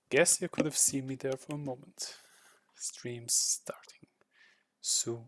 Guess you could have seen me there for a moment. Stream's starting soon.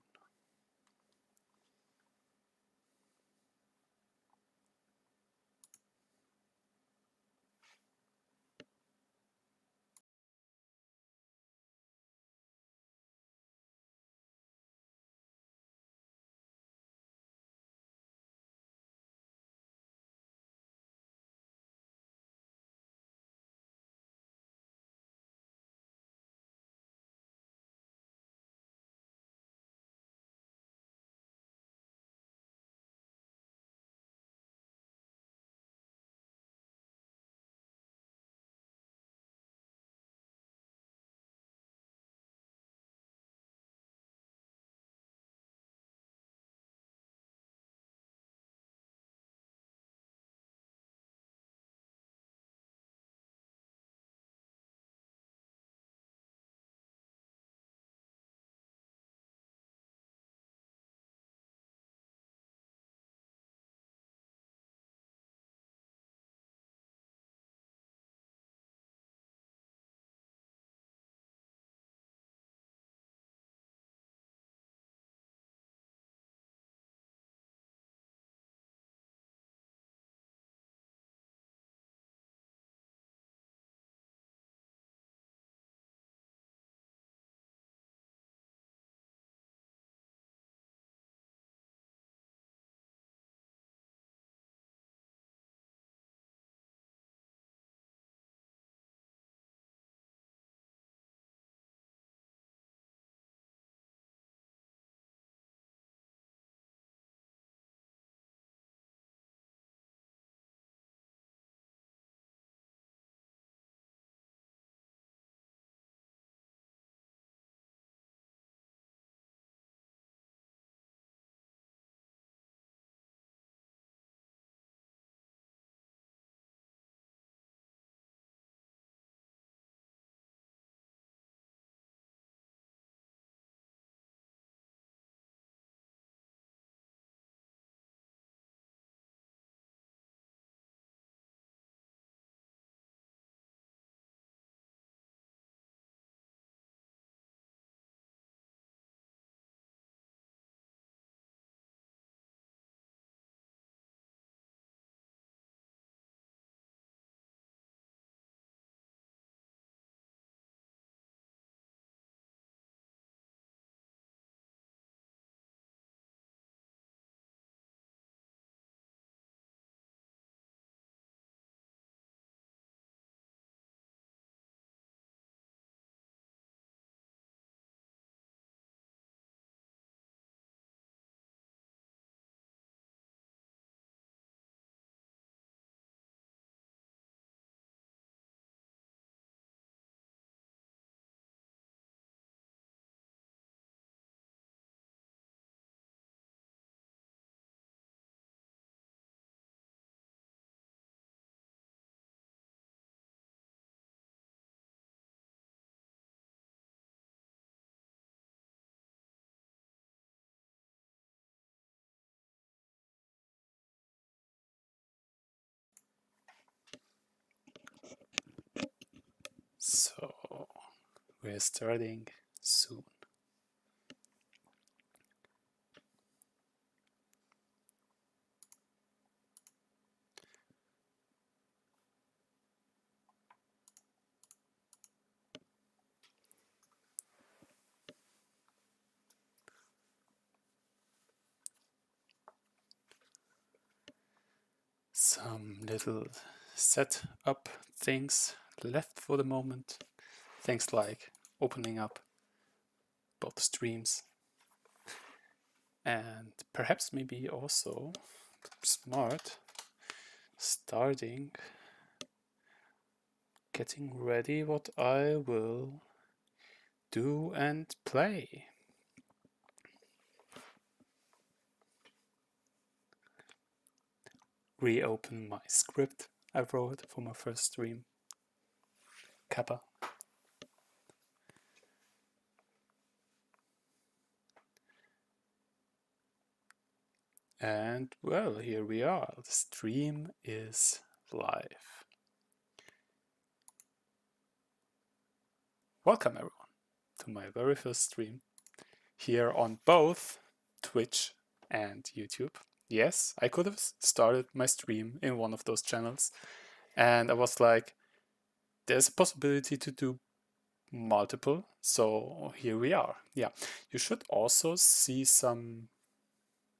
So, we're starting soon. Some little setup things left for the moment. Things like opening up both streams and perhaps maybe also smart starting getting ready what I will do and play. Reopen my script I wrote for my first stream. Kappa. And well, here we are. The stream is live. Welcome everyone to my very first stream here on both Twitch and YouTube. Yes, I could have started my stream in one of those channels, and I was like, there's a possibility to do multiple, so here we are. Yeah, you should also see some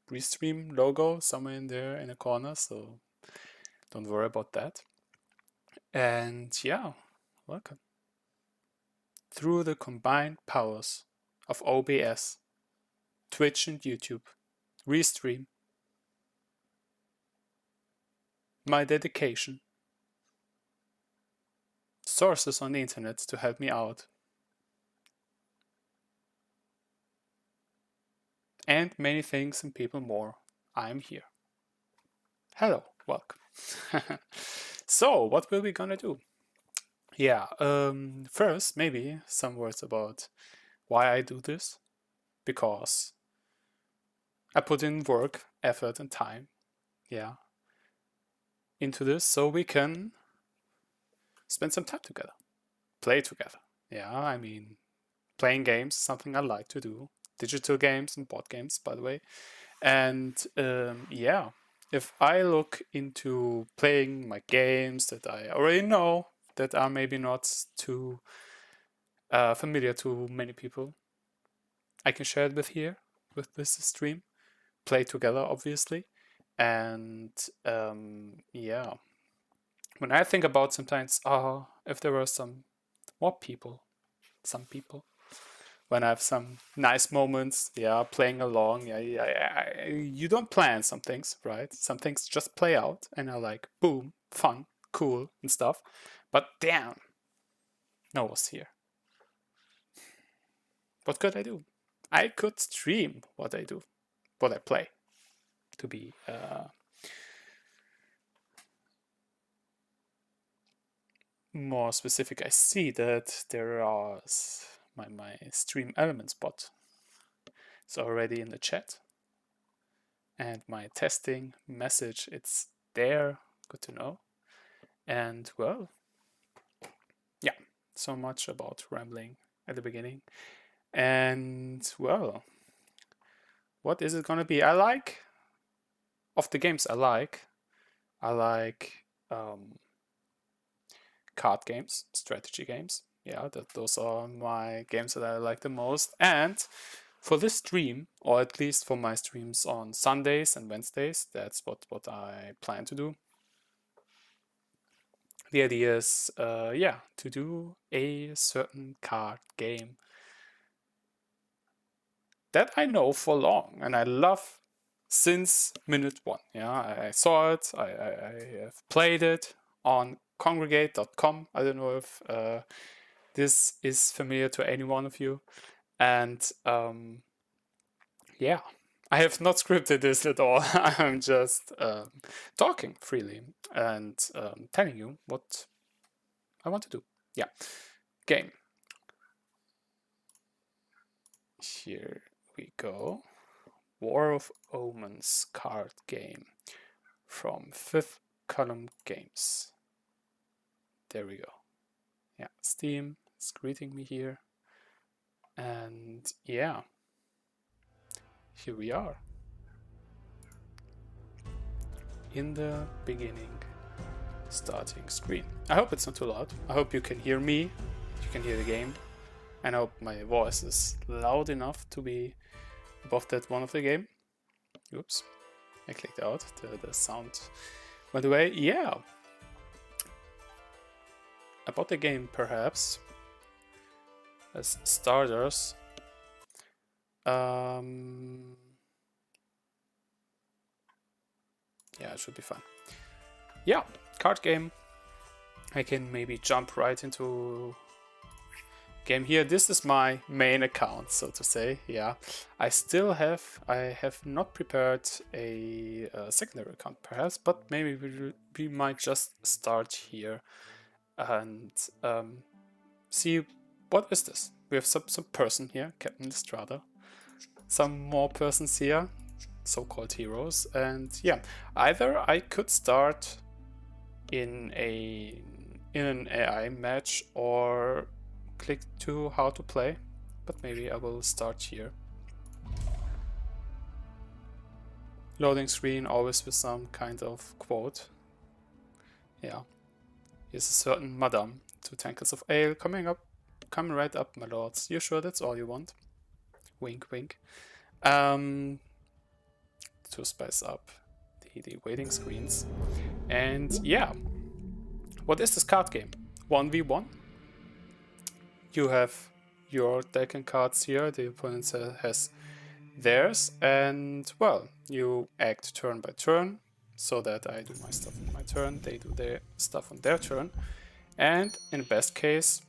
restream logo somewhere in there in a corner, so don't worry about that. And yeah, welcome. Through the combined powers of OBS, Twitch and YouTube, Restream, my dedication, sources on the internet to help me out, and many things and people more, I'm here. Hello, welcome. So, what will we gonna do? Yeah, first, maybe some words about why I do this. Because I put in work, effort, and time, yeah, into this so we can spend some time together, play together. Yeah, I mean, playing games, something I like to do. Digital games and board games, by the way. And yeah, if I look into playing my games that I already know that are maybe not too familiar to many people, I can share it with this stream, play together, obviously. And yeah, when I think about sometimes, if there were some more people, some people, when I have some nice moments, yeah, playing along, yeah, you don't plan some things, right? Some things just play out and are like, boom, fun, cool, and stuff. But damn, no one's here. What could I do? I could stream what I do, what I play, to be more specific. I see that there are my stream elements bot. It's already in the chat. And my testing message, it's there. Good to know. And well, yeah, so much about rambling at the beginning. And well, what is it gonna be? Of the games I like card games, strategy games. Yeah, those are my games that I like the most. And for this stream, or at least for my streams on Sundays and Wednesdays, that's what I plan to do. The idea is, yeah, to do a certain card game that I know for long and I love since minute one. Yeah, I saw it, I have played it on congregate.com. I don't know if this is familiar to any one of you. And yeah, I have not scripted this at all. I'm just talking freely and telling you what I want to do. Yeah, game. Here we go. War of Omens card game from Fifth Column Games. There we go. Yeah, Steam is greeting me here. And yeah, here we are. In the beginning, starting screen. I hope it's not too loud. I hope you can hear me, you can hear the game. And I hope my voice is loud enough to be above that one of the game. Oops, I clicked out, the sound went away. Yeah, about the game perhaps, as starters. Yeah, it should be fun. Yeah, card game. I can maybe jump right into game here. This is my main account, so to say. Yeah, I have not prepared a secondary account perhaps, but maybe we might just start here and see what is this. We have some person here, Captain Listrata, some more persons here, so-called heroes, and yeah, either I could start in an AI match, or click to how to play, but maybe I will start here. Loading screen, always with some kind of quote. Yeah. Here's a certain madam. 2 tankards of ale coming right up, my lords. You sure that's all you want? Wink, wink. To spice up the waiting screens. And yeah, what is this card game? 1v1. You have your deck and cards here. The opponent has theirs, and well, you act turn by turn, so that I do my stuff on my turn, they do their stuff on their turn, and in best case,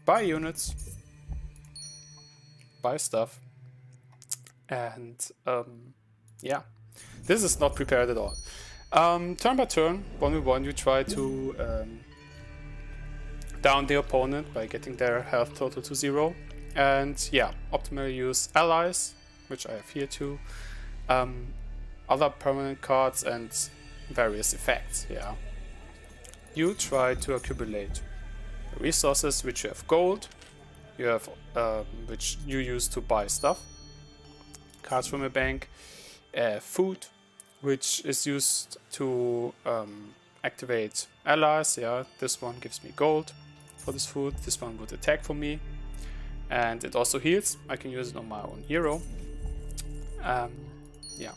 buy units, buy stuff, and yeah, this is not prepared at all. Turn by turn, 1v1, you try to down the opponent by getting their health total to 0, and yeah, optimally use allies, which I have here too, other permanent cards and various effects. Yeah, you try to accumulate resources, which you have gold, you have which you use to buy stuff, cards from a bank, food, which is used to activate allies. Yeah, this one gives me gold for this food, this one would attack for me, and it also heals. I can use it on my own hero. Yeah,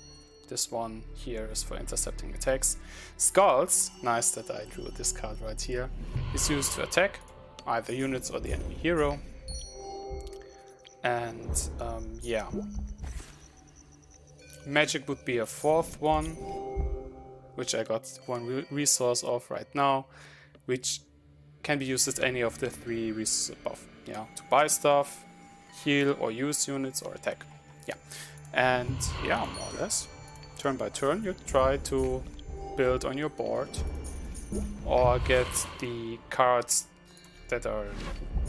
this one here is for intercepting attacks. Skulls, nice that I drew this card right here, is used to attack either units or the enemy hero. And yeah, magic would be a 4th one, which I got 1 resource of right now, which can be used as any of the 3 resources above. Yeah, to buy stuff, heal or use units, or attack. Yeah, and yeah, more or less, turn by turn, you try to build on your board or get the cards that are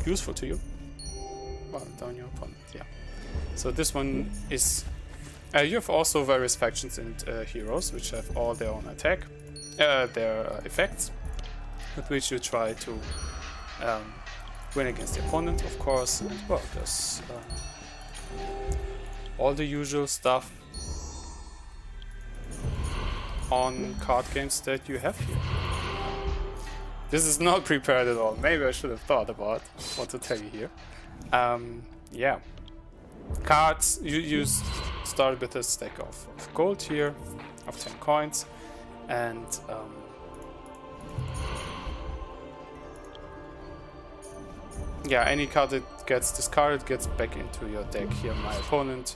useful to you. Well, down your opponent. Yeah. So this one is. You have also various factions and heroes, which have all their own attack, their effects, with which you try to win against the opponent, of course. And well, there's all the usual stuff on card games that you have here. This is not prepared at all. Maybe I should have thought about what to tell you here. Yeah. Cards, you start with a stack of gold here, of 10 coins, and yeah, any card that gets discarded gets back into your deck here. My opponent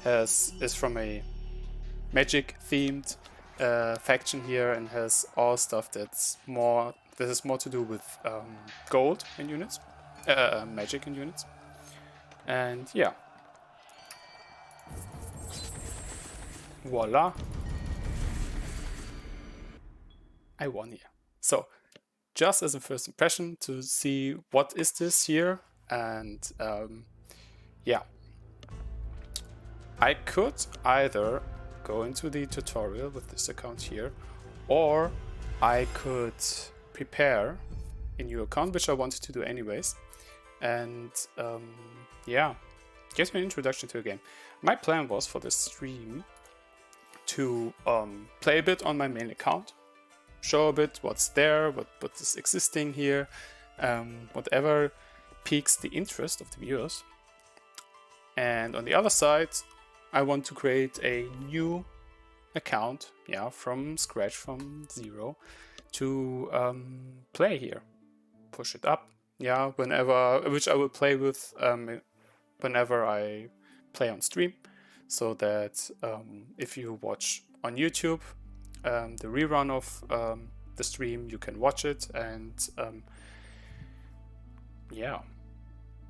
is from a magic themed faction here and has all stuff that has more to do with gold in units, magic in units, and yeah. Voila. I won here. So, just as a first impression to see what is this here, and yeah. I could either go into the tutorial with this account here, or I could prepare a new account, which I wanted to do anyways, and yeah, get an introduction to a game. My plan was for this stream to play a bit on my main account, show a bit what's there, what is existing here, whatever piques the interest of the viewers. And on the other side, I want to create a new account, yeah, from scratch, from zero, to play here, push it up, yeah, which I will play with whenever I play on stream, so that if you watch on YouTube the rerun of the stream, you can watch it and yeah,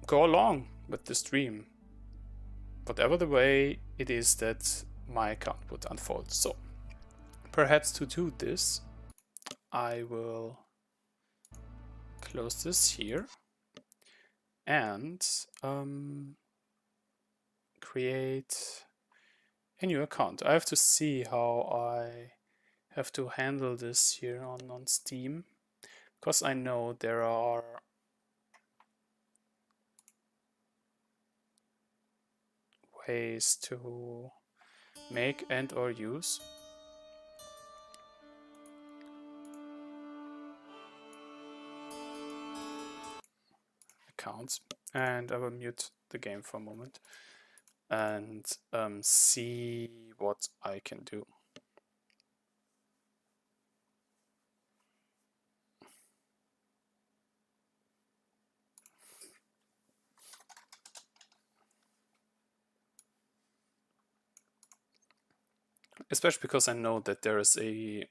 go along with the stream, whatever the way it is that my account would unfold. So perhaps to do this, I will close this here and create a new account. I have to see how I have to handle this here on Steam, because I know there are ways to make and or use accounts, and I will mute the game for a moment and see what I can do. Especially because I know that there is a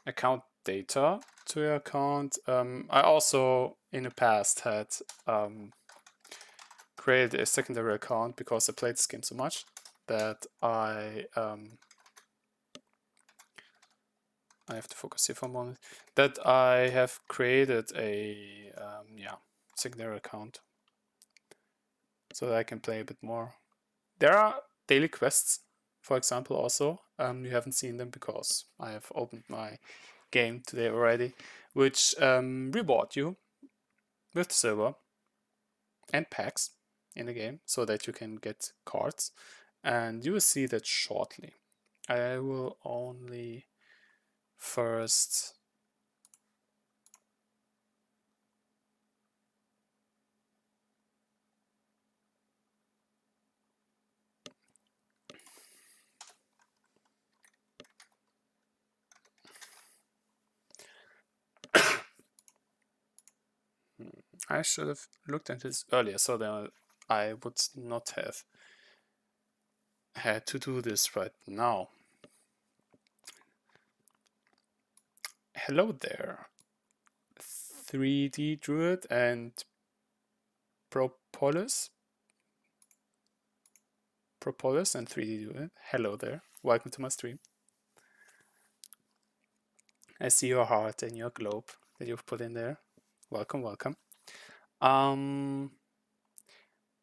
account data to your account. I also in the past had created a secondary account because I played this game so much that I have to focus here for a moment, that I have created a secondary account so that I can play a bit more. There are daily quests, for example, also. You haven't seen them because I have opened my game today already, which reward you with silver and packs in the game so that you can get cards, and you will see that shortly. I will only first I should have looked at this earlier so that I would not have had to do this right now. Hello there, 3D Druid and Propolis and 3D Druid. Hello there, welcome to my stream. I see your heart and your globe that you've put in there. Welcome, welcome.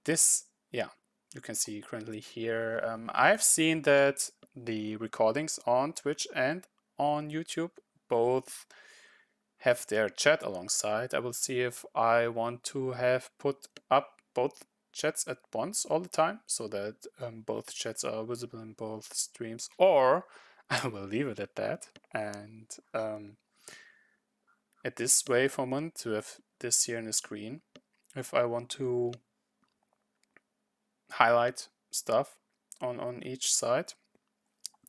This, yeah, you can see currently here. I've seen that the recordings on Twitch and on YouTube both have their chat alongside. I will see if I want to have put up both chats at once all the time so that both chats are visible in both streams, or I will leave it at that and at this way for a moment to have this here in the screen if I want to highlight stuff on each side.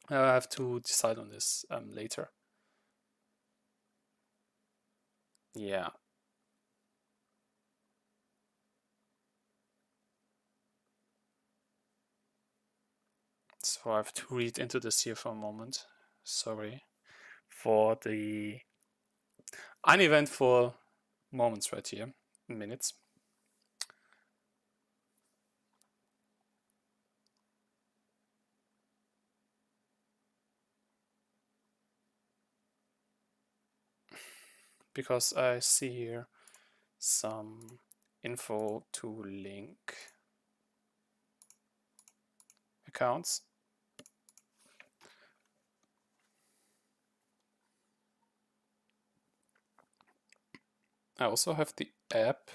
I have to decide on this later. Yeah. So I have to read into this here for a moment. Sorry for the uneventful moments right here, minutes. Because I see here some info to link accounts. I also have the app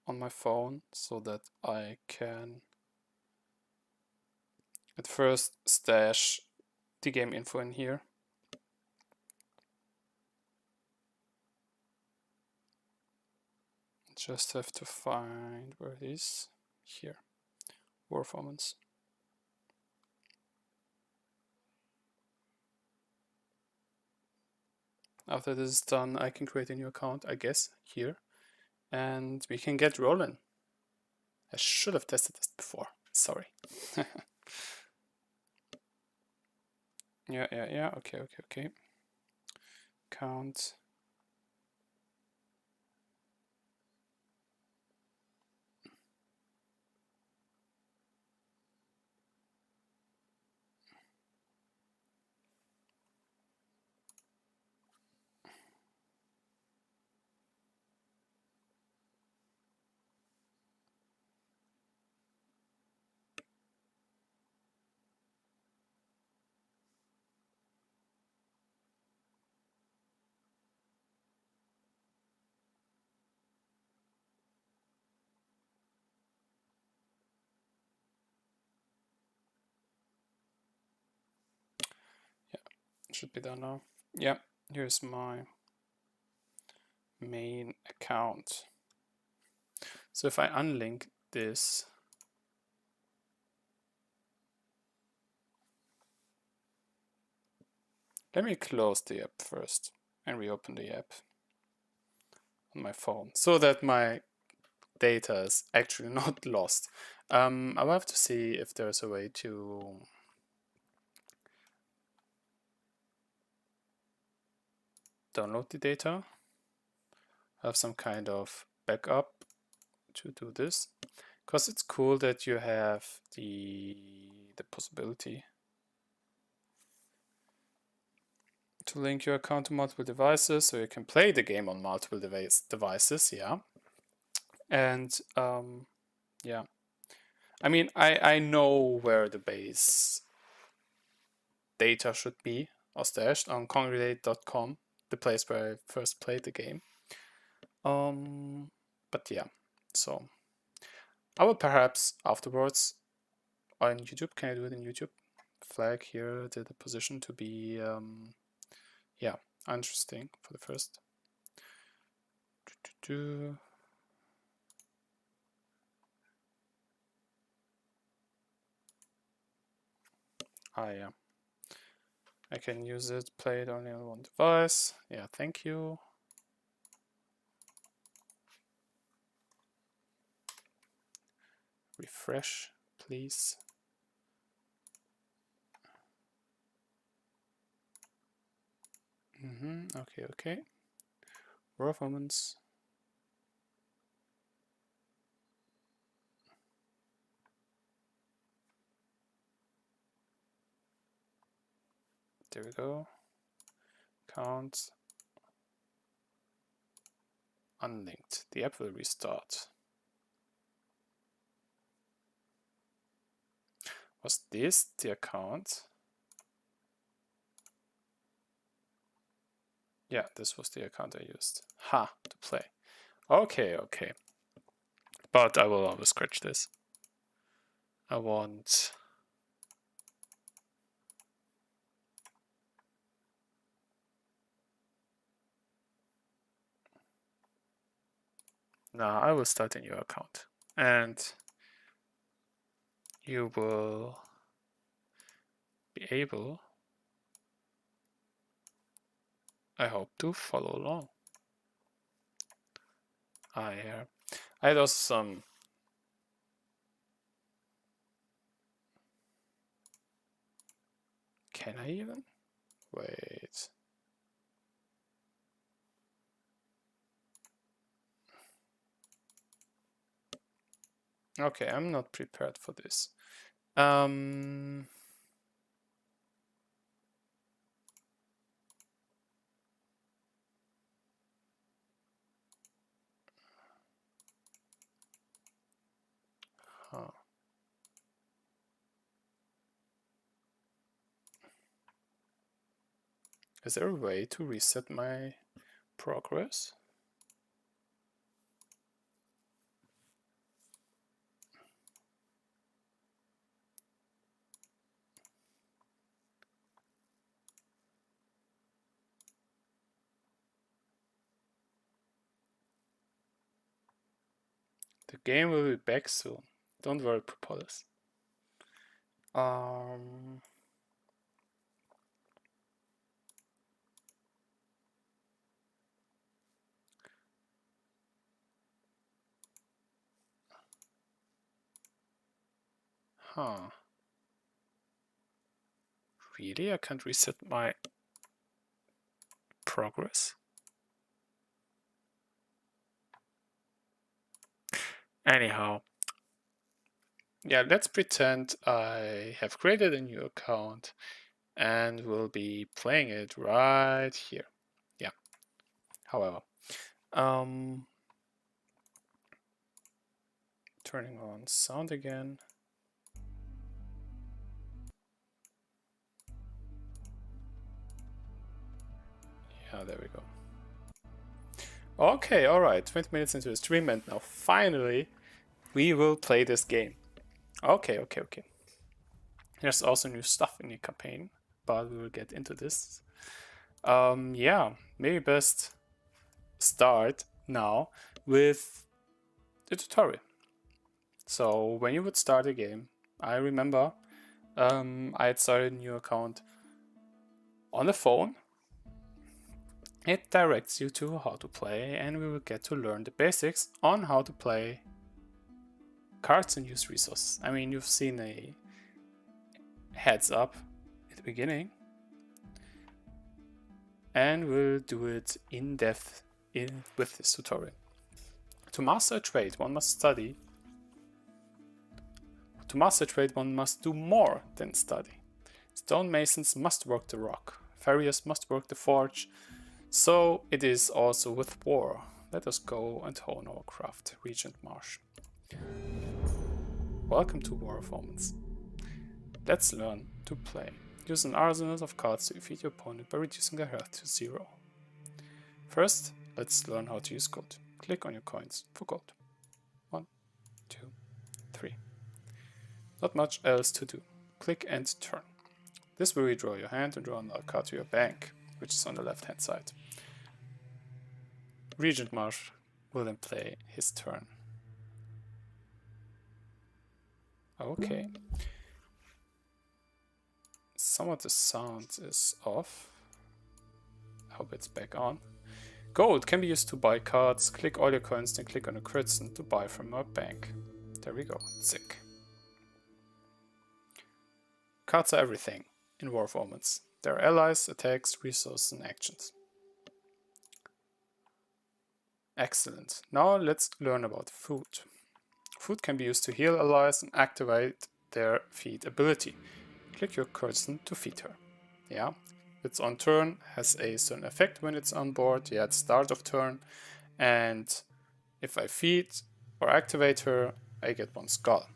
on my phone so that I can at first stash the game info in here. Just have to find where it is. Here, War of Omens. After this is done, I can create a new account, I guess, here. And we can get rolling. I should have tested this before. Sorry. Yeah. Okay. Count. Should be done now. Yeah, here's my main account. So if I unlink this, let me close the app first and reopen the app on my phone so that my data is actually not lost. I'll have to see if there's a way to download the data. Have some kind of backup to do this, because it's cool that you have the possibility to link your account to multiple devices, so you can play the game on multiple devices. Yeah, and yeah, I mean, I know where the base data should be or stashed on congregate.com, the place where I first played the game. But yeah, so I will perhaps afterwards on YouTube. Can I do it in YouTube? Flag here the position to be yeah, interesting for the first. Yeah, I can use it, play it only on one device. Yeah, thank you. Refresh, please. Okay. War of Omens. There we go. Count. Unlinked. The app will restart. Was this the account? Yeah, this was the account I used. To play. Okay. But I will always scratch this. I want... Now I will start a new account. And you will be able, I hope, to follow along. Yeah. I had also some Can I even? Wait. Okay, I'm not prepared for this. Is there a way to reset my progress? The game will be back soon. Don't worry, Propolis. Really? I can't reset my progress? Anyhow. Yeah, let's pretend I have created a new account and will be playing it right here. Yeah. However, turning on sound again. Yeah, there we go. Okay, alright, 20 minutes into the stream, and now finally we will play this game. Okay. There's also new stuff in the campaign. but we will get into this. Yeah, maybe best start now with the tutorial. So when you would start a game, I remember I had started a new account on the phone. It directs you to how to play, and we will get to learn the basics on how to play cards and use resources. I mean, you've seen a heads up at the beginning, and we'll do it in depth with this tutorial. To master a trade, one must study. To master a trade, one must do more than study. Stonemasons must work the rock. Farriers must work the forge. So it is also with war. Let us go and hone our craft. Regent Marsh. Welcome to War of Omens. Let's learn to play. Use an arsenal of cards to defeat your opponent by reducing their health to 0. First, let's learn how to use gold. Click on your coins for gold. 1, 2, 3. Not much else to do. Click and turn. This will redraw your hand and draw another card to your bank, which is on the left hand side. Regent Marsh will then play his turn. Okay. Some of the sound is off. I hope it's back on. Gold can be used to buy cards. Click all your coins, then click on the crits and to buy from our bank. There we go. Sick. Cards are everything in War of Omens. They are allies, attacks, resources, and actions. Excellent. Now let's learn about food. Food can be used to heal allies and activate their feed ability. Click your cursor to feed her. Yeah, it's on turn, has a certain effect when it's on board. Yeah, at start of turn. And if I feed or activate her, I get 1 skull.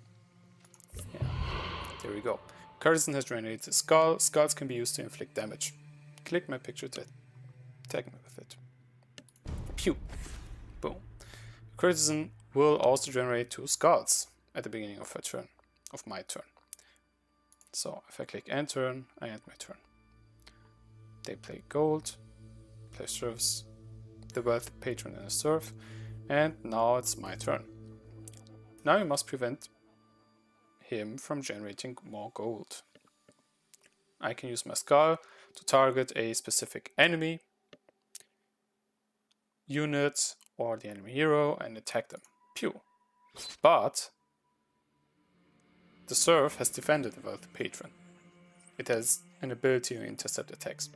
Yeah, there we go. Curzon has generated a skull. Skulls can be used to inflict damage. Click my picture to attack me with it. Pew! Boom. Curzon will also generate 2 skulls at the beginning of her turn, of my turn. So if I click end turn, I end my turn. They play gold, play serfs, the wealth patron and a serf, and now it's my turn. Now you must prevent him from generating more gold. I can use my skull to target a specific enemy, unit, or the enemy hero and attack them. Pew! But the serf has defended the wealth patron. It has an ability to intercept attacks.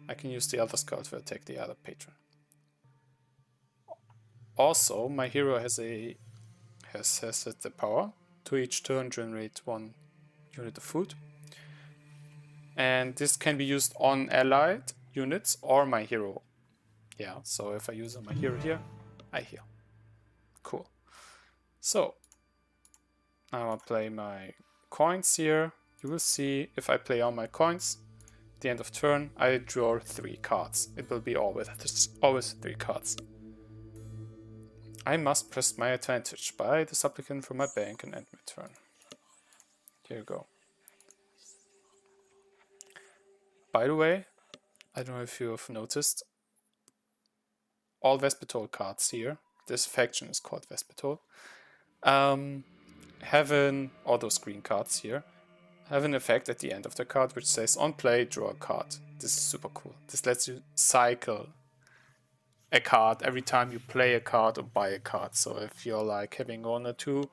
I can use the other skull to attack the other patron. Also, my hero has the power to each turn generate 1 unit of food. And this can be used on allied units or my hero. Yeah, so if I use on my hero here, I heal. Cool. So, now I'll play my coins here. You will see if I play all my coins, at the end of turn, I draw 3 cards. It will be always 3 cards. I must press my advantage. Buy the supplicant from my bank and end my turn. Here you go. By the way, I don't know if you have noticed, all Vespitole cards here, this faction is called Vespitole, have an auto screen cards here, have an effect at the end of the card which says on play, draw a card. This is super cool. This lets you cycle a card every time you play a card or buy a card. So if you're like having 1 or 2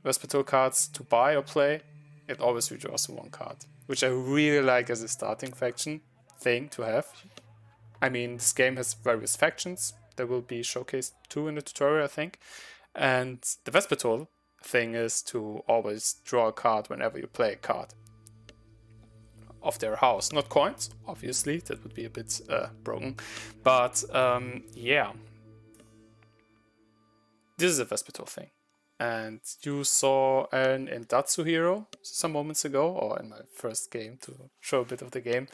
Vespitole cards to buy or play, it always redraws 1 card, which I really like as a starting faction thing to have. I mean, this game has various factions that will be showcased too in the tutorial, I think. And the Vespitole thing is to always draw a card whenever you play a card of their house. Not coins, obviously, that would be a bit broken. But yeah, this is a Vespitole thing. And you saw an Endatsu hero some moments ago, or in my first game to show a bit of the game.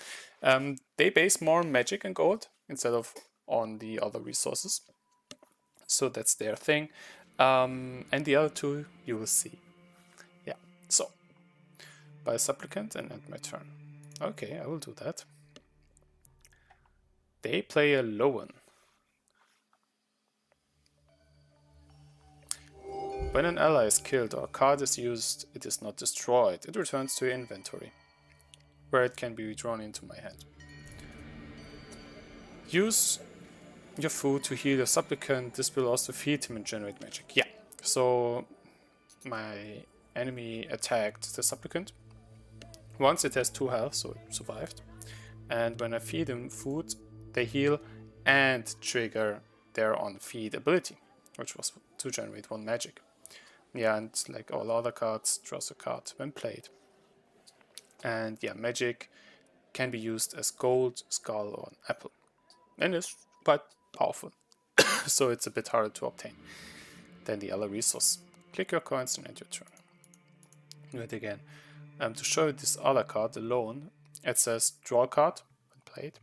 They base more on magic and gold instead of on the other resources. So that's their thing. And the other 2 you will see. Yeah, so. Buy a supplicant and end my turn. Okay, I will do that. They play a Lowen. When an ally is killed or a card is used, it is not destroyed. It returns to your inventory, where it can be withdrawn into my hand. Use your food to heal your supplicant. This will also feed him and generate magic. Yeah, so my enemy attacked the supplicant. Once it has 2 health, so it survived. And when I feed him food, they heal and trigger their on-feed ability, which was to generate 1 magic. Yeah, and like all other cards, draws a card when played. And yeah, magic can be used as gold, skull, or an apple. And it's quite powerful. So it's a bit harder to obtain than the other resource. Click your coins and end your turn. Do it again. To show you this other card alone, it says draw a card when played.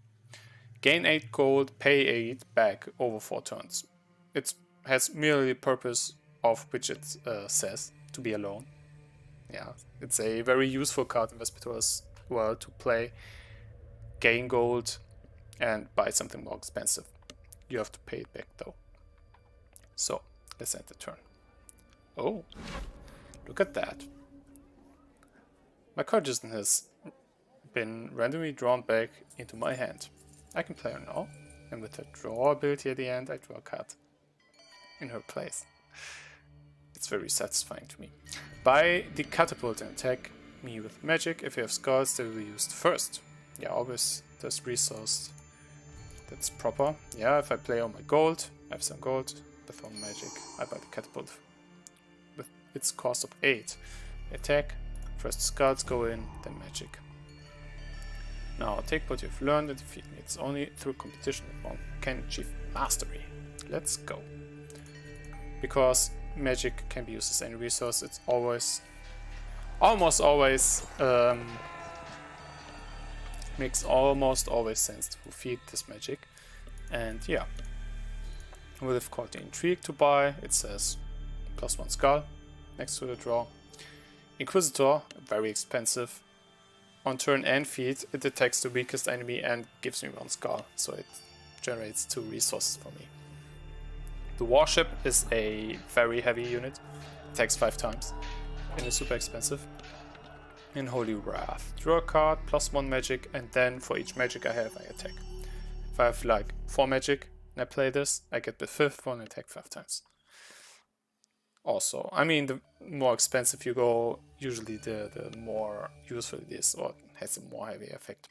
Gain 8 gold, pay 8 back over 4 turns. It has merely the purpose of which it says, to be alone. Yeah, it's a very useful card in Vespitole's world to play. Gain gold and buy something more expensive. You have to pay it back though. So, let's end the turn. Oh, look at that. My card just has been randomly drawn back into my hand. I can play her now, and with her draw ability at the end, I draw a card in her place. It's very satisfying to me. Buy the catapult and attack me with magic. If you have skulls, they will be used first. Yeah, always there's resource that's proper. Yeah, if I play all my gold, I have some gold, with one magic, I buy the catapult with its cost of 8. Attack, first skulls go in, then magic. Now take what you've learned and defeat me. It's only through competition that one can achieve mastery. Let's go. Because magic can be used as any resource, it's almost always makes almost always sense to feed this magic. And yeah, we'll have called the Intrigue to buy. It says +1 skull next to the draw. Inquisitor, very expensive. On turn and feed, it attacks the weakest enemy and gives me 1 skull, so it generates 2 resources for me. The warship is a very heavy unit, attacks 5 times, and is super expensive. In Holy Wrath, draw a card, +1 magic, and then for each magic I have, I attack. If I have like 4 magic and I play this, I get the 5th one and attack 5 times. Also, I mean, the more expensive you go, usually the more useful it is, or has a more heavy effect.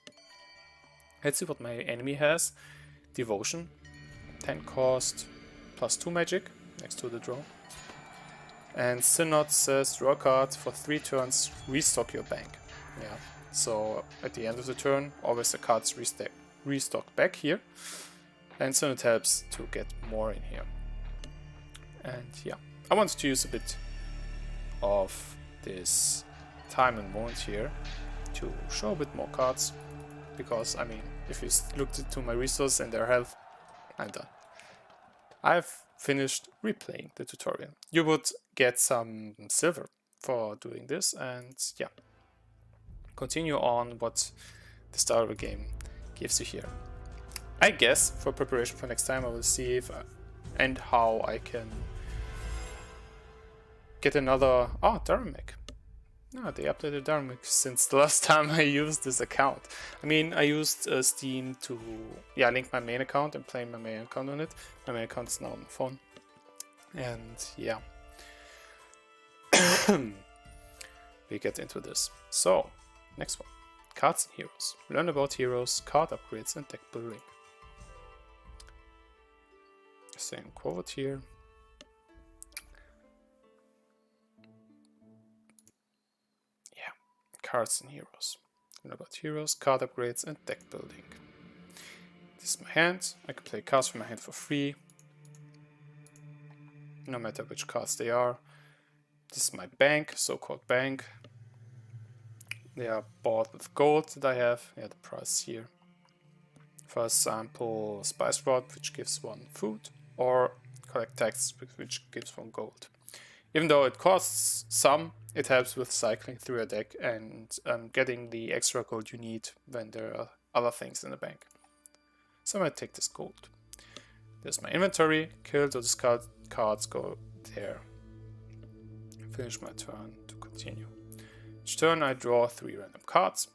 Let's see what my enemy has. Devotion, 10 cost, +2 magic, next to the draw. And Synod says, draw a card for 3 turns, restock your bank. Yeah, so at the end of the turn, always the cards restock back here. And Synod helps to get more in here. And yeah, I wanted to use a bit of this time and moment here to show a bit more cards. Because, I mean, if you looked into my resources and their health, I'm done. I've finished replaying the tutorial. You would get some silver for doing this, and yeah, continue on what the start of the game gives you here. I guess for preparation for next time I will see if and how I can get another... Oh, Daramek. No, they updated Daramek since the last time I used this account. I mean, I used Steam to link my main account and play my main account on it. My main account is now on my phone. And yeah, we get into this. So, next one. Cards and heroes. Learn about heroes, card upgrades, and deck building. Same quote here. Yeah, cards and heroes. Learn about heroes, card upgrades, and deck building. This is my hand. I can play cards from my hand for free, no matter which cards they are. This is my bank, so-called bank. They are bought with gold that I have. Yeah, the price here. For example, Spice Rod, which gives 1 food, or collect tax, which gives 1 gold. Even though it costs some, it helps with cycling through a deck and getting the extra gold you need when there are other things in the bank. So I'm going to take this gold. There's my inventory. Killed or discard cards go there. Finish my turn to continue. Each turn I draw 3 random cards.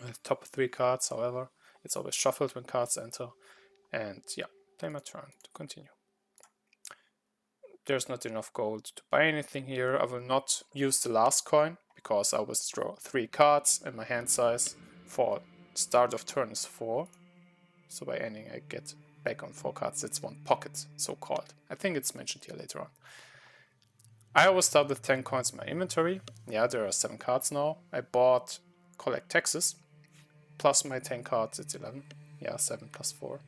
With top 3 cards, however, it's always shuffled when cards enter. And yeah, play my turn to continue. There's not enough gold to buy anything here. I will not use the last coin because I will draw 3 cards and my hand size for start of turn is 4. So by ending I get back on 4 cards. It's 1 pocket, so called. I think it's mentioned here later on. I always start with 10 coins in my inventory. Yeah, there are 7 cards now. I bought collect taxes. Plus my 10 cards, it's 11. Yeah, 7 plus 4.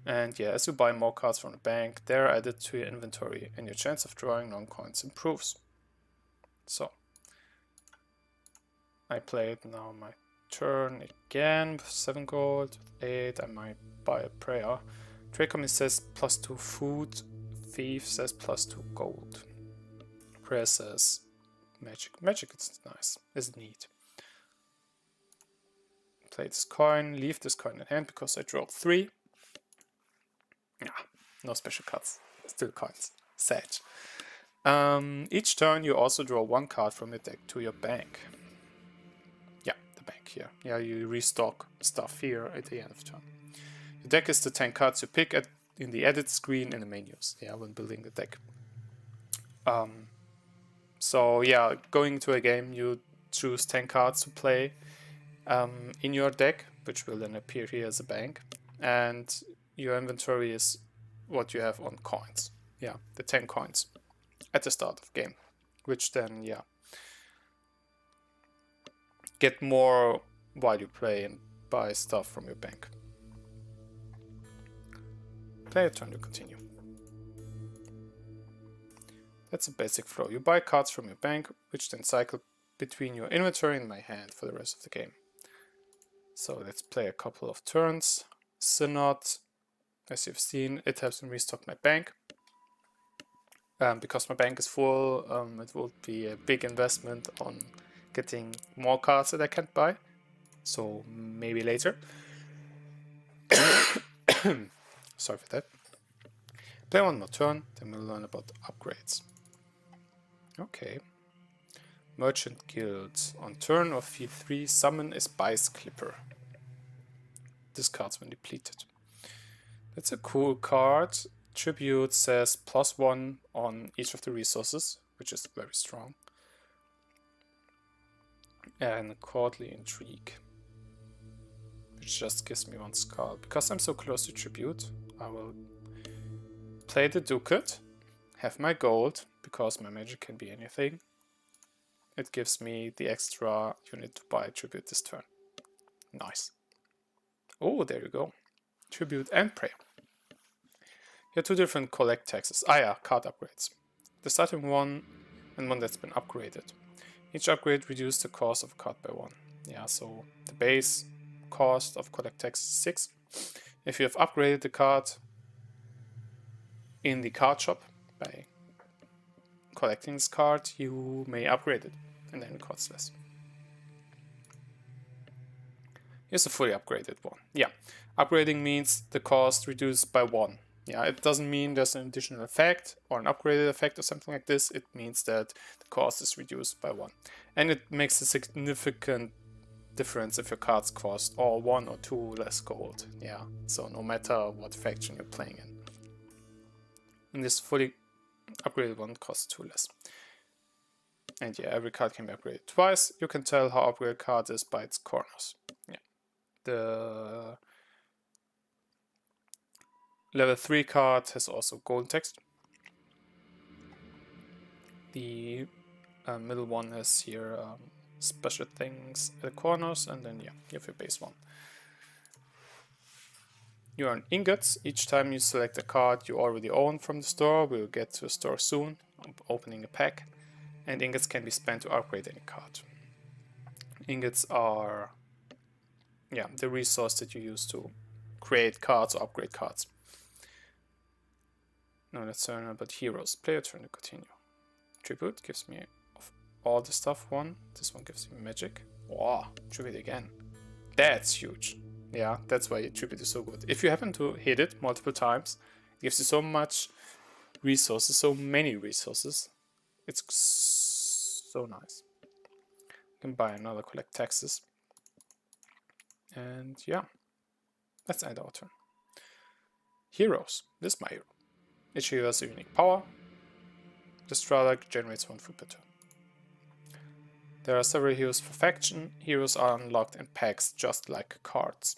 And yeah, as you buy more cards from the bank, they're added to your inventory and your chance of drawing non-coins improves. So, I played now my turn again with 7 gold, with 8, I might buy a prayer. Trade company says +2 food, thief says +2 gold. Prayer says magic. Magic is nice, is neat. Play this coin, leave this coin in hand because I draw 3. Yeah, no special cards, still coins. Sad. Each turn you also draw 1 card from your deck to your bank. Yeah, the bank here. Yeah, you restock stuff here at the end of turn. Your deck is the 10 cards you pick in the edit screen in the menus. Yeah, when building the deck. So yeah, going into a game you choose 10 cards to play in your deck, which will then appear here as a bank. And your inventory is what you have on coins. Yeah, the 10 coins at the start of the game, which then, yeah, get more while you play and buy stuff from your bank. Play a turn to continue. That's a basic flow. You buy cards from your bank, which then cycle between your inventory and my hand for the rest of the game. So let's play a couple of turns. Synod, as you've seen, it helps me restock my bank. Because my bank is full, it will be a big investment on getting more cards that I can't buy. So maybe later. Sorry for that. Play 1 more turn, then we'll learn about upgrades. Okay. Merchant Guild. On turn of field 3, summon a Spice Clipper. Discards when depleted. That's a cool card. Tribute says +1 on each of the resources, which is very strong. And Courtly Intrigue, which just gives me 1 skull. Because I'm so close to Tribute, I will play the Ducat, have my gold, because my magic can be anything. It gives me the extra unit to buy Tribute this turn. Nice. Oh, there you go. Tribute and Prayer. Here are 2 different collect taxes. Ah yeah, card upgrades. The starting one and one that's been upgraded. Each upgrade reduces the cost of a card by 1. Yeah, so the base cost of collect tax is 6. If you have upgraded the card in the card shop by collecting this card, you may upgrade it, and then it costs less. Here's a fully upgraded one. Yeah, upgrading means the cost reduced by 1. Yeah, it doesn't mean there's an additional effect or an upgraded effect or something like this. It means that the cost is reduced by 1. And it makes a significant difference if your cards cost all 1 or 2 less gold. Yeah, so no matter what faction you're playing in. And this fully upgraded one costs 2 less. And yeah, every card can be upgraded twice. You can tell how upgraded a card is by its corners. Yeah. The level 3 card has also golden text. The middle one has here special things at the corners, and then yeah, you have your base one. You earn ingots each time you select a card you already own from the store. We'll get to the store soon, opening a pack. And ingots can be spent to upgrade any card. Ingots are the resource that you use to create cards or upgrade cards. No, let's turn about heroes. Player turn to continue. Tribute gives me of all the stuff one. This one gives me magic. Wow, tribute again. That's huge. Yeah, that's why tribute is so good. If you happen to hit it multiple times, it gives you so much resources, so many resources. It's so nice. You can buy another, collect taxes. And yeah, let's end our turn. Heroes. This is my hero. Each hero has a unique power. The Strada generates 1 food per turn. There are several heroes for faction. Heroes are unlocked in packs just like cards.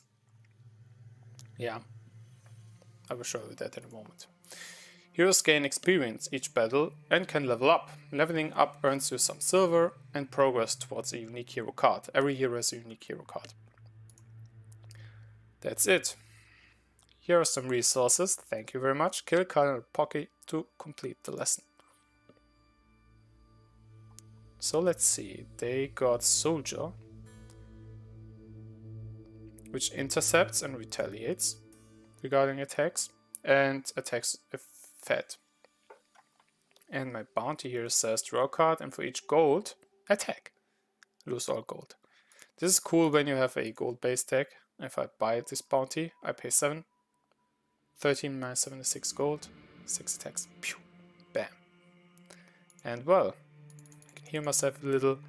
Yeah, I will show you that in a moment. Heroes gain experience each battle and can level up. Leveling up earns you some silver and progress towards a unique hero card. Every hero has a unique hero card. That's it. Here are some resources. Thank you very much. Kill Colonel Pocky to complete the lesson. So let's see. They got Soldier, which intercepts and retaliates regarding attacks, and attacks if fed. And my bounty here says draw a card, and for each gold, attack. Lose all gold. This is cool when you have a gold-based deck. If I buy this bounty, I pay 7. 13 minus 7 is 6 gold. 6 attacks. Pew! Bam! And well, I can heal myself a little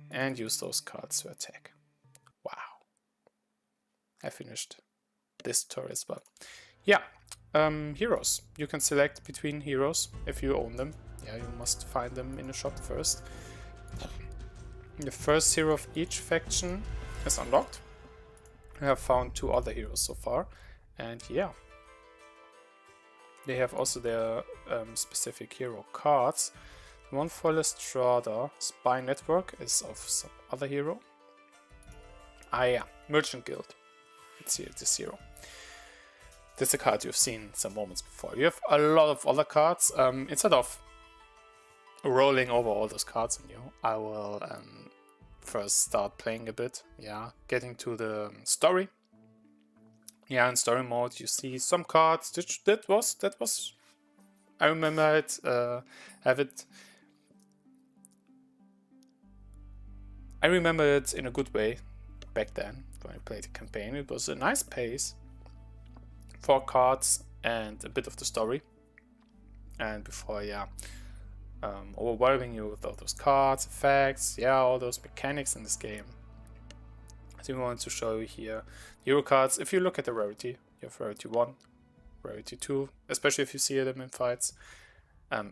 and use those cards to attack. Wow! I finished this tutorial as well. Yeah, heroes. You can select between heroes if you own them. Yeah, you must find them in the shop first. The first hero of each faction is unlocked. I have found 2 other heroes so far, and yeah. They have also their specific hero cards. One for Listrata, Spy Network, is of some other hero. Ah yeah, Merchant Guild. Let's see this hero. This is a card you've seen some moments before. You have a lot of other cards. Instead of rolling over all those cards on you, I will first start playing a bit. Yeah, getting to the story. Yeah, in story mode you see some cards. That was. I remember it. I remember it in a good way back then when I played the campaign. It was a nice pace. 4 cards and a bit of the story. And before, yeah, overwhelming you with all those cards, effects, yeah, all those mechanics in this game. So we want to show you here the hero cards. If you look at the rarity, you have rarity 1, rarity 2, especially if you see them in fights.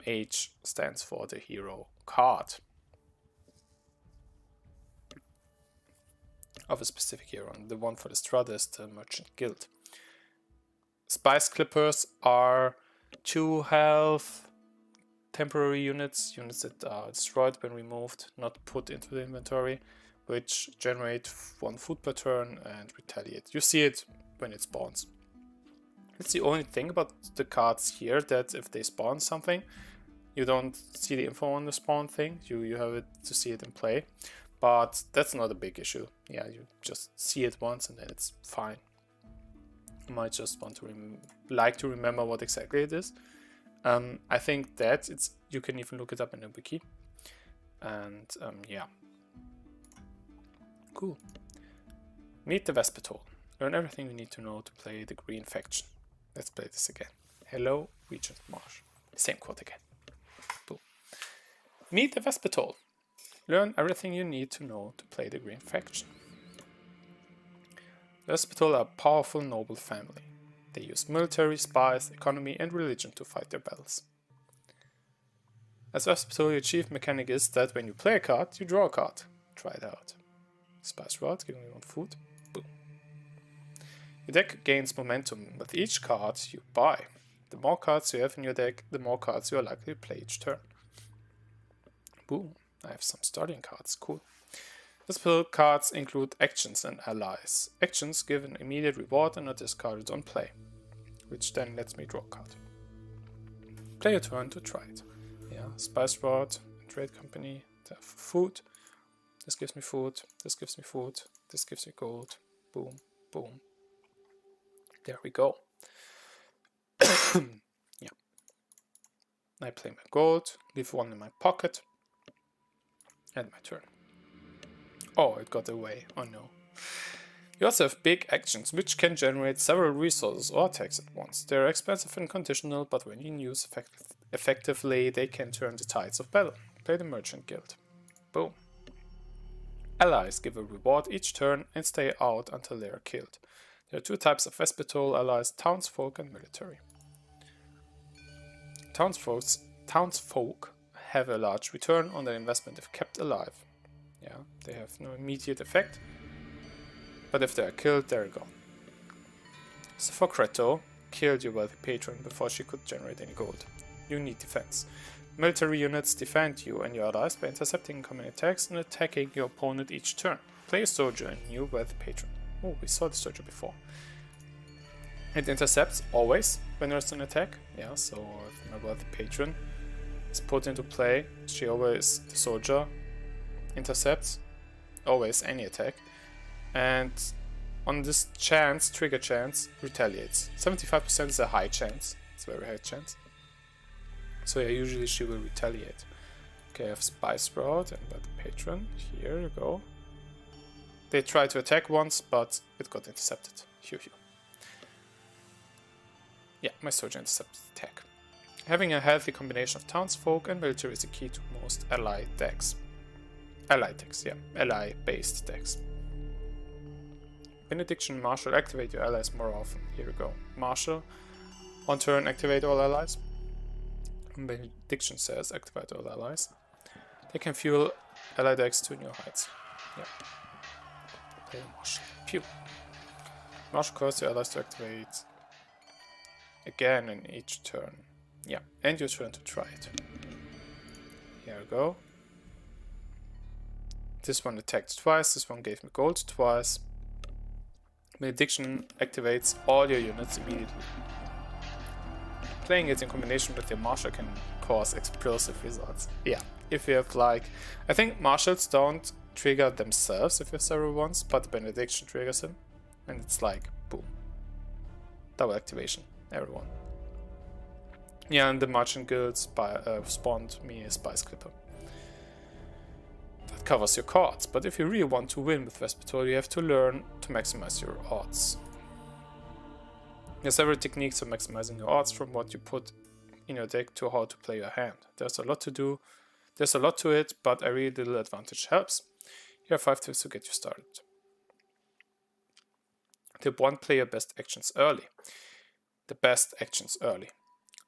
H stands for the hero card of a specific hero, and the one for the Strata is the Merchant Guild. Spice Clippers are 2 health temporary units that are destroyed when removed, not put into the inventory, which generate 1 food per turn and retaliate. You see it when it spawns. It's the only thing about the cards here, that if they spawn something, you don't see the info on the spawn thing, you have it to see it in play. But that's not a big issue. Yeah, you just see it once and then it's fine. You might just want to like to remember what exactly it is. I think that you can even look it up in the wiki. And yeah. Cool. Meet the Vespitole. Learn everything you need to know to play the green faction. Let's play this again. Hello, Regent Marsh. Same quote again. Boom. Meet the Vespitole. Learn everything you need to know to play the green faction. The Vespitole are a powerful noble family. They use military, spies, economy and religion to fight their battles. As Vespitole, your chief mechanic is that when you play a card, you draw a card. Try it out. Spice Rod, giving you 1 food. Boom. Your deck gains momentum with each card you buy. The more cards you have in your deck, the more cards you are likely to play each turn. Boom. I have some starting cards. Cool. Vespitole cards include actions and allies. Actions give an immediate reward and are discarded on play, which then lets me draw a card. Play your turn to try it. Yeah, Spice Rod, Trade Company, food. This gives me food, this gives me food, this gives me gold. Boom, boom. There we go. Yeah. I play my gold, leave one in my pocket, and my turn. Oh, it got away. Oh no. You also have big actions, which can generate several resources or attacks at once. They are expensive and conditional, but when in use effectively, they can turn the tides of battle. Play the Merchant Guild. Boom. Allies give a reward each turn and stay out until they are killed. There are two types of Vespitole allies, townsfolk and military. Townsfolk have a large return on their investment if kept alive. Yeah, they have no immediate effect, but if they are killed, they're gone. So for Creto, killed your wealthy patron before she could generate any gold. You need defense. Military units defend you and your allies by intercepting incoming attacks and attacking your opponent each turn. Play a soldier and new wealthy patron. Oh, we saw the soldier before. It intercepts always when there's an attack. Yeah, so if my wealthy patron is put into play, she always, the soldier, intercepts always any attack, and on this chance, trigger chance, retaliates. 75% is a high chance, it's a very high chance. So yeah, usually she will retaliate. Okay, I have Spy Sprout and the patron. Here you go. They tried to attack once, but it got intercepted. Phew. Yeah, my soldier intercepted the attack. Having a healthy combination of townsfolk and military is the key to most ally decks. Ally-based decks. Benediction Marshal, activate your allies more often. Here we go. Marshal, on turn activate all allies. Benediction says activate all allies. They can fuel ally decks to new heights. Yeah. Play Marshal. Pew. Marshal causes your allies to activate again in each turn. Yeah, and your turn to try it. Here we go. This one attacked twice, this one gave me gold twice. Benediction activates all your units immediately. Playing it in combination with your marshal can cause explosive results. Yeah, if you have like... I think marshals don't trigger themselves if you have several ones, but benediction triggers them. And it's like, boom. Double activation, everyone. Yeah, and the Merchant Guild spawned me a Spice Clipper. That covers your cards, but if you really want to win with Vespitole, you have to learn to maximize your odds. There are several techniques of maximizing your odds, from what you put in your deck to how to play your hand. There's a lot to do, there's a lot to it, but a really little advantage helps. Here are 5 tips to get you started. Tip 1, play your best actions early. The best actions early.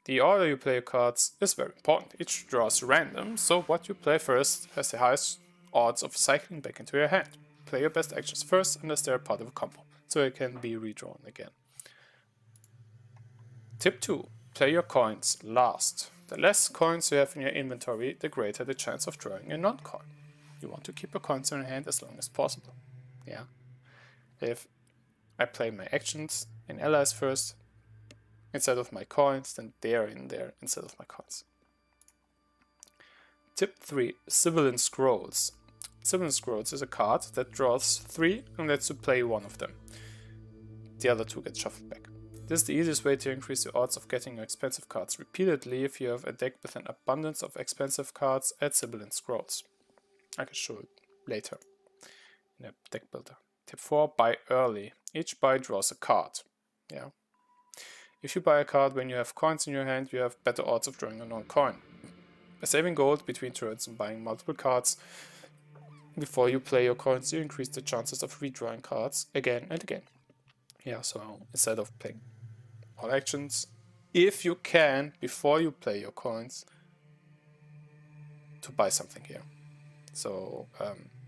The order you play your cards is very important. Each draw is random, so what you play first has the highest odds of cycling back into your hand. Play your best actions first unless they are part of a combo, so it can be redrawn again. Tip 2. Play your coins last. The less coins you have in your inventory, the greater the chance of drawing a non-coin. You want to keep your coins in your hand as long as possible. Yeah. If I play my actions in allies first, instead of my coins, then they are in there instead of my coins. Tip 3. Sibyllin Scrolls. Sibyllin Scrolls is a card that draws 3 and lets you play one of them. The other 2 get shuffled back. This is the easiest way to increase the odds of getting your expensive cards repeatedly if you have a deck with an abundance of expensive cards at Sibyllin Scrolls. I can show it later in a deck builder. Tip 4. Buy early. Each buy draws a card. Yeah. If you buy a card when you have coins in your hand, you have better odds of drawing a non-coin. By saving gold between turns and buying multiple cards before you play your coins, you increase the chances of redrawing cards again and again. Yeah, so instead of playing all actions, if you can, before you play your coins, to buy something here. So,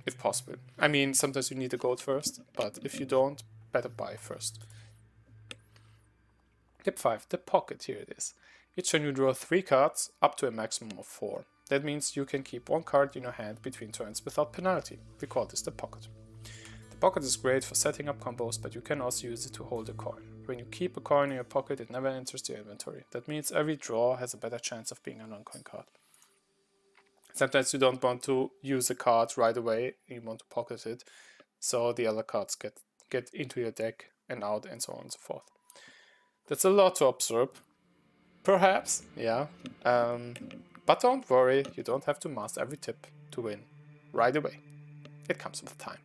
if possible. I mean, sometimes you need the gold first, but if you don't, better buy first. Tip 5, the pocket, here it is. Each turn you draw 3 cards, up to a maximum of 4. That means you can keep 1 card in your hand between turns without penalty. We call this the pocket. The pocket is great for setting up combos, but you can also use it to hold a coin. When you keep a coin in your pocket, it never enters your inventory. That means every draw has a better chance of being a non-coin card. Sometimes you don't want to use a card right away, you want to pocket it, so the other cards get into your deck and out and so on and so forth. That's a lot to absorb, Perhaps, yeah. But don't worry, you don't have to master every tip to win right away. It comes with time.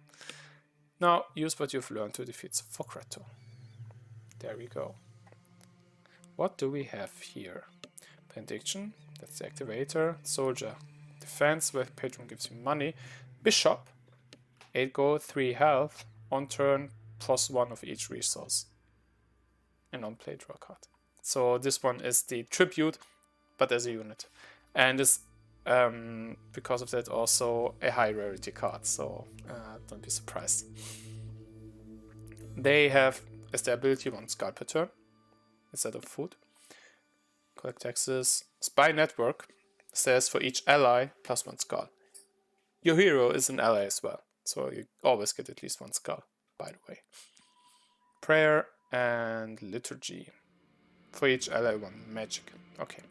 Now, use what you've learned to defeat Sophokrator. There we go. What do we have here? Benediction, that's the activator. Soldier, defense, where patron gives you money. Bishop, 8 gold, 3 health. On turn, +1 of each resource. And on play, draw a card. So this one is the tribute, but as a unit. And is because of that also a high rarity card, so don't be surprised. They have as their ability 1 skull per turn instead of food. Collect taxes. Spy network says for each ally +1 skull. Your hero is an ally as well, so you always get at least 1 skull, by the way. Prayer and liturgy. For each ally 1 magic. Okay.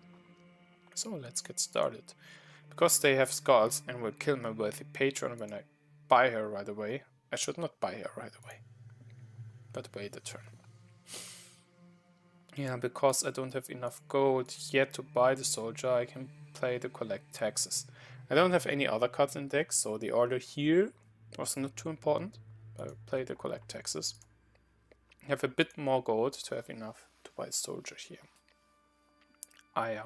So let's get started. Because they have skulls and will kill my wealthy patron when I buy her right away. I should not buy her right away, but wait a turn. Yeah, because I don't have enough gold yet to buy the soldier, I can play the collect taxes. I don't have any other cards in deck, so the order here was not too important. I will play the collect taxes. I have a bit more gold to have enough to buy a soldier here. Ah yeah.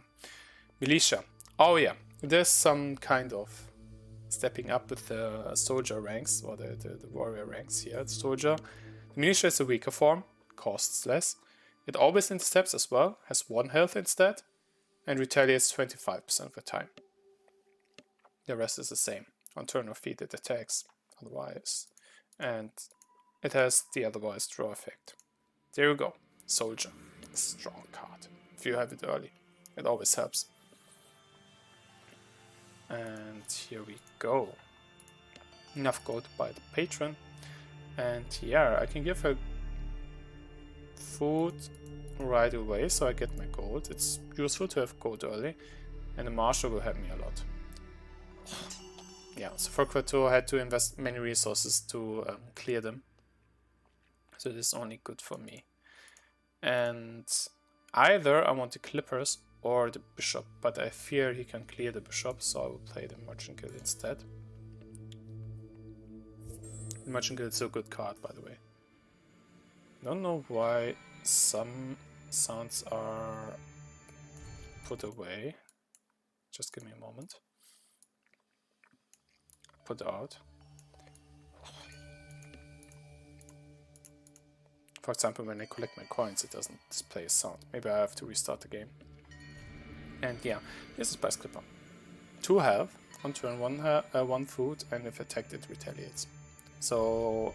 Militia. Oh yeah, there's some kind of stepping up with the soldier ranks, or the warrior ranks here. The soldier. The militia is a weaker form, costs less. It always intercepts as well, has 1 health instead, and retaliates 25% of the time. The rest is the same. On turn of feet it attacks, otherwise. And it has the otherwise draw effect. There you go. Soldier. A strong card. If you have it early, it always helps. And here we go. Enough gold to buy the patron. And yeah, I can give her food right away, so I get my gold. It's useful to have gold early. And the marshal will help me a lot. Yeah, so Sophokrator had to invest many resources to clear them. So this is only good for me. And either I want the clippers or the bishop, but I fear he can clear the bishop, so I will play the merchant guild instead. The merchant guild is a good card, by the way. Don't know why some sounds are put away. Just give me a moment. Put out. For example, when I collect my coins, it doesn't display a sound. Maybe I have to restart the game. And yeah, here's a Spice Clipper. 2 health, on turn 1 food, and if attacked it retaliates. So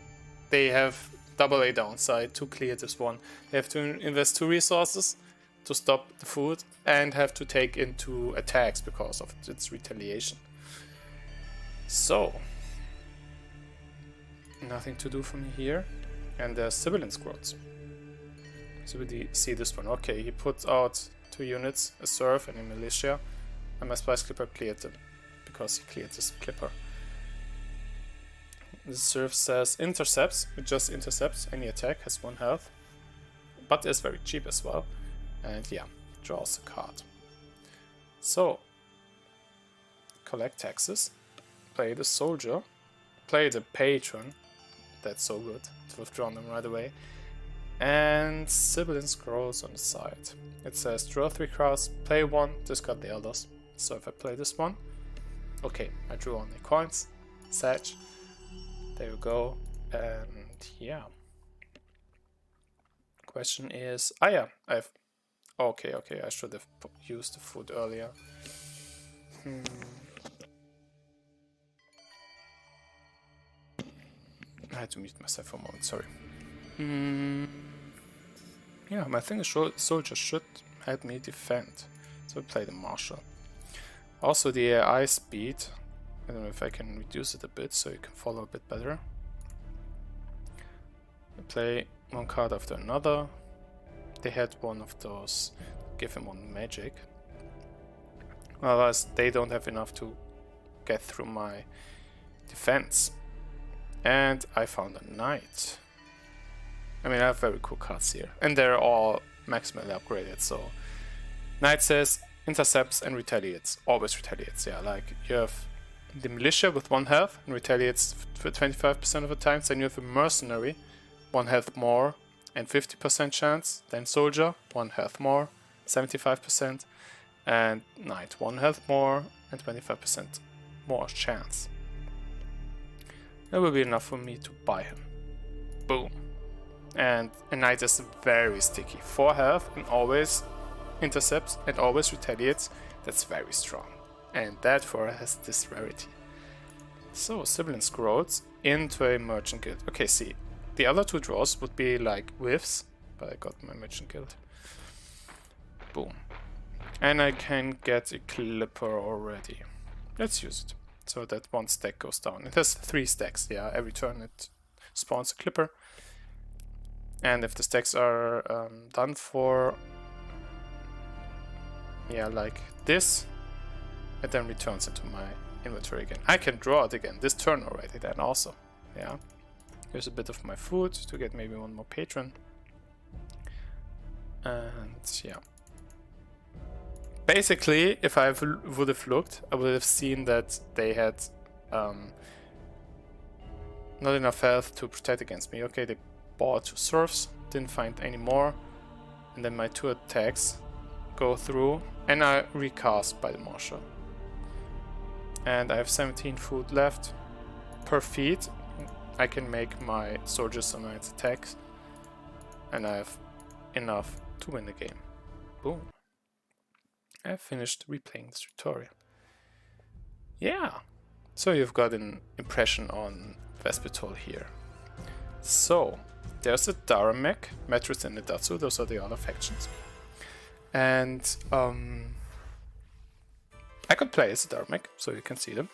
they have double a downside to clear this one. They have to invest 2 resources to stop the food and have to take into attacks because of its retaliation. So, nothing to do for me here. And there's Sibyllin Scrolls. So we see this one. Okay, he puts out 2 units, a serf and a militia, and my Spice Clipper cleared them because he cleared this clipper. The serf says intercepts, it just intercepts any attack, has 1 health, but is very cheap as well. And yeah, draws a card. So, collect taxes, play the soldier, play the patron, that's so good to withdraw them right away. And Sibyllin Scrolls on the side. It says draw 3 cards, play 1, discard the elders. So if I play this one, okay, I drew on the coins, Sag. There you go. And yeah. Question is, ah yeah, I've, okay, I should have used the food earlier. I had to mute myself for a moment, sorry. Yeah, my thing is soldier should help me defend. So I play the marshal. Also the AI speed, I don't know if I can reduce it a bit so you can follow a bit better. I play 1 card after another. They had one of those, give him 1 magic. Otherwise they don't have enough to get through my defense. And I found a knight. I mean, I have very cool cards here. And they're all maximally upgraded, so Knight says intercepts and retaliates. Always retaliates, yeah. Like you have the militia with 1 health and retaliates for 25% of the times. Then you have a mercenary, 1 health more and 50% chance. Then soldier, 1 health more, 75%. And knight, 1 health more and 25% more chance. That will be enough for me to buy him. Boom. And a knight is very sticky. 4 health and always intercepts and always retaliates. That's very strong. And that for has this rarity. So, Sibylline Scrolls into a Merchant Guild. Okay, see. The other 2 draws would be like whiffs, but I got my Merchant Guild. Boom. And I can get a Clipper already. Let's use it. So that 1 stack goes down. It has 3 stacks, yeah. Every turn it spawns a Clipper. And if the stacks are done for, yeah, like this, it then returns into my inventory again. I can draw it again this turn already then also, yeah. Here's a bit of my food to get maybe 1 more patron. And yeah. Basically, if I would have looked, I would have seen that they had not enough health to protect against me. Okay, they bought 2 serfs, didn't find any more, and then my 2 attacks go through, and I recast by the marshal. And I have 17 food left per feed. I can make my soldiers and knights attacks, and I have enough to win the game. Boom. I finished replaying this tutorial. Yeah, so you've got an impression on Vespitole here. So, there's a Daramek, Metris and Nidatsu, those are the other factions. And I could play as a Daramek, so you can see them.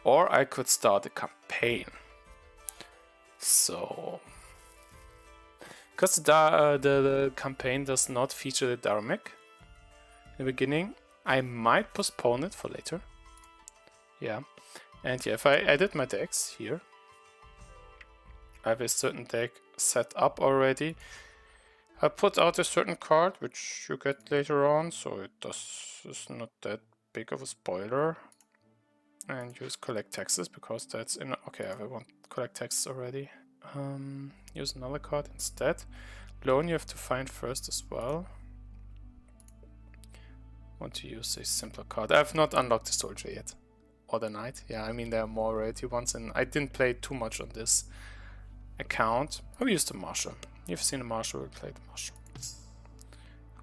Or I could start a campaign. So, because the campaign does not feature the Daramek in the beginning, I might postpone it for later. Yeah, and yeah, if I edit my decks here, I have a certain deck set up already. I put out a certain card, which you get later on, so it's not that big of a spoiler. And use collect taxes, because that's in... Okay, I want collect taxes already. Use another card instead. Loan you have to find first as well. Want to use a simpler card. I have not unlocked the soldier yet. Or the knight. Yeah, I mean there are more rarity ones, and I didn't play too much on this account. I will use the marshal. You've seen the marshal, we'll play the marshal.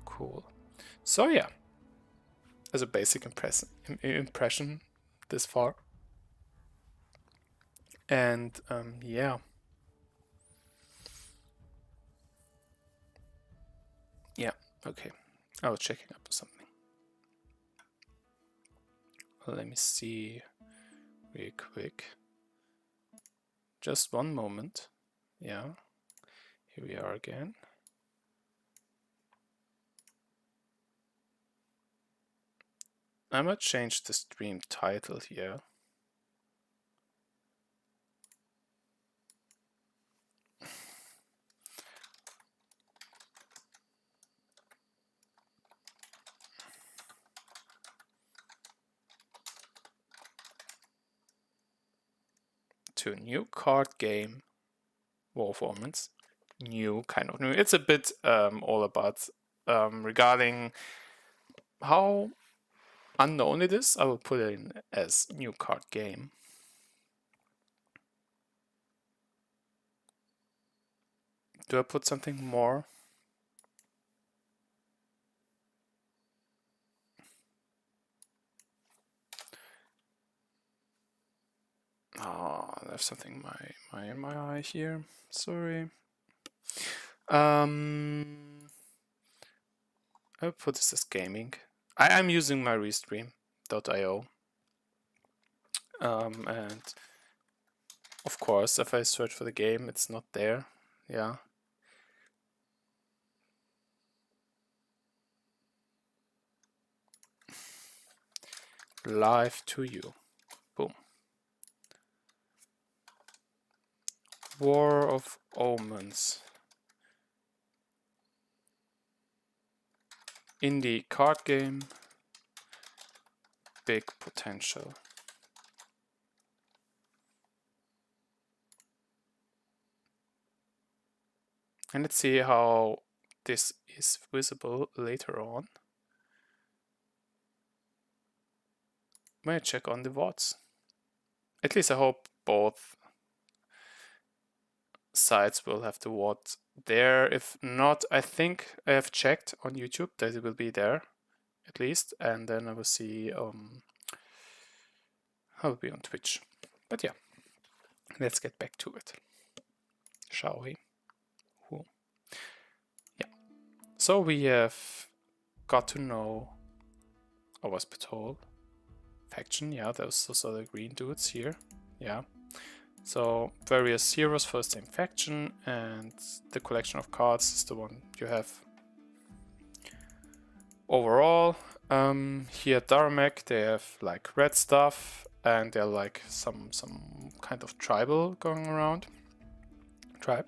Cool. So yeah, as a basic impression this far. And yeah. Yeah, okay. I was checking up something. Well, let me see real quick. Just 1 moment. Yeah. Here we are again. I might change the stream title here. To a new card game, War of Omens. New, kind of new. It's a bit all about regarding how unknown it is. I will put it in as new card game. Do I put something more? Oh, there's something in my eye here. Sorry. I'll put this as gaming. I'm using my restream.io. And of course, if I search for the game, it's not there. Yeah. Live to you. Boom. War of Omens. indie card game, big potential. And let's see how this is visible later on. When I check on the VODs. At least I hope both sides will have the VOD there. If not, I think I have checked on YouTube that it will be there at least, and then I will see how it will be on Twitch. But yeah, let's get back to it, shall we? Cool. Yeah. So we have got to know our Vespitole faction. Yeah, those are the green dudes here. Yeah. So various heroes for the same faction, and the collection of cards is the one you have overall. Here at Daramek they have like red stuff, and they're like some kind of tribal going around. Tribe.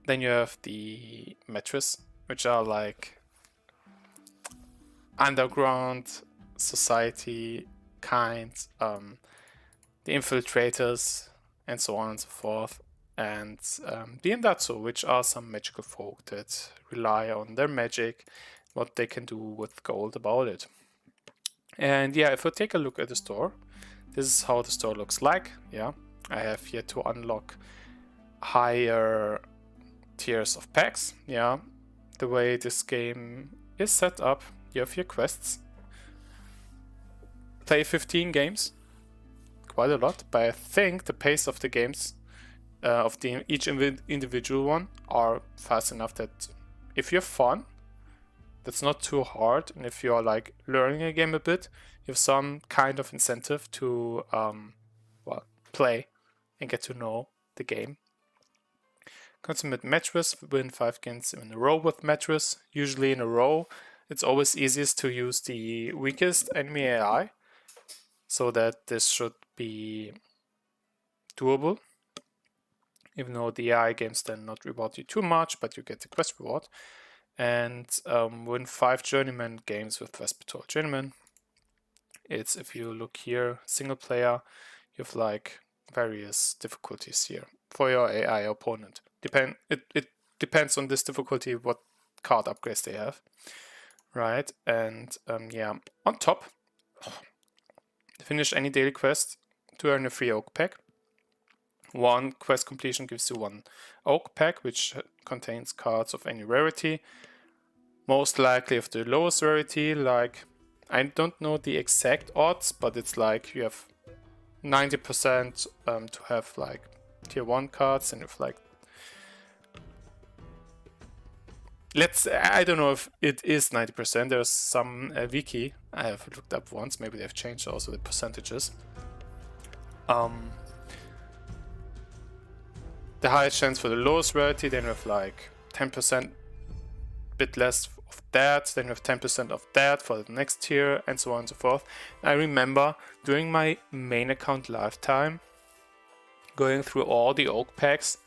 Then you have the Metris, which are like underground society kind, the infiltrators, and so on and so forth, and the Indatsu, which are some magical folk that rely on their magic, what they can do with gold about it. And yeah, if we take a look at the store, this is how the store looks like. Yeah, I have here to unlock higher tiers of packs. Yeah, the way this game is set up, you have your quests. Play 15 games, quite a lot, but I think the pace of the games, of each individual one, are fast enough that if you're fun, that's not too hard, and if you're like learning a game a bit, you have some kind of incentive to well, play and get to know the game. Consummate Metris, win 5 games in a row with Metris. Usually in a row, it's always easiest to use the weakest enemy AI, so that this should be doable. Even though the AI games then not reward you too much, but you get the quest reward. And win 5 journeyman games with Vespitole. Journeyman, it's, if you look here, single player, you have like various difficulties here for your AI opponent. It depends on this difficulty what card upgrades they have, right? And yeah, on top, finish any daily quest to earn a free oak pack. One quest completion gives you 1 oak pack, which contains cards of any rarity, most likely of the lowest rarity. Like, I don't know the exact odds, but it's like you have 90% to have like tier 1 cards, and if like, I don't know if it is 90%. There's some wiki I have looked up once, maybe they've changed also the percentages. The highest chance for the lowest rarity, then you have like 10%, bit less of that, then you have 10% of that for the next tier, and so on and so forth. I remember during my main account lifetime, going through all the oak packs,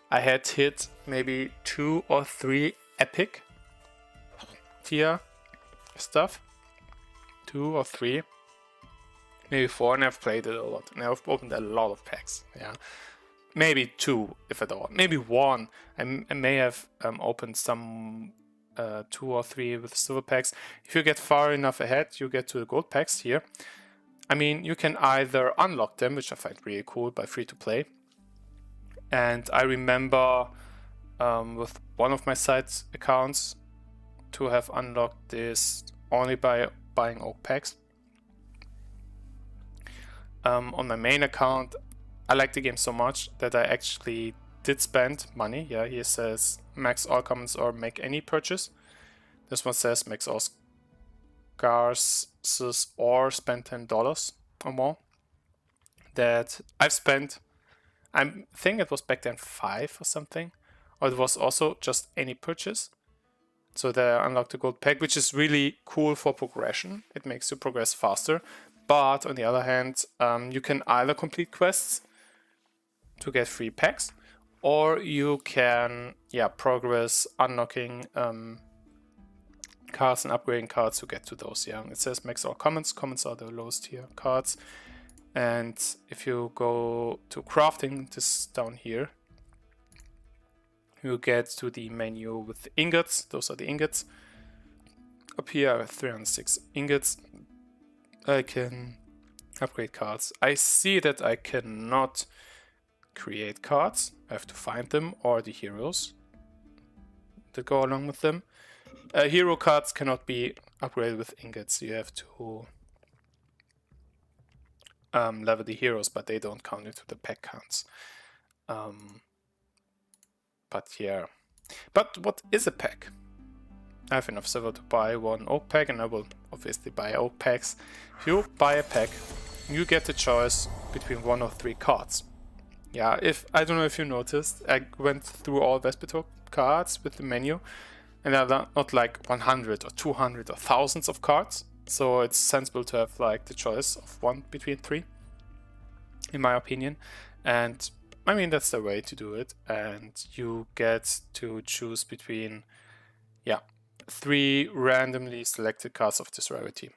I had hit maybe 2 or 3 epic tier stuff. 2 or 3, maybe 4, and I've played it a lot, and I've opened a lot of packs. Yeah, maybe 2 if at all, maybe 1. I may have opened some 2 or 3 with silver packs. If you get far enough ahead, you get to the gold packs here. I mean, you can either unlock them, which I find really cool, by free to play. And I remember with one of my side accounts to have unlocked this only by buying oak packs. On my main account, I like the game so much that I actually did spend money. Yeah, here says max all commons or make any purchase. This one says max all scars or spend $10 or more. That I've spent, I think it was back then 5 or something, or it was also just any purchase. So they unlocked the gold pack, which is really cool for progression. It makes you progress faster. But on the other hand, you can either complete quests to get free packs, or you can progress unlocking cards and upgrading cards to get to those. Yeah, it says max all commons. Commons are the lowest tier cards. And if you go to crafting, this down here, you get to the menu with the ingots. Those are the ingots. Up here I have 306 ingots. I can upgrade cards. I see that I cannot create cards. I have to find them, or the heroes that go along with them. Hero cards cannot be upgraded with ingots. You have to level the heroes, but they don't count into the pack counts. But yeah. But what is a pack? I have enough silver to buy one oak pack, and I will obviously buy oak packs. If you buy a pack, you get the choice between 1 or 3 cards. Yeah, I don't know if you noticed, I went through all Vespitole cards with the menu, and there are not like 100 or 200 or thousands of cards. So it's sensible to have like the choice of 1 between 3, in my opinion. And I mean, that's the way to do it. And you get to choose between, yeah, 3 randomly selected cards of this rarity.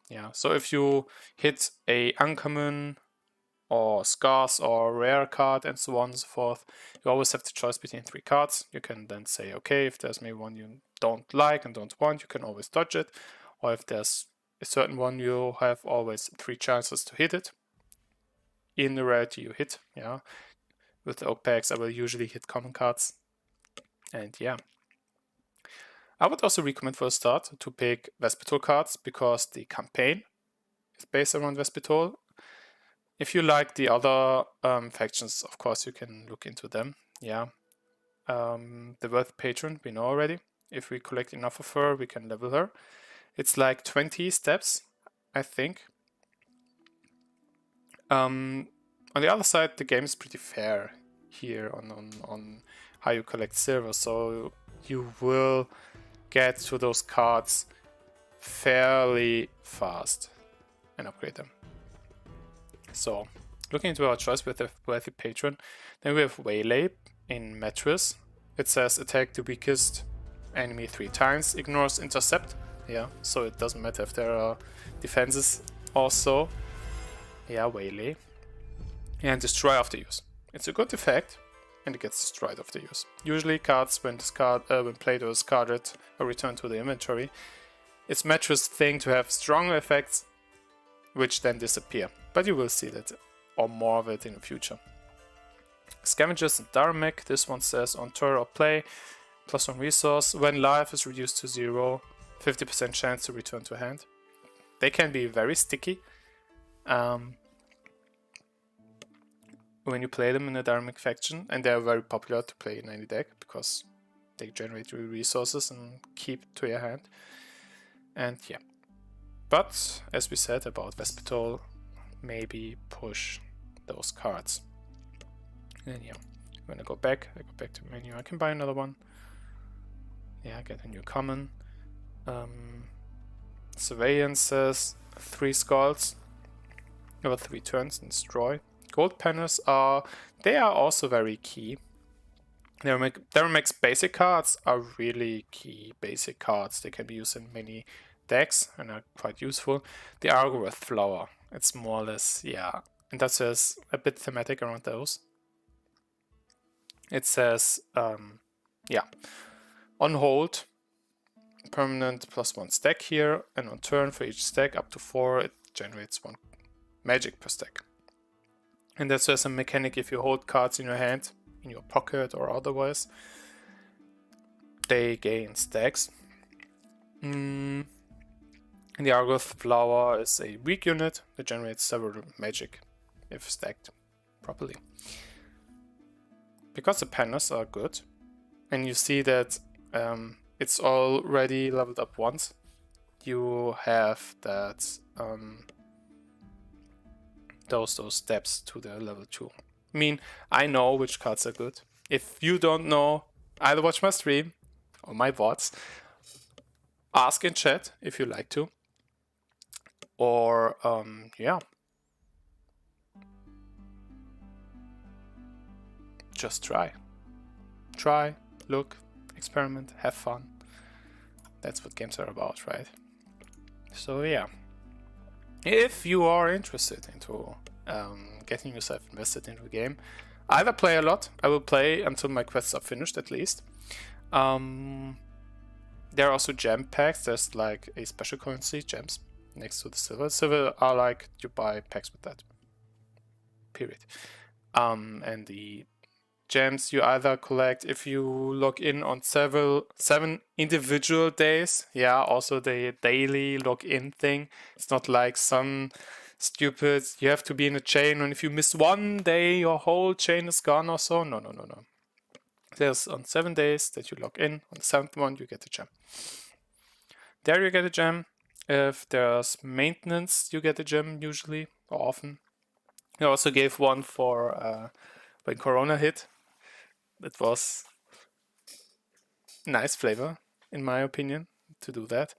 Yeah, so if you hit a uncommon or scarce or rare card and so on and so forth, you always have the choice between 3 cards. You can then say, okay, if there's maybe one you don't like and don't want, you can always dodge it. Or if there's a certain one, you have always 3 chances to hit it. In the rarity you hit, yeah. With the oak packs, I will usually hit common cards. And yeah. I would also recommend for a start to pick Vespitole cards, because the campaign is based around Vespitole. If you like the other factions, of course, you can look into them. Yeah. The Worth Patron, we know already. If we collect enough of her, we can level her. It's like 20 steps, I think. On the other side, the game is pretty fair here on how you collect silver, so you will get to those cards fairly fast and upgrade them. So, looking into our choice with the Worthy Patron, then we have Waylay in Metris. It says attack the weakest enemy 3 times, ignores intercept. Yeah, so it doesn't matter if there are defenses also. Yeah, Waylay. And destroy after use. It's a good effect, and it gets destroyed after use. Usually cards, when played or discarded, are returned to the inventory. It's Metris' thing to have stronger effects, which then disappear. But you will see that, or more of it in the future. Scavengers and Daramek. This one says on turn or play, +1 resource. When life is reduced to 0, 50% chance to return to hand. They can be very sticky. When you play them in a Daramek faction, and they are very popular to play in any deck because they generate resources and keep to your hand. And yeah, but as we said about Vespitole, maybe push those cards. And yeah, when I go back to menu. I can buy another one. Yeah, get a new common. Surveillance says 3 skulls over 3 turns and destroy. Gold panels are also very key. Daramek's basic cards are really key basic cards. They can be used in many decks and are quite useful. The Argoreth Flower, it's more or less, yeah, and that says a bit thematic around those. It says, yeah, on hold, permanent +1 stack here, and on turn for each stack up to 4, it generates 1 magic per stack. And that's just a mechanic. If you hold cards in your hand, in your pocket or otherwise, they gain stacks. And the Argoreth Flower is a weak unit that generates several magic if stacked properly. Because the panels are good, and you see that it's already leveled up once, you have that those steps to the level 2. I mean, I know which cards are good. If you don't know, either watch my stream or my VODs, ask in chat if you like to, or yeah, just try, look, experiment, have fun. That's what games are about, right? So yeah, if you are interested into getting yourself invested into the game, either play a lot. I will play until my quests are finished at least. There are also gem packs. There's like a special currency, gems, next to the silver. Silver are like you buy packs with that. Period. And the gems you either collect if you log in on 7 individual days. Yeah, also the daily login thing. It's not like some stupid, you have to be in a chain, and if you miss one day, your whole chain is gone or so. No. There's on 7 days that you log in. On the 7th one, you get a gem. There you get a gem. If there's maintenance, you get a gem usually, or often. I also gave one for when Corona hit. It was nice flavor, in my opinion, to do that.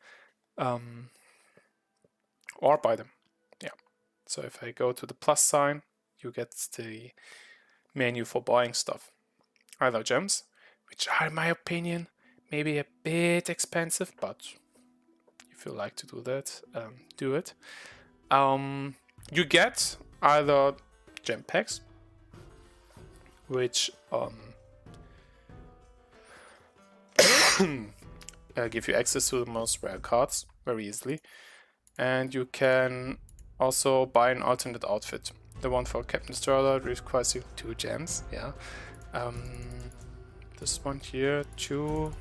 Or buy them. Yeah. So if I go to the plus sign, you get the menu for buying stuff. Either gems, which are, in my opinion, maybe a bit expensive, but if you like to do that, do it. You get either gem packs, which give you access to the most rare cards very easily, and you can also buy an alternate outfit. The one for Captain Stroller requires you 2 gems. Yeah. This one here, 2.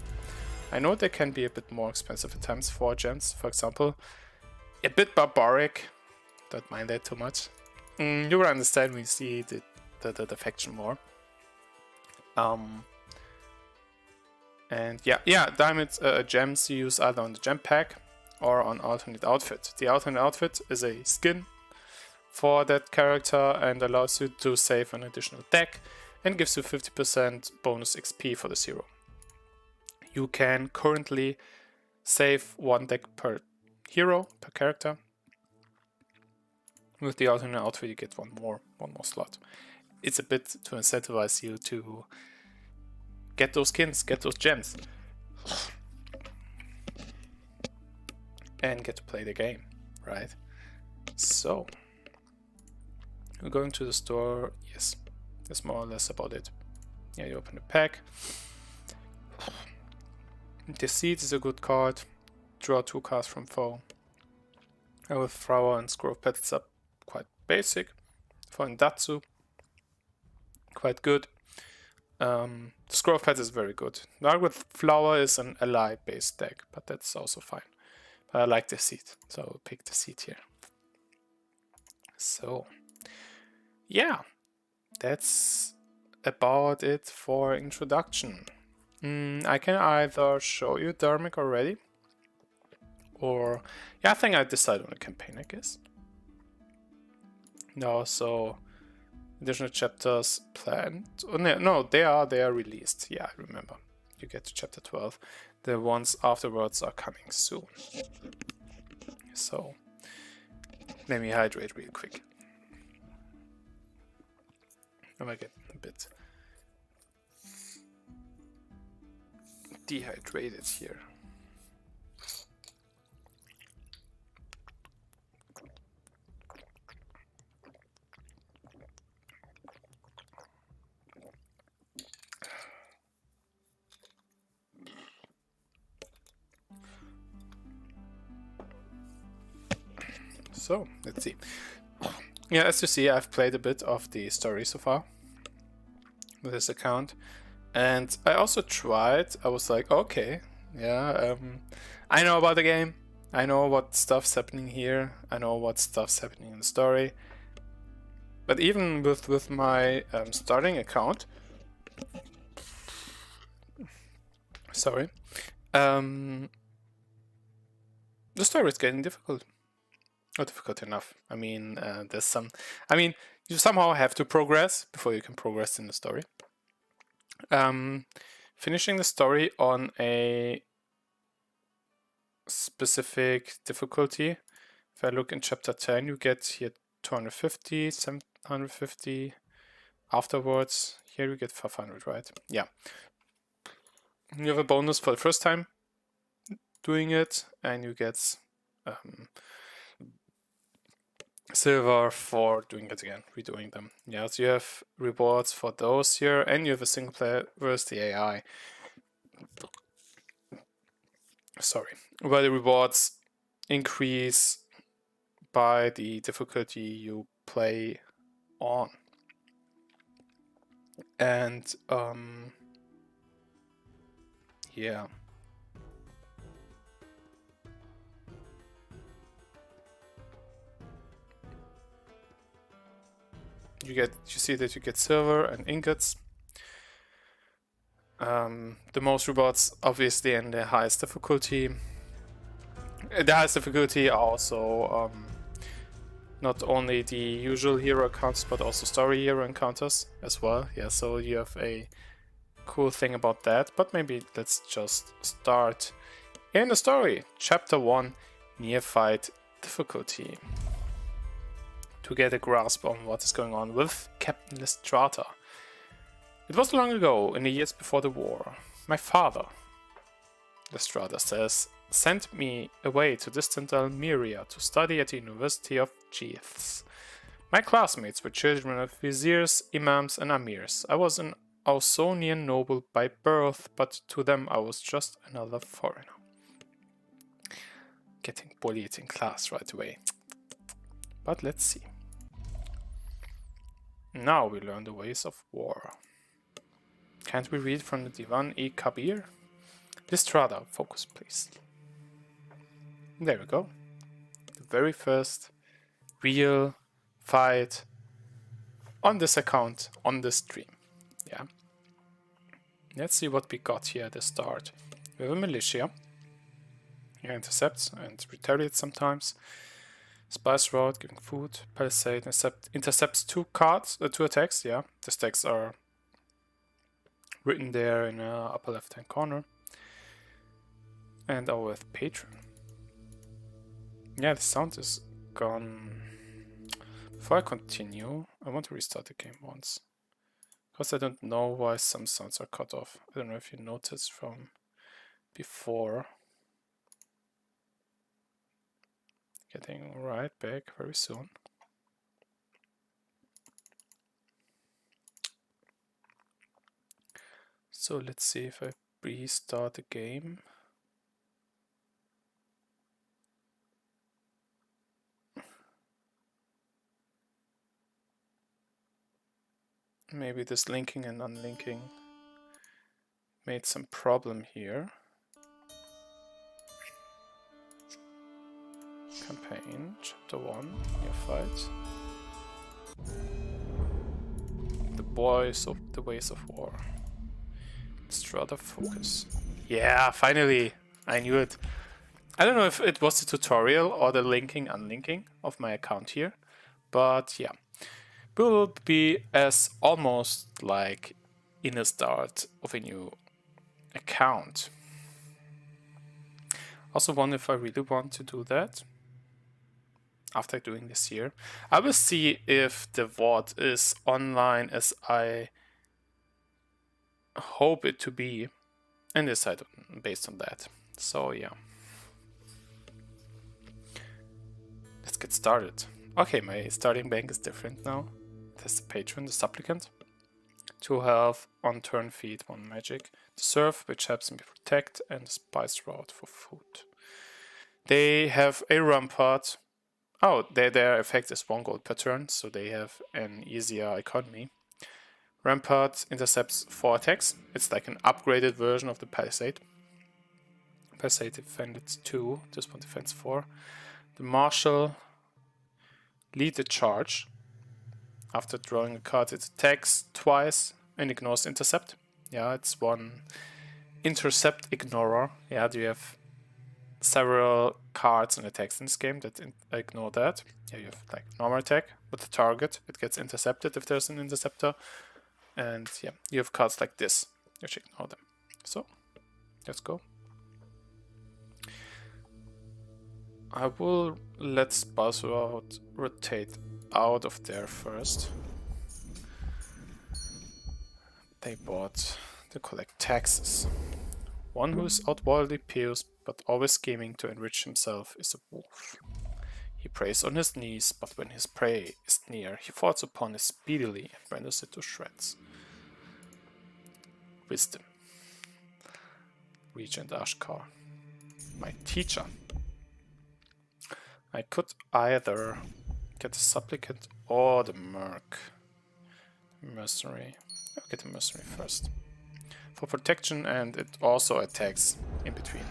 I know they can be a bit more expensive at times, 4 gems, for example. A bit barbaric. Don't mind that too much. You will understand when you see the faction more. And yeah, diamond gems you use either on the gem pack or on alternate outfit. The alternate outfit is a skin for that character and allows you to save an additional deck and gives you 50% bonus XP for the hero. You can currently save 1 deck per hero, per character. With the alternate outfit you get one more slot. It's a bit to incentivize you to get those skins, get those gems, and get to play the game, right? So, we're going to the store. Yes, that's more or less about it. Yeah, you open the pack. Deceit is a good card. Draw 2 cards from foe. With Flower and Scroll of Petals up, quite basic. For Indatsu, quite good. The Scroll of Petals is very good. Now with Flower is an ally based deck, but that's also fine. But I like Deceit, so I'll pick Deceit here. So, yeah, that's about it for introduction. I can either show you Daramek already, or yeah, I think I decided on a campaign, I guess. No, so additional chapters planned. Oh, no, they are released. Yeah, I remember. You get to chapter 12. The ones afterwards are coming soon. So let me hydrate real quick. I might get a bit dehydrated here. So, let's see. Yeah, as you see, I've played a bit of the story so far with this account. And I also tried, I was like, okay, yeah, I know about the game. I know what stuff's happening here. I know what stuff's happening in the story. But even with my starting account, sorry, the story is getting difficult. Not difficult enough. I mean, there's some... I mean, you somehow have to progress before you can progress in the story. Finishing the story on a specific difficulty. If I look in chapter 10, you get here 250, 750. Afterwards, here you get 500, right? Yeah. You have a bonus for the first time doing it, and you get silver for doing it again, redoing them. Yeah, so you have rewards for those here, and you have a single player versus the AI. Sorry, where the rewards increase by the difficulty you play on. And yeah. You see that you get silver and ingots. The most rewards, obviously, in the highest difficulty. The highest difficulty are also not only the usual hero encounters, but also story hero encounters as well. Yeah, so you have a cool thing about that. But maybe let's just start in the story. Chapter 1, Neophyte Difficulty. To get a grasp on what is going on with Captain Listrata. It was long ago, in the years before the war. My father, Listrata says, sent me away to distant Almeria to study at the University of Geaths. My classmates were children of viziers, imams, and amirs. I was an Ausonian noble by birth, but to them I was just another foreigner. Getting bullied in class right away. But let's see. Now we learn the ways of war. Can't we read from the Divan-e-Kabir? Listrata, focus please. There we go. The very first real fight on this account, on the stream. Yeah. Let's see what we got here at the start. We have a militia. Here intercepts and retaliates sometimes. Spice Route, giving food. Palisade intercepts two attacks. Yeah, the stacks are written there in the upper left hand corner. And our patron. Yeah, the sound is gone. Before I continue, I want to restart the game once. Because I don't know why some sounds are cut off. I don't know if you noticed from before. Getting right back very soon. So let's see if I restart the game. Maybe this linking and unlinking made some problem here. Campaign, chapter 1, Neophyte. The ways of war. Listrata, focus. Yeah, finally! I knew it. I don't know if it was the tutorial or the linking, unlinking of my account here, but yeah. Will be as almost like in the start of a new account. Also wonder if I really want to do that after doing this here. I will see if the VOD is online as I hope it to be and decide based on that. So yeah. Let's get started. Okay, my starting bank is different now. There's the patron, the supplicant. 2 health, on turn feed, 1 magic. The serf, which helps me protect, and the spice route for food. They have a rampart. Oh, their effect is 1 gold per turn, so they have an easier economy. Rampart intercepts 4 attacks. It's like an upgraded version of the Palisade. Palisade defended 2, this one defends 4. The Marshal lead the charge. After drawing a card, it attacks twice and ignores intercept. Yeah, it's 1 intercept ignorer. Yeah, you have several cards and attacks in this game that ignore that. Yeah, you have like normal attack with the target. It gets intercepted if there's an interceptor. And yeah, you have cards like this, which ignore them. So, let's go. I will let Spice Route rotate out of there first. They bought to collect taxes. One who is outwardly pious, but always scheming to enrich himself, is a wolf. He preys on his knees, but when his prey is near, he falls upon it speedily and renders it to shreds. Wisdom. Regent Ashkar. My teacher. I could either get the supplicant or the merc. Mercenary. I'll get the mercenary first. For protection, and it also attacks in between.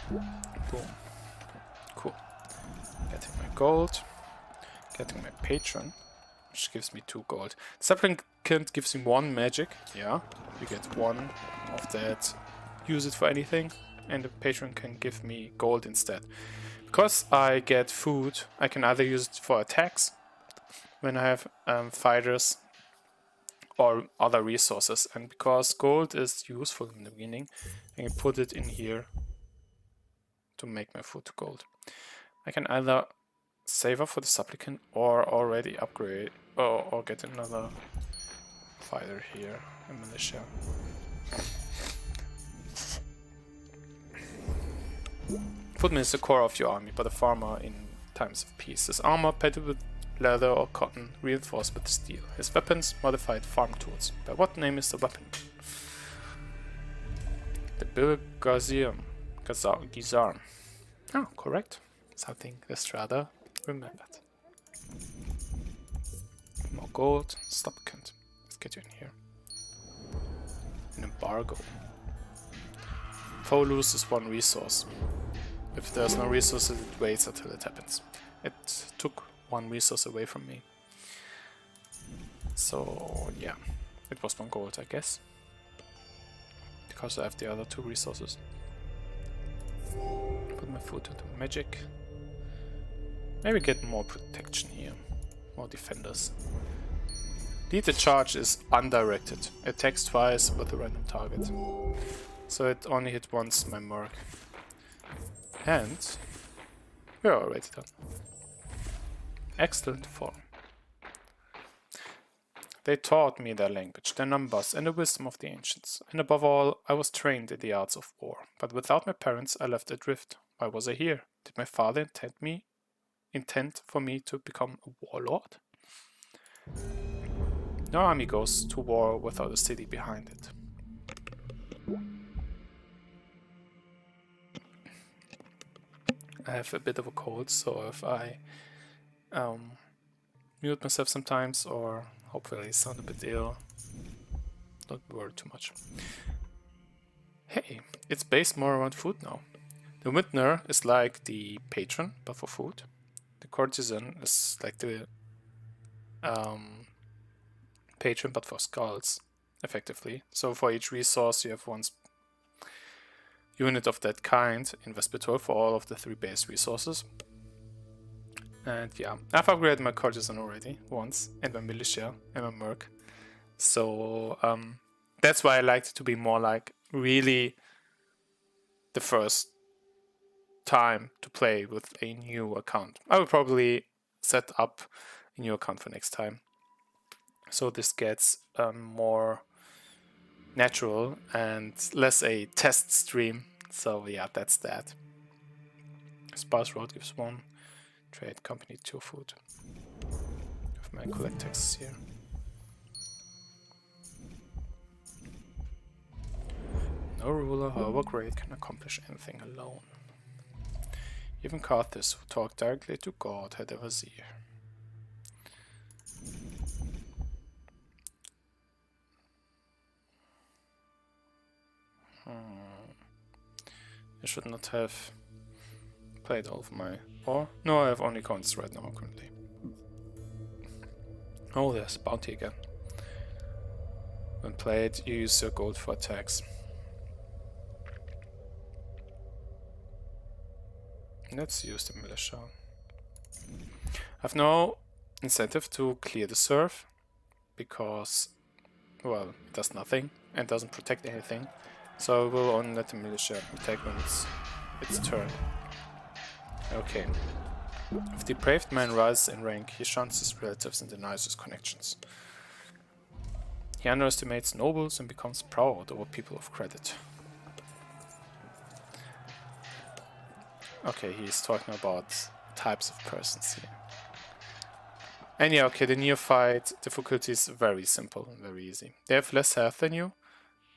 Boom. Cool. Getting my gold. Getting my patron, which gives me 2 gold. The supplicant gives me 1 magic. Yeah, you get 1 of that. Use it for anything. And the patron can give me gold instead. Because I get food, I can either use it for attacks when I have fighters or other resources. And because gold is useful in the beginning, I can put it in here to make my food to gold. I can either save up for the supplicant or already upgrade or get another fighter here, a militia. Footman is the core of your army, but a farmer in times of peace. His armor padded with leather or cotton, reinforced with steel. His weapons, modified farm tools. By what name is the weapon? The Gizarm. Oh, correct. Something Listrata remembered. More gold. Supplicant. Let's get you in here. An embargo. Foe loses 1 resource. If there's no resources, it waits until it happens. It took 1 resource away from me. So, yeah. It was 1 gold, I guess. Because I have the other 2 resources. Put my foot into magic. Maybe get more protection here. More defenders. Lethal charge is undirected. Attacks twice with a random target. So it only hit once my merc. And we're already done. Excellent form. They taught me their language, their numbers, and the wisdom of the ancients. And above all, I was trained in the arts of war. But without my parents, I left adrift. Why was I here? Did my father intend for me to become a warlord? No army goes to war without a city behind it. I have a bit of a cold, so if I mute myself sometimes or hopefully sound a bit ill, don't worry too much. Hey, it's based more around food now. The vintner is like the patron, but for food. The courtesan is like the patron, but for skulls, effectively. So for each resource you have 1 unit of that kind in Vespitole for all of the 3 base resources. And yeah, I've upgraded my courtesan already once, and my militia, and my merc. So that's why I liked it to be more like really the first time to play with a new account. I will probably set up a new account for next time. So this gets more natural and less a test stream. So yeah, that's that. Sparse Road gives 1. Trade company 2 food. Have my collect taxes here. No ruler, however great, can accomplish anything alone. Even Carthus, who talked directly to God, had a vizier. I should not have played all of my... Or? No, I have only coins right now, currently. Oh, there's bounty again. When played, you use your gold for attacks. Let's use the militia. I have no incentive to clear the serve, because, well, it does nothing and doesn't protect anything. So I will only let the militia attack when it's its turn. Okay. If the depraved man rises in rank, he shuns his relatives and denies his connections. He underestimates nobles and becomes proud over people of credit. Okay, he's talking about types of persons here. And yeah, okay, the neophyte difficulty is very simple and very easy. They have less health than you,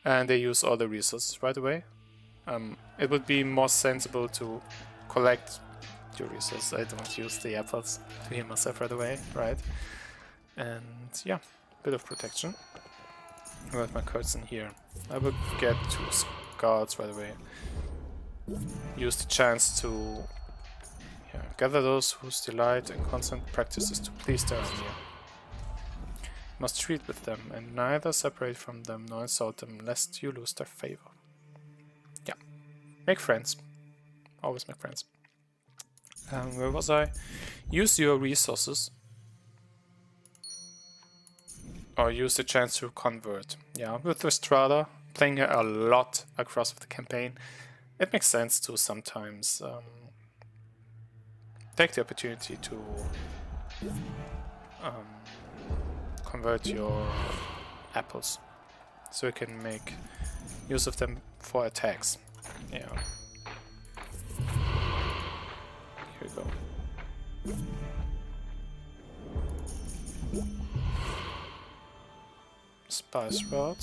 and they use all the resources right away. It would be more sensible to collect your resources. I don't use the apples to heal myself right away, right? And yeah, bit of protection. I have my cards in here. I will get 2 scouts right away. Use the chance to gather those whose delight and constant practice is to please their enemy. Must treat with them and neither separate from them nor insult them lest you lose their favor. Yeah, make friends. Always make friends. Where was I? Use your resources. Or use the chance to convert. Yeah, with Listrata, playing her a lot across the campaign, it makes sense to sometimes take the opportunity to convert your apples, so you can make use of them for attacks. Yeah. Here we go. Spice Rod.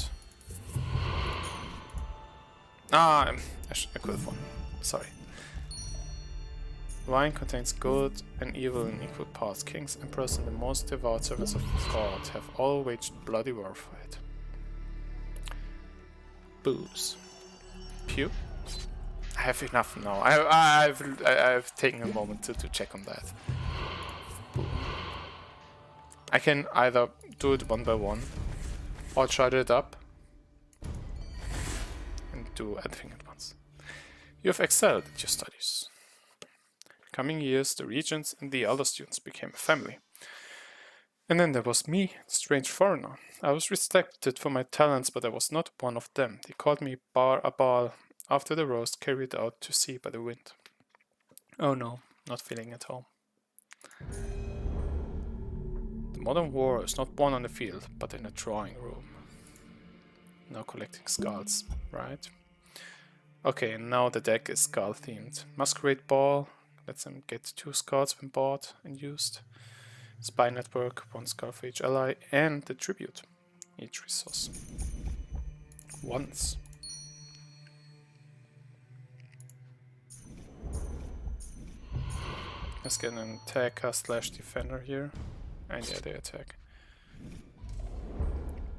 I could have won. Sorry. Wine contains good and evil in equal parts. Kings, emperors, and the most devout servants of God have all waged bloody war for it. Booze. Pew. I have enough now. I've taken a moment to check on that. Boom. I can either do it one by one, or chart it up and do everything at once. You have excelled at your studies. Coming years, the regents and the elder students became a family. And then there was me, the strange foreigner. I was respected for my talents, but I was not one of them. They called me a bal after the roast carried out to sea by the wind. Oh no, not feeling at home. The modern war is not won on the field, but in a drawing room. Now collecting skulls, right? Okay, and now the deck is skull themed. Masquerade Ball. Lets them get 2 skulls when bought and used. Spy Network, 1 skull for each ally, and the tribute, each resource. Once. Let's get an attacker / defender here. And yeah, they attack.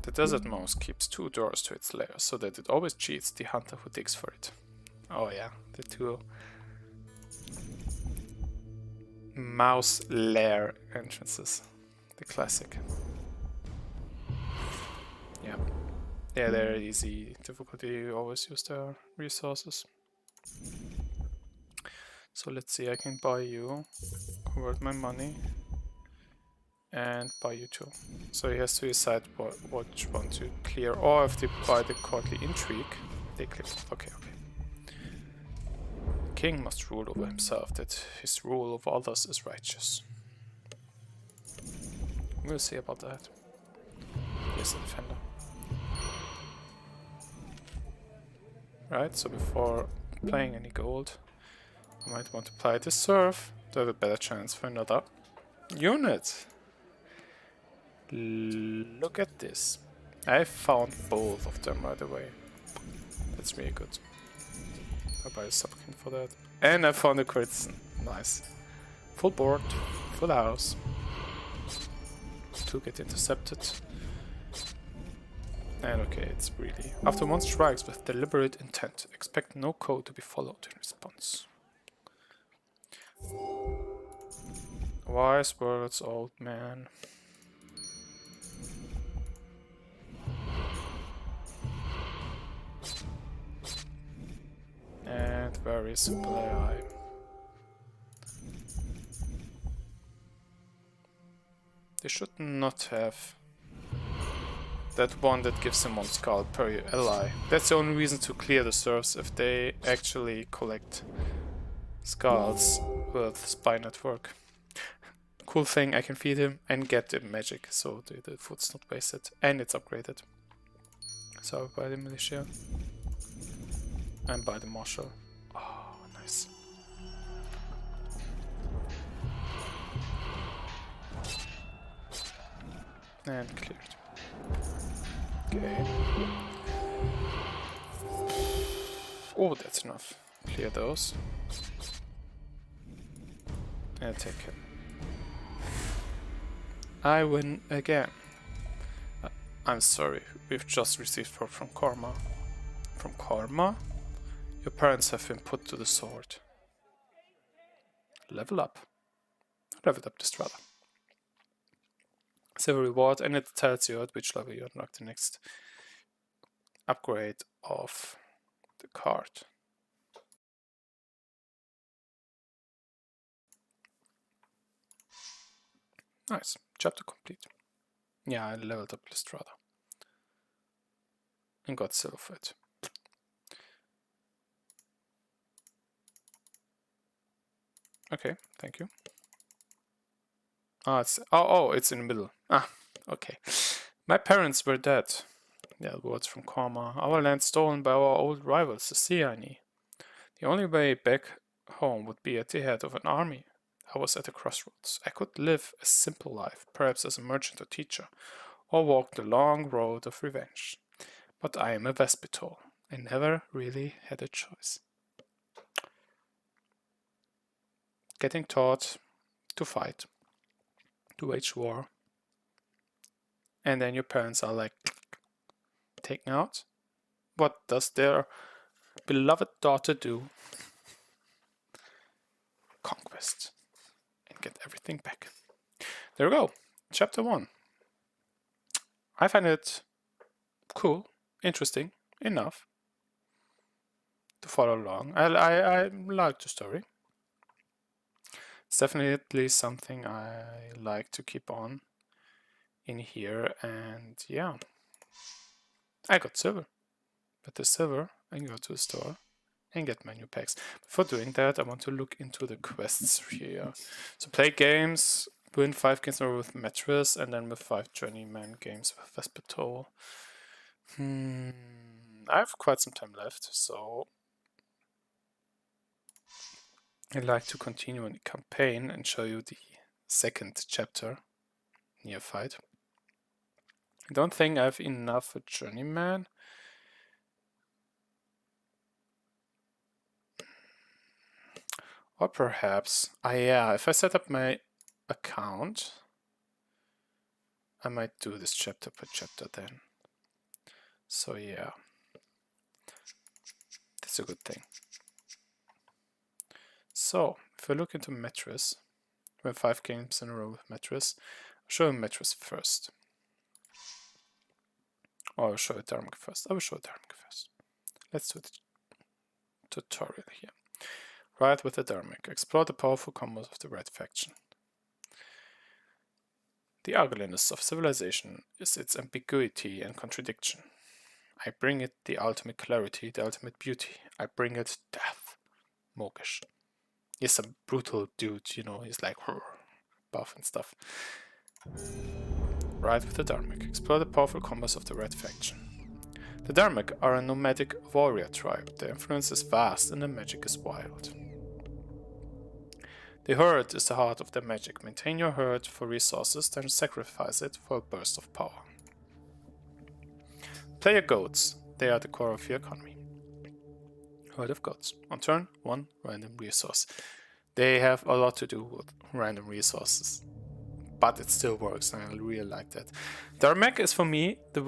The Desert Mouse keeps 2 doors to its lair, so that it always cheats the hunter who digs for it. Oh yeah, the 2 mouse lair entrances. The classic. Yeah. Yeah, they're easy difficulty. You always use their resources. So let's see, I can buy you, convert my money, and buy you 2. So he has to decide which one to clear, or if they buy the courtly intrigue, they clear. Okay. The king must rule over himself, that his rule over others is righteous. We'll see about that. Here's the defender. Right, so before playing any gold, I might want to apply this serve to have a better chance for another unit. Look at this. I found both of them right away. That's really good. I'll buy a subkin for that. And I found a crits. Nice. Full board, full house. 2 get intercepted. And okay, it's really... After one strikes with deliberate intent, expect no code to be followed in response. Wise words, old man. And very simple AI. They should not have that one that gives them 1 skull per ally. That's the only reason to clear the serfs, if they actually collect skulls with Spy Network. Cool thing, I can feed him and get the magic, so the food's not wasted, and it's upgraded. So by the militia. And by the marshal. Oh, nice. And cleared. Okay. Oh, that's enough. Clear those. And take him. I win again. I'm sorry, we've just received word from Karma. From Karma? Your parents have been put to the sword. Level up. Leveled up the strata. Silver reward, and it tells you at which level you unlock the next upgrade of the card. Nice. Chapter complete. Yeah, I leveled up Listrata. And got silver for it. Okay, thank you. It's in the middle. Ah, okay. My parents were dead. Yeah, words from Karma. Our land stolen by our old rivals, the Siani. The only way back home would be at the head of an army. I was at a crossroads. I could live a simple life, perhaps as a merchant or teacher, or walk the long road of revenge. But I am a Vespitole. I never really had a choice. Getting taught to fight, to wage war, and then your parents are like taken out. What does their beloved daughter do? Conquest. And get everything back. There we go. Chapter 1. I find it cool, interesting, enough to follow along. I like the story. It's definitely something I like to keep on in here, and yeah. I got silver. With the silver, I can go to the store and get menu packs. Before doing that, I want to look into the quests here. So play games, win 5 games in a row with Metris, and then with 5 journeyman games with Vespitole. I have quite some time left, so I'd like to continue in the campaign and show you the second chapter, Neophyte. I don't think I have enough for journeyman. Or perhaps, yeah, if I set up my account, I might do this chapter per chapter then. So yeah, that's a good thing. So, if I look into Metris, we have 5 games in a row with Metris. I'll show you Metris first. Or I'll show you Daramek first. I will show you Daramek first. Let's do the tutorial here. Right with the Daramek. Explore the powerful combos of the Red faction. The ugliness of civilization is its ambiguity and contradiction. I bring it the ultimate clarity, the ultimate beauty. I bring it death. Mogish. He's a brutal dude, you know, he's like buff and stuff. Right with the Daramek. Explore the powerful combos of the Red faction. The Daramek are a nomadic warrior tribe. Their influence is vast and their magic is wild. The herd is the heart of their magic. Maintain your herd for resources, then sacrifice it for a burst of power. Player goats. They are the core of your economy. Herd of goats. On turn, 1 random resource. They have a lot to do with random resources. But it still works, and I really like that. Daramek is for me the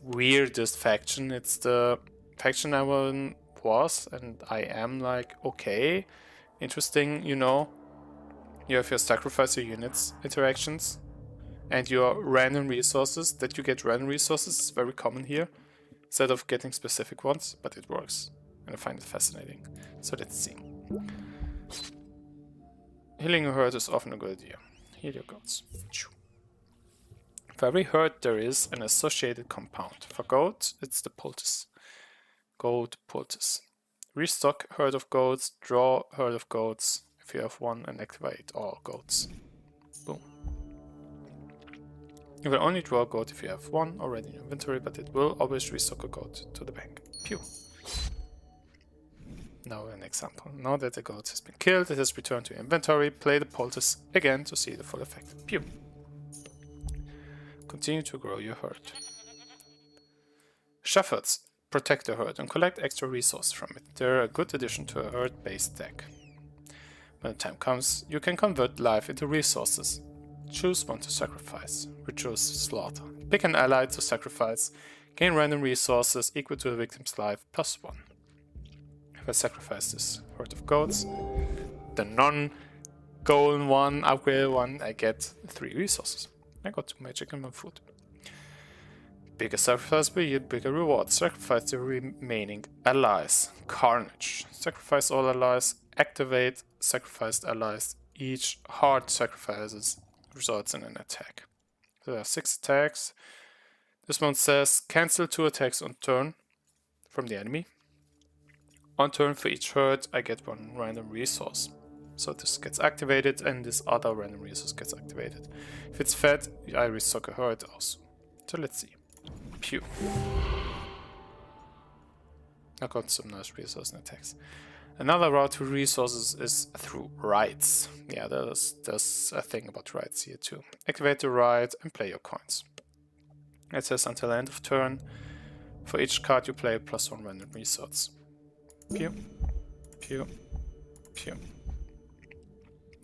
weirdest faction. It's the faction I was, and I am like, okay, interesting, you know. You have your sacrifice your units interactions, and your random resources, that you get random resources is very common here, instead of getting specific ones, but it works, and I find it fascinating. So let's see. Healing a herd is often a good idea. Heal your goats. For every herd there is an associated compound. For goats, it's the poultice. Goat poultice. Restock herd of goats, draw herd of goats if you have one, and activate all goats. Boom. You will only draw a goat if you have one already in your inventory, but it will always restock a goat to the bank. Pew. Now an example. Now that the goat has been killed, it has returned to your inventory. Play the poultice again to see the full effect. Pew. Continue to grow your herd. Shepherds protect the herd and collect extra resources from it. They're a good addition to a herd-based deck. When the time comes, you can convert life into resources. Choose one to sacrifice. Reduce slaughter. Pick an ally to sacrifice. Gain random resources equal to the victim's life plus 1. If I sacrifice this herd of goats, the non-goal one, upgrade one, I get 3 resources. I got 2 magic and 1 food. Bigger sacrifice will yield bigger rewards. Sacrifice the remaining allies. Carnage. Sacrifice all allies. Activate sacrificed allies. Each hard sacrifices results in an attack. So there are 6 attacks. This one says cancel 2 attacks on turn from the enemy. On turn for each herd I get 1 random resource. So this gets activated and this other random resource gets activated. If it's fed, I restock a herd also. So let's see. Pew. I got some nice resource and attacks. Another route to resources is through rights. Yeah, there's a thing about rights here too. Activate the right and play your coins. It says until end of turn. For each card you play, plus 1 random resource. Pew, pew, pew.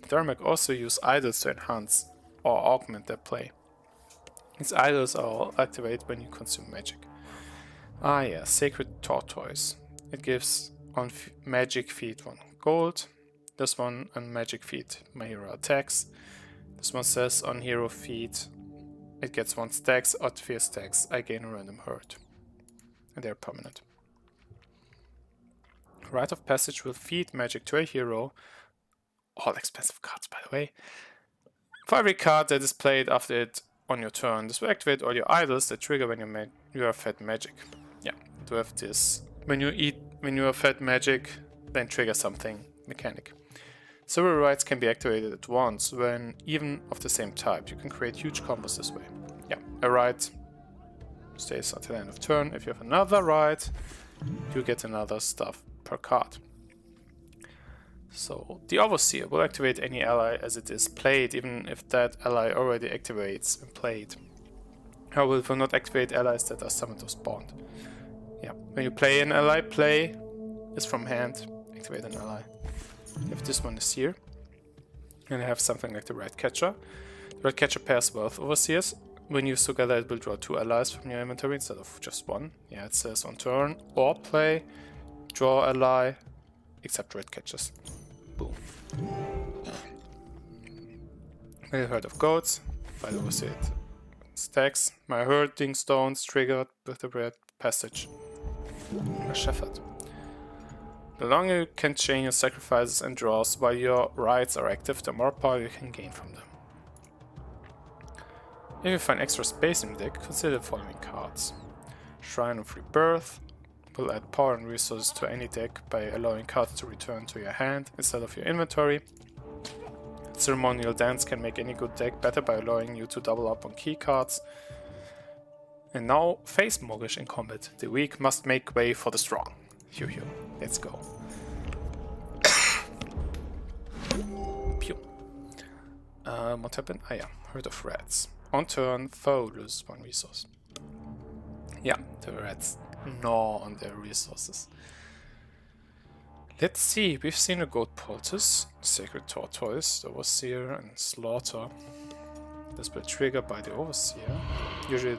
Daramek also use idols to enhance or augment their play. These idols are all activated when you consume magic. Ah yeah, Sacred Tortoise. It gives on magic feat 1 gold. This one on magic feat my hero attacks. This one says on hero feat it gets 1 stacks, or 3 stacks I gain a random herd. And they're permanent. Rite of Passage will feed magic to a hero. All expensive cards by the way. For every card that is played after it on your turn. This will activate all your idols that trigger when you are fed magic. Yeah, to have this. When you are fed magic, then trigger something mechanic. Several rights can be activated at once when even of the same type. You can create huge combos this way. Yeah, a right stays until the end of turn. If you have another right, you get another stuff per card. So the Overseer will activate any ally as it is played, even if that ally already activates and played. However, it will not activate allies that are summoned or spawned. Yeah, when you play an ally, play is from hand, activate an ally. If this one is here, and I have something like the Red Catcher. The Red Catcher pairs well with Overseers. When used together, it will draw 2 allies from your inventory instead of just 1. Yeah, it says on turn or play, draw ally, except Red Catchers. Boom. I heard of goats, by the Overseer stacks. My herding stones triggered with the Red Passage. A Shepherd. The longer you can chain your sacrifices and draws while your rights are active, the more power you can gain from them. If you find extra space in the deck, consider the following cards. Shrine of Rebirth will add power and resources to any deck by allowing cards to return to your hand instead of your inventory. Ceremonial Dance can make any good deck better by allowing you to double up on key cards. And now, face Morgish in combat. The weak must make way for the strong. Phew phew. Let's go. Pew. What happened? Ah yeah, Herd of Rats. On turn, foe loses 1 resource. Yeah, the rats gnaw on their resources. Let's see, we've seen a Goat Poultice, Sacred Tortoise, the Overseer, and Slaughter. This will trigger by the Overseer. Usually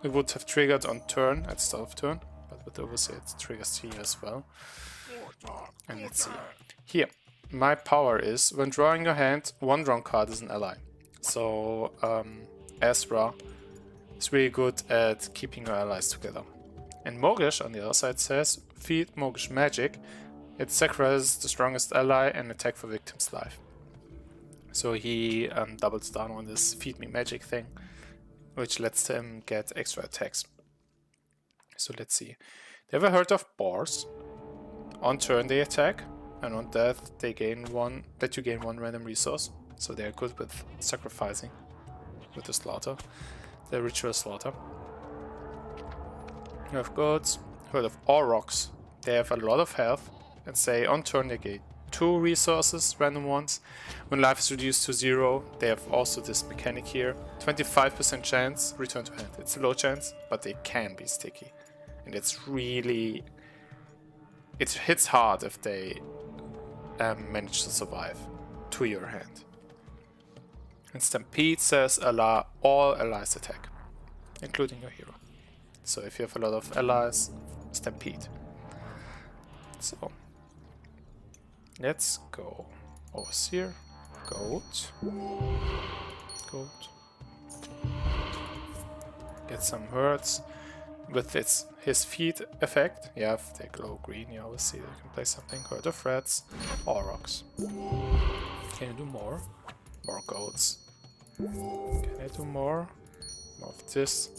it would have triggered on turn, at start of turn, but with the Overseer it triggers here as well. And let's see. Here, my power is, when drawing your hand, 1 drawn card is an ally. So, Ezra is really good at keeping your allies together. And Morgish, on the other side, says, feed Morgish magic. It sacrifices the strongest ally and attack for victim's life. So he doubles down on this feed me magic thing, which lets him get extra attacks. So let's see. They ever heard of boars? On turn they attack, and on death they gain 1. That you gain 1 random resource. So they are good with sacrificing. with the slaughter, the ritual slaughter. You have goats. Heard of Aurochs. They have a lot of health and say on turn they get 2 resources, random ones. When life is reduced to 0, they have also this mechanic here. 25% chance, return to hand. It's a low chance, but they can be sticky. And it's really... it hits hard if they manage to survive to your hand. And Stampede says all allies attack, including your hero. So if you have a lot of allies, Stampede. So let's go overseer, goat, get some herds with his feet effect. You have they glow green. You always see you can play something. Herd of rats, Aurochs. Can you do more? More goats. Can I do more? More of this.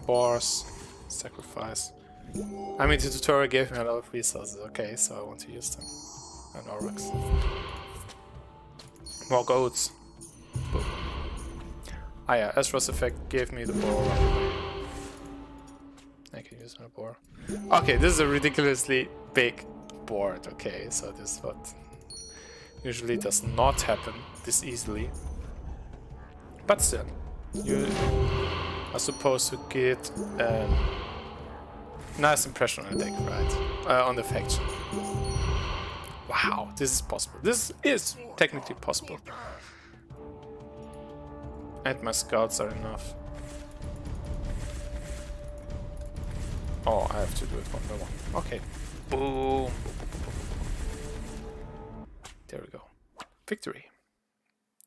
Boars, sacrifice. I mean, the tutorial gave me a lot of resources, okay, so I want to use them. And Aurochs. More goats. Boom. Ah yeah, Ezra's effect gave me the boar right away. I can use my boar. Okay, this is a ridiculously big board, okay, so this is what usually does not happen this easily. But still, you are supposed to get nice impression on the deck, right? On the faction. Wow, this is possible. This is technically possible. And my scouts are enough. Oh, I have to do it one by one. Okay. Boom. There we go. Victory.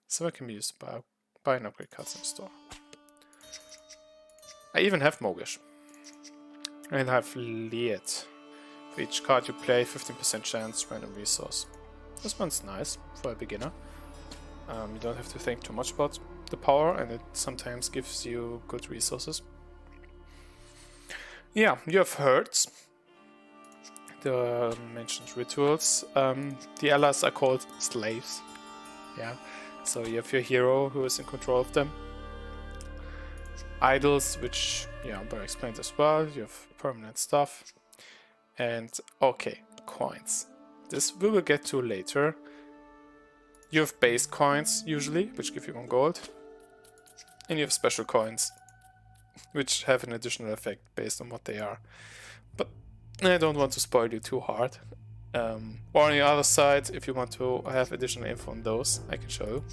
So it can be used by buying upgrade cards in the store. I even have Mogish. And I have Liet. For each card you play, 15% chance, random resource. This one's nice for a beginner. You don't have to think too much about the power, and it sometimes gives you good resources. Yeah, you have herds. The mentioned rituals. The allies are called slaves. Yeah, so you have your hero who is in control of them. Idols, which were explained as well. You have permanent stuff. And okay, coins. This we will get to later. You have base coins usually, which give you 1 gold. And you have special coins, which have an additional effect based on what they are. But I don't want to spoil you too hard. Or on the other side, if you want to have additional info on those, I can show you.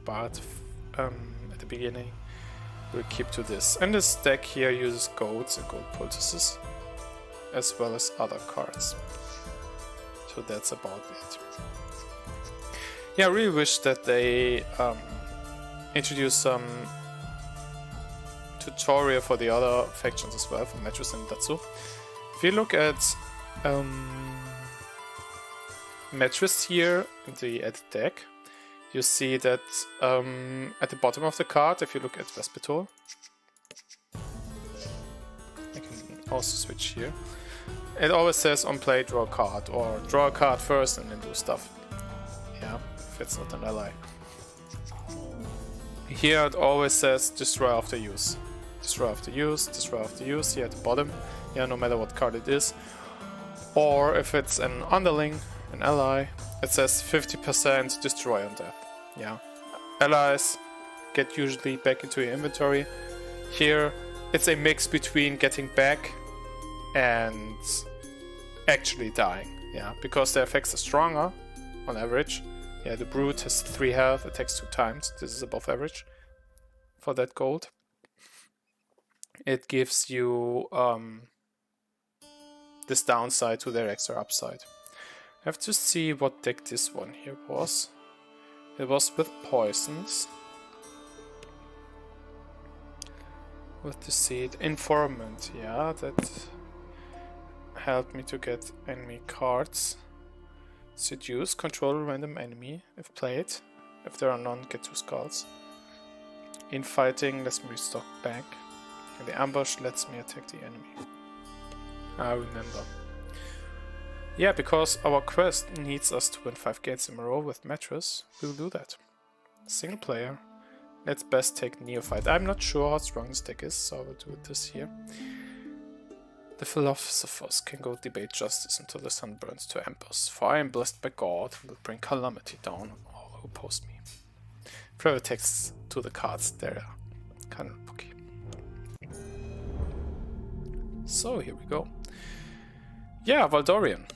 But at the beginning, we'll keep to this. And this deck here uses goats and gold poultices, as well as other cards. So that's about it. Yeah, I really wish that they introduce some tutorial for the other factions as well, for Metris and Datsu. If you look at Metris here in the edit deck, you see that at the bottom of the card, if you look at Vespitole, I can also switch here. It always says on play, draw a card, or draw a card first and then do stuff. Yeah, if it's not an ally. Here it always says destroy after use. Destroy after use, destroy after use, here at the bottom. Yeah, no matter what card it is. Or if it's an underling, an ally, it says 50% destroy on death. Yeah. Allies get usually back into your inventory. Here it's a mix between getting back and actually dying. Yeah, because their effects are stronger on average. Yeah, the Brute has 3 health, attacks 2 times. This is above average for that gold. It gives you this downside to their extra upside. I have to see what deck this one here was. It was with poisons. With the seed. Informant, yeah, that helped me to get enemy cards. Seduce, control a random enemy if played. If there are none, get 2 skulls. Infighting lets me restock back. And the ambush lets me attack the enemy. I remember. Yeah, because our quest needs us to win 5 games in a row with Metris, we will do that. Single player. Let's best take Neophyte. I'm not sure how strong this deck is, so I will do this here. The philosophers can go debate justice until the sun burns to embers. For I am blessed by God, and will bring calamity down on all who oppose me. Further text to the cards, they're kind of booky. So here we go. Yeah, Valdorian.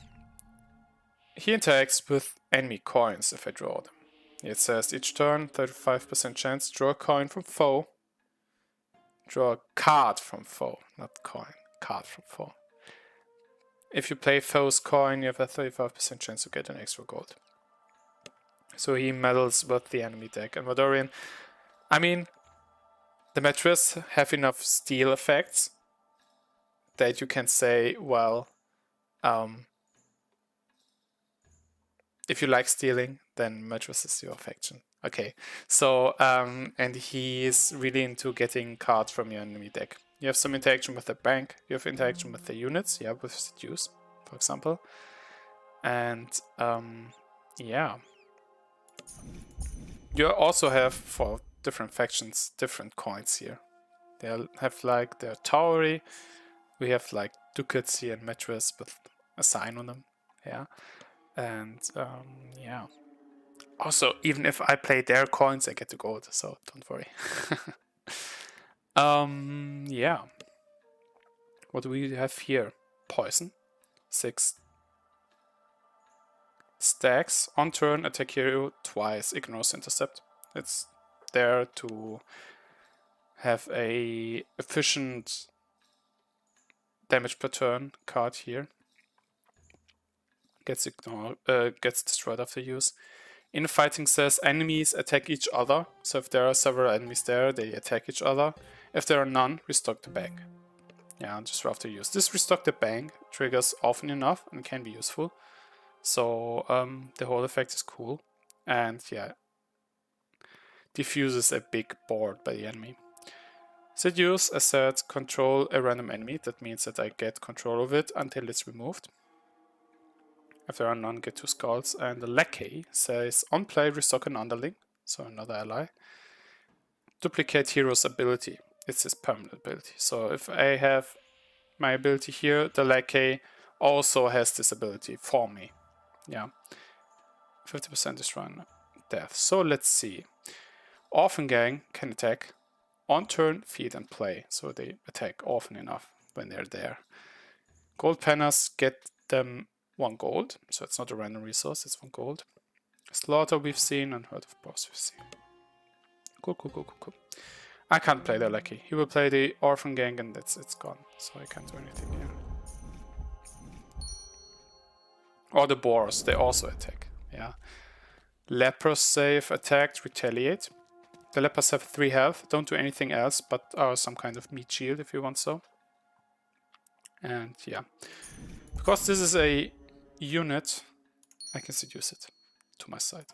He interacts with enemy coins if I draw them. It says each turn, 35% chance, draw a coin from foe. Draw a card from foe, not coin, card from foe. If you play foe's coin, you have a 35% chance to get an extra gold. So he meddles with the enemy deck. And Valdorian, I mean, the Metris have enough steal effects that you can say, well, if you like stealing, then Metris is your faction. Okay, so, and he is really into getting cards from your enemy deck. You have some interaction with the bank, you have interaction with the units, yeah, with Seduce, for example. And, yeah. You also have, for different factions, different coins here. They have like their Towery, we have like ducats here and Metris with a sign on them, yeah. And, yeah. Also, even if I play their coins, I get the gold, so don't worry. Yeah. What do we have here? Poison. 6 stacks. On turn, attack hero twice. Ignores intercept. It's there to have a efficient damage per turn card here. Gets destroyed after use. Infighting says enemies attack each other. So if there are several enemies there, they attack each other. If there are none, restock the bank. Yeah, just after use. This restock the bank triggers often enough and can be useful. So the whole effect is cool. And yeah, diffuses a big board by the enemy. Seduce asserts control a random enemy. That means that I get control of it until it's removed. If there are none, get 2 skulls. And the Lackey says, on play, restock an underling, so another ally. Duplicate hero's ability. It's his permanent ability. So if I have my ability here, the Lackey also has this ability for me. Yeah. 50% is run death. So let's see. Orphan Gang can attack on turn, feed, and play. So they attack often enough when they're there. Gold Penners get them 1 gold, so it's not a random resource, it's 1 gold. Slaughter we've seen, and Herd of Boss we've seen. Cool, cool, cool, cool, cool. I can't play the Lackey. He will play the Orphan Gang and it's gone, so I can't do anything here. Or the Boars, they also attack, yeah. Lepers save, attacked, retaliate. The Lepers have 3 health, don't do anything else, but are some kind of meat shield if you want so. And yeah. Because this is a unit, I can seduce it to my side.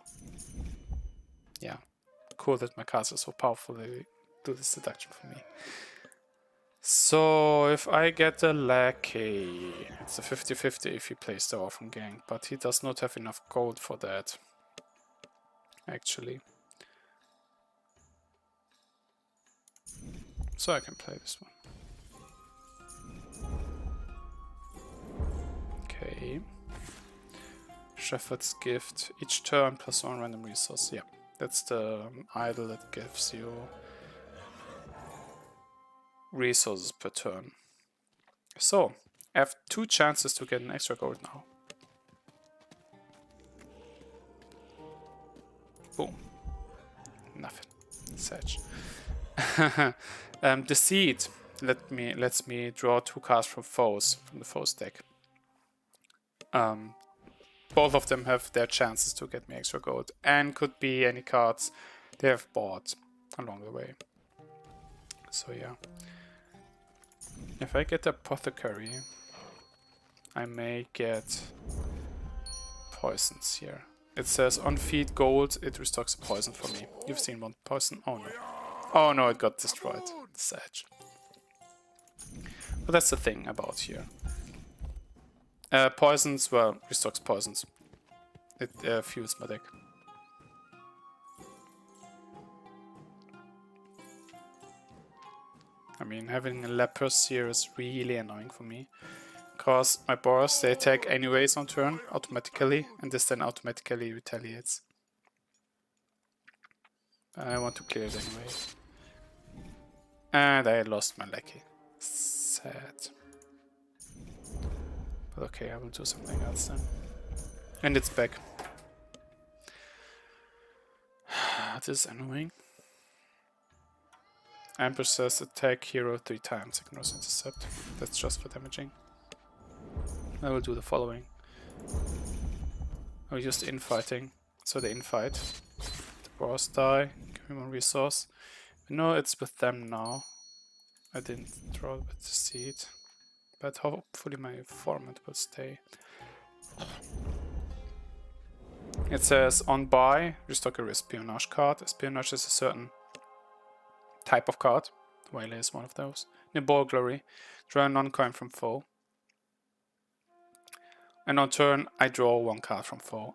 Yeah, cool that my cards are so powerful, they do this seduction for me. So if I get a Lackey, it's a 50-50 if he plays the Orphan Gang, but he does not have enough gold for that, actually. So I can play this one. Okay. Shepherd's Gift. Each turn plus 1 random resource. Yeah, that's the idol that gives you resources per turn. So, I have 2 chances to get an extra gold now. Boom. Nothing. Sedge. Deceit lets me draw 2 cards from the foes deck. Both of them have their chances to get me extra gold, and could be any cards they have bought along the way. So yeah. If I get Apothecary, I may get poisons here. It says on feed gold, it restocks a poison for me. You've seen 1 poison? Oh no. Oh no, it got destroyed. Sad. But that's the thing about here. Poisons, well, restocks poisons. It fuels my deck. I mean, having a Lepers here is really annoying for me. Because my boars, they attack anyways on turn, automatically, and this then automatically retaliates. I want to clear it anyway. And I lost my lackey. Sad. But okay, I will do something else then. And it's back. This is annoying. Empress says attack hero 3 times, ignores intercept. That's just for damaging. I will do the following. I will use the infighting. So the infight. The boars die, give me 1 resource. I know it's with them now. I didn't draw with the seed. But hopefully my informant will stay. It says on buy, restock a espionage card. Espionage is a certain type of card. Waylay is one of those. Nibor Glory. Draw a non-coin from foe. And on turn, I draw 1 card from foe.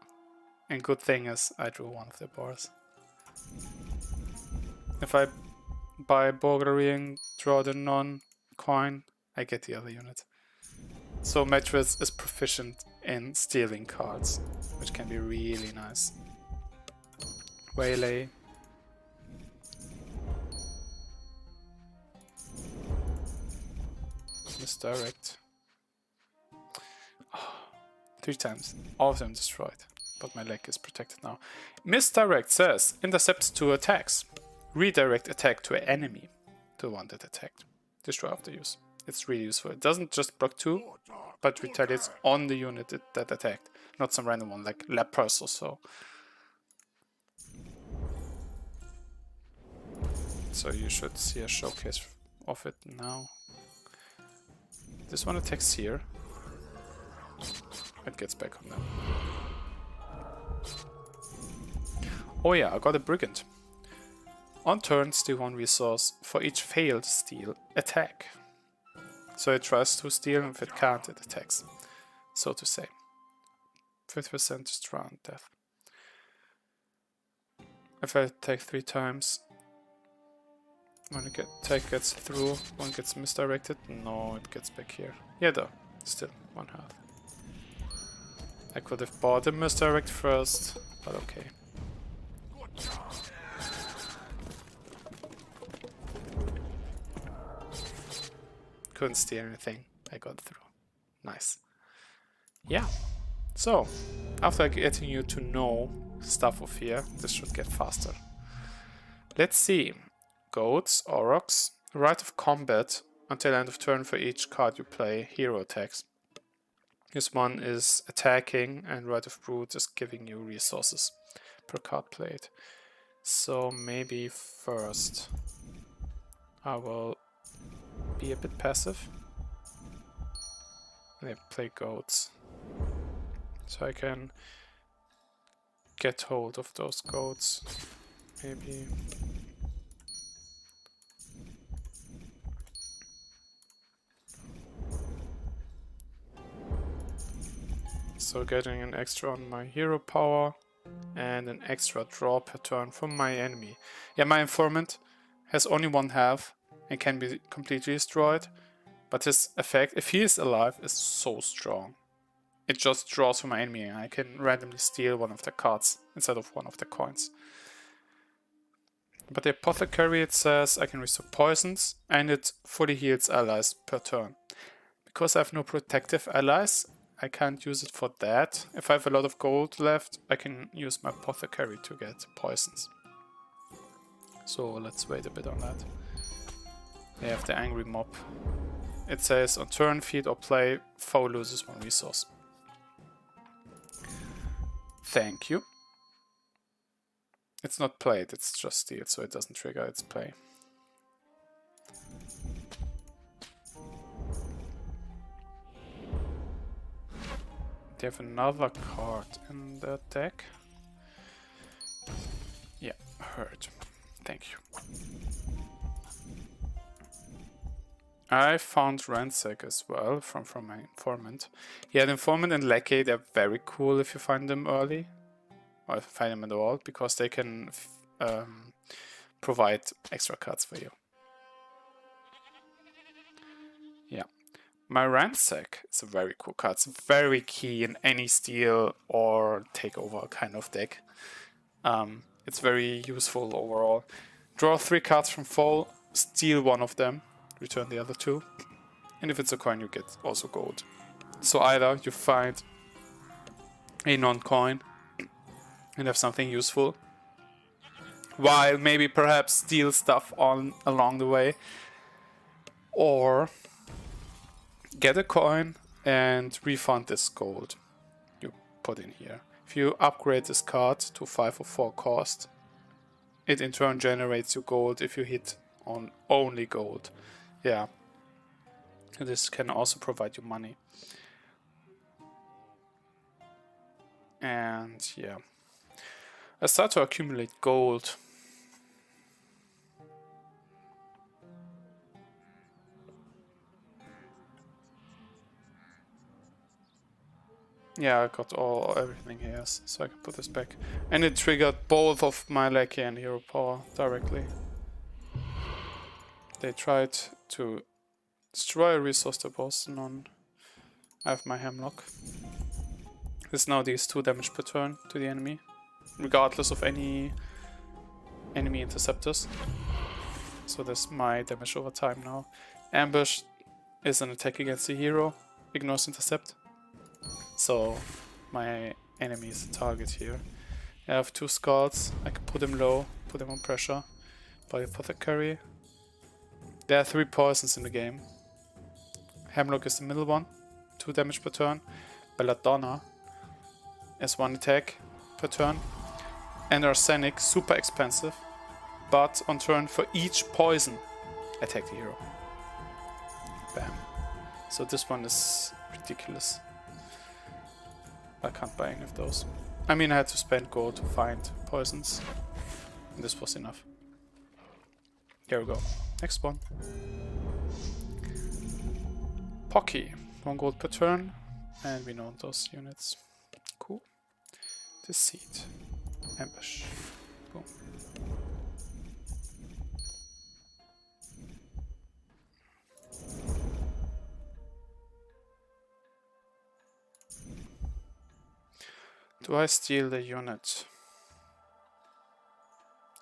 And good thing is, I drew 1 of the boars. If I buy Borgary and draw the non-coin, I get the other unit. So Metris is proficient in stealing cards, which can be really nice. Waylay. Misdirect. 3 times. All of them destroyed. But my leg is protected now. Misdirect says intercepts 2 attacks. Redirect attack to an enemy. To the one that attacked. Destroy after use. It's really useful. It doesn't just block 2, but retaliates on the unit that attacked. Not some random one like Lepers or so. So you should see a showcase of it now. This one attacks here. It gets back on them. Oh yeah, I got a Brigand. On turn, steal 1 resource for each failed steal attack. So it tries to steal, and if it can't, it attacks. So to say. 50% just round death. If I attack 3 times, when the attack gets through, 1 gets misdirected. No, it gets back here. Yeah, though. Still 1 health. I could have bought a misdirect first, but okay. Couldn't steal anything. I got through. Nice. Yeah. So, after getting you to know stuff of here, this should get faster. Let's see. Goats, Aurochs, Rite of Combat until end of turn for each card you play, hero attacks. This one is attacking, and Rite of Brute is giving you resources per card played. So maybe first I will be a bit passive. And I play goats. So I can get hold of those goats. Maybe. So getting an extra on my hero power and an extra draw per turn from my enemy. Yeah, my informant has only 1 health and can be completely destroyed, but his effect, if he is alive, is so strong. It just draws from my enemy and I can randomly steal 1 of the cards instead of 1 of the coins. But the Apothecary, it says I can restore poisons and it fully heals allies per turn. Because I have no protective allies, I can't use it for that. If I have a lot of gold left, I can use my Apothecary to get poisons. So let's wait a bit on that. They have the Angry Mob. It says on turn, feed or play, foe loses 1 resource. Thank you. It's not played, it's just steal, so it doesn't trigger its play. They have another card in the deck. Yeah, heard. Thank you. I found Ransack as well from my informant. Yeah, the informant and Lackey, they're very cool if you find them early. Or if you find them at all, because they can provide extra cards for you. My Ransack is a very cool card. It's very key in any steal or takeover kind of deck. It's very useful overall. Draw 3 cards from foe, steal one of them, return the other 2. And if it's a coin, you get also gold. So either you find a non-coin and have something useful, while maybe perhaps steal stuff on along the way, or get a coin and refund this gold you put in here. If you upgrade this card to 5 or 4 cost, it in turn generates you gold if you hit on only gold. Yeah. This can also provide you money. And yeah. I start to accumulate gold. Yeah, I got everything here, so I can put this back. And it triggered both of my Lackey and Hero Power directly. They tried to destroy a resource that was none. I have my Hemlock. There's now these 2 damage per turn to the enemy, regardless of any enemy interceptors. So that's my damage over time now. Ambush is an attack against the hero, ignores intercept. So my enemy is a target here. I have 2 skulls, I can put him low, put him on pressure. By Apothecary. There are 3 poisons in the game. Hemlock is the middle one, 2 damage per turn. Belladonna is 1 attack per turn. And Arsenic, super expensive, but on turn for each poison, attack the hero. Bam. So this one is ridiculous. I can't buy any of those. I mean, I had to spend gold to find poisons. And this was enough. Here we go. Next one. Pocky. 1 gold per turn. And we know those units. Cool. Deceit. Ambush. Boom. Do I steal the unit?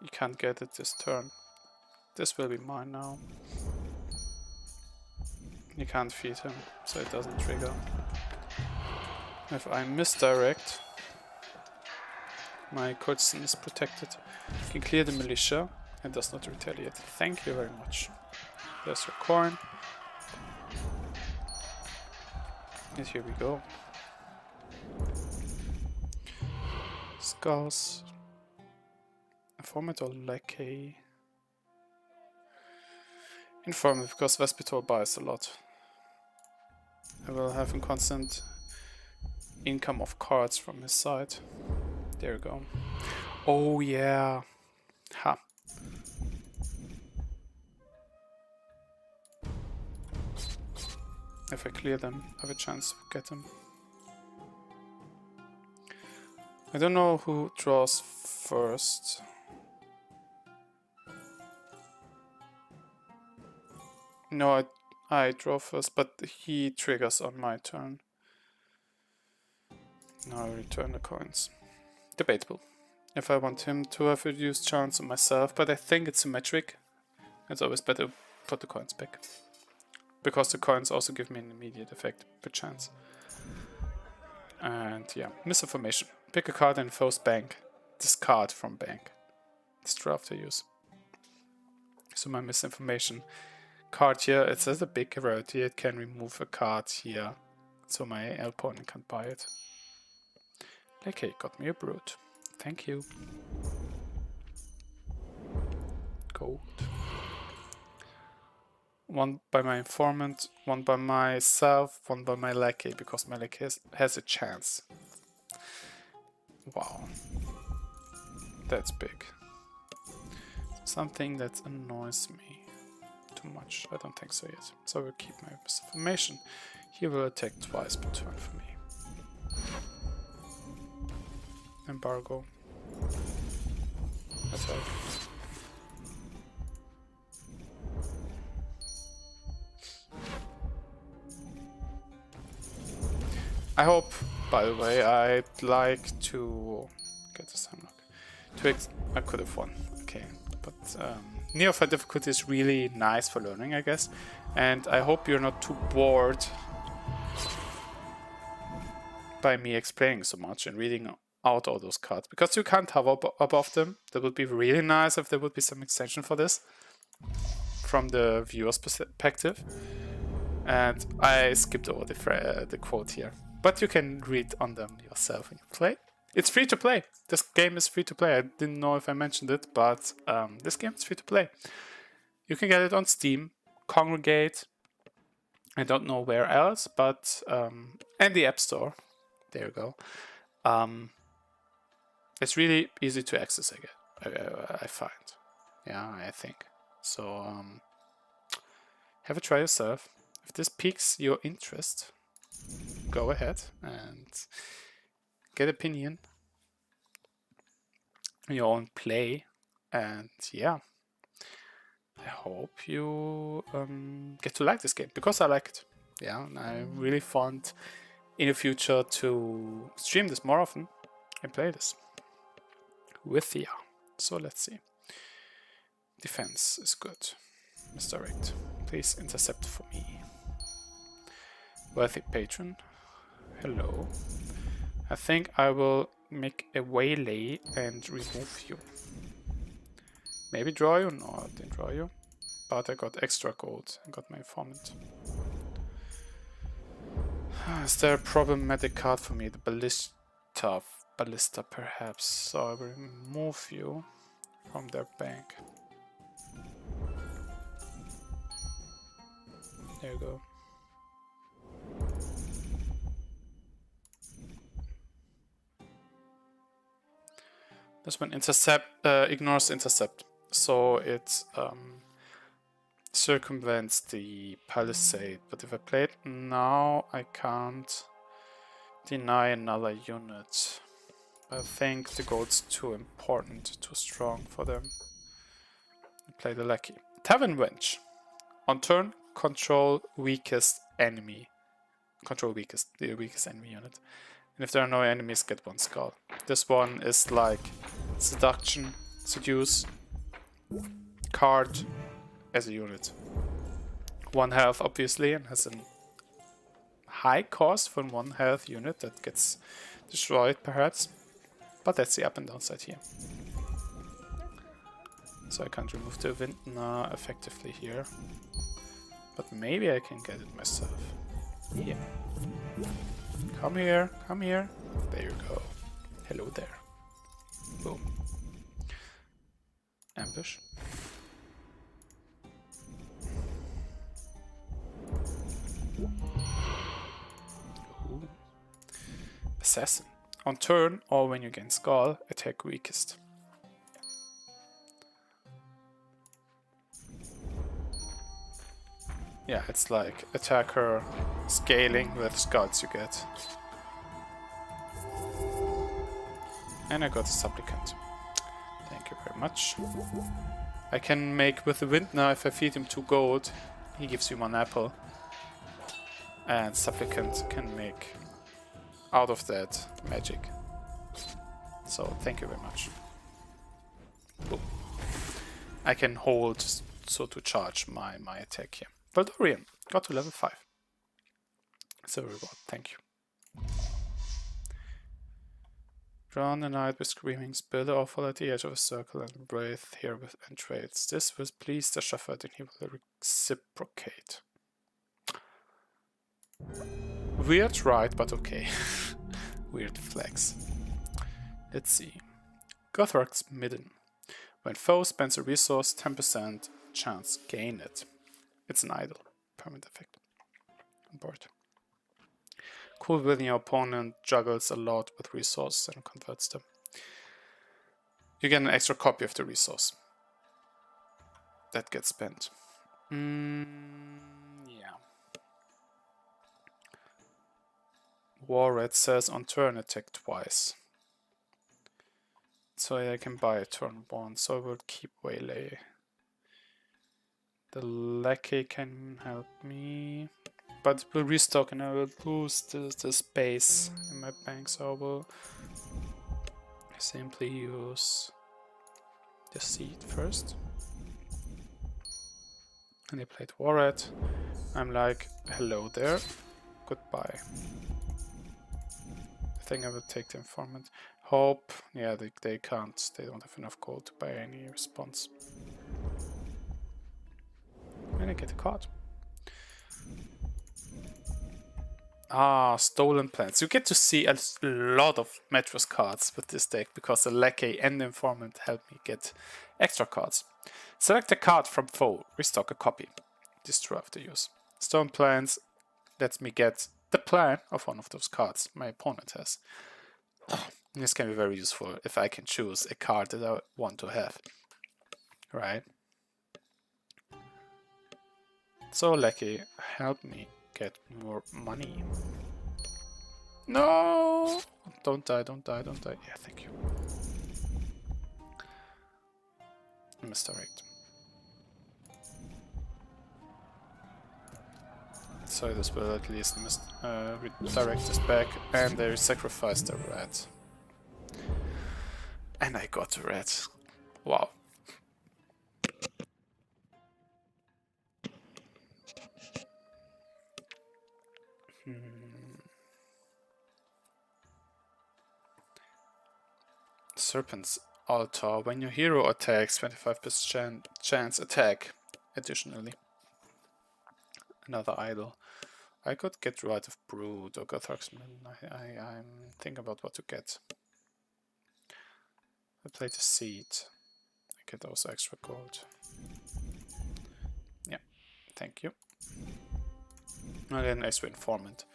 You can't get it this turn. This will be mine now. You can't feed him, so it doesn't trigger. If I misdirect, my courtesan is protected. You can clear the militia and does not retaliate. Thank you very much. There's your coin. And here we go. Skulls. Informant or Lackey? Informant, because Vespitole buys a lot. I will have a constant income of cards from his side. There we go. Oh yeah. Ha. If I clear them, I have a chance to get them. I don't know who draws first. No, I draw first, but he triggers on my turn. Now I return the coins. Debatable. If I want him to have reduced chance on myself, but I think it's symmetric. It's always better to put the coins back. Because the coins also give me an immediate effect per chance. And yeah, misinformation. Pick a card in foe's bank. Discard from bank. Destroy after use. So my misinformation card here, it says a big rarity. It can remove a card here. So my opponent can't buy it. Okay, got me a brute. Thank you. Gold. 1 by my informant, 1 by myself, 1 by my lackey, because my lackey has a chance. Wow. That's big. Something that annoys me too much. I don't think so yet. So I will keep my misinformation. He will attack twice per turn for me. Embargo. Attack. I hope, by the way, I'd like to get this unlock. I could have won, okay. But Neophyte difficulty is really nice for learning, I guess. And I hope you're not too bored by me explaining so much and reading out all those cards. Because you can't hover above them. That would be really nice if there would be some extension for this from the viewer's perspective. And I skipped over the quote here. But you can read on them yourself when you play. It's free to play. This game is free to play. I didn't know if I mentioned it, but this game is free to play. You can get it on Steam, Congregate, I don't know where else, but and the App Store. There you go. It's really easy to access, I find. Yeah, I think. So have a try yourself. If this piques your interest, go ahead and get opinion on your own play. And yeah, I hope you get to like this game, because I like it. Yeah, and I'm really fond in the future to stream this more often and play this with you. So let's see. Defense is good. Misdirect. Please intercept for me. Worthy patron. Hello. I think I will make a waylay and remove you. Maybe draw you? No, I didn't draw you. But I got extra gold and got my informant. Is there a problematic card for me? The ballista perhaps. So I will remove you from their bank. There you go. This one ignores intercept, so it circumvents the palisade. But if I play it now, I can't deny another unit. I think the gold's too important, too strong for them. I play the lackey. Tavern Wench. On turn, control weakest enemy. Control the weakest enemy unit. And if there are no enemies, get one skull. This one is like seduction, seduce, card as a unit. 1 health obviously, and has a high cost for 1 health unit that gets destroyed perhaps. But that's the up and downside here. So I can't remove the Vintner effectively here. But maybe I can get it myself. Yeah. Come here, come here. There you go. Hello there. Boom. Ambush. Ooh. Assassin. On turn, or when you gain skull, attack weakest. Yeah, it's like attacker scaling with skulls you get. And I got a supplicant. Thank you very much. I can make with the Vintner, if I feed him 2 gold, he gives you 1 apple. And supplicant can make out of that magic. So thank you very much. Boom. I can hold so to charge my attack here. Valdorian got to level 5. So reward, thank you. Drown the night with screamings, build an awful at the edge of a circle and breathe here with entrails. This will please the shepherd and he will reciprocate. Weird, right, but okay. Weird flex. Let's see. Gothrak's Midden. When foe spends a resource, 10% chance gain it. It's an idle. Permanent effect. On board. Cool when your opponent juggles a lot with resources and converts them. You get an extra copy of the resource. That gets spent. Yeah. War Red says on turn attack twice. So I can buy a turn 1, so I will keep waylay. The lackey can help me. but it will restock and I will lose the space in my bank, so I will simply use the seed first. And they played Warred. I'm like, hello there, goodbye. I think I will take the informant. Hope, yeah, they can't, they don't have enough gold to buy any response. And I get a card. Ah, Stolen Plans. You get to see a lot of Metris cards with this deck because the Lackey and the Informant help me get extra cards. Select a card from foe, restock a copy. Destroy after use. Stolen Plans lets me get the plan of one of those cards my opponent has. This can be very useful if I can choose a card that I want to have. Right? So Lackey, help me get more money. No! Don't die, don't die, don't die. Yeah, thank you. Misdirect. So this will at least redirect this back, and they sacrificed the red. And I got the red. Wow. Serpent's Altar. When your hero attacks, 25% chance attack. Additionally, another idol. I could get Rite of Brood or Gotharksman. I'm thinking about what to get. I play the Seed. I get also extra gold. Yeah, thank you. I get an extra Informant.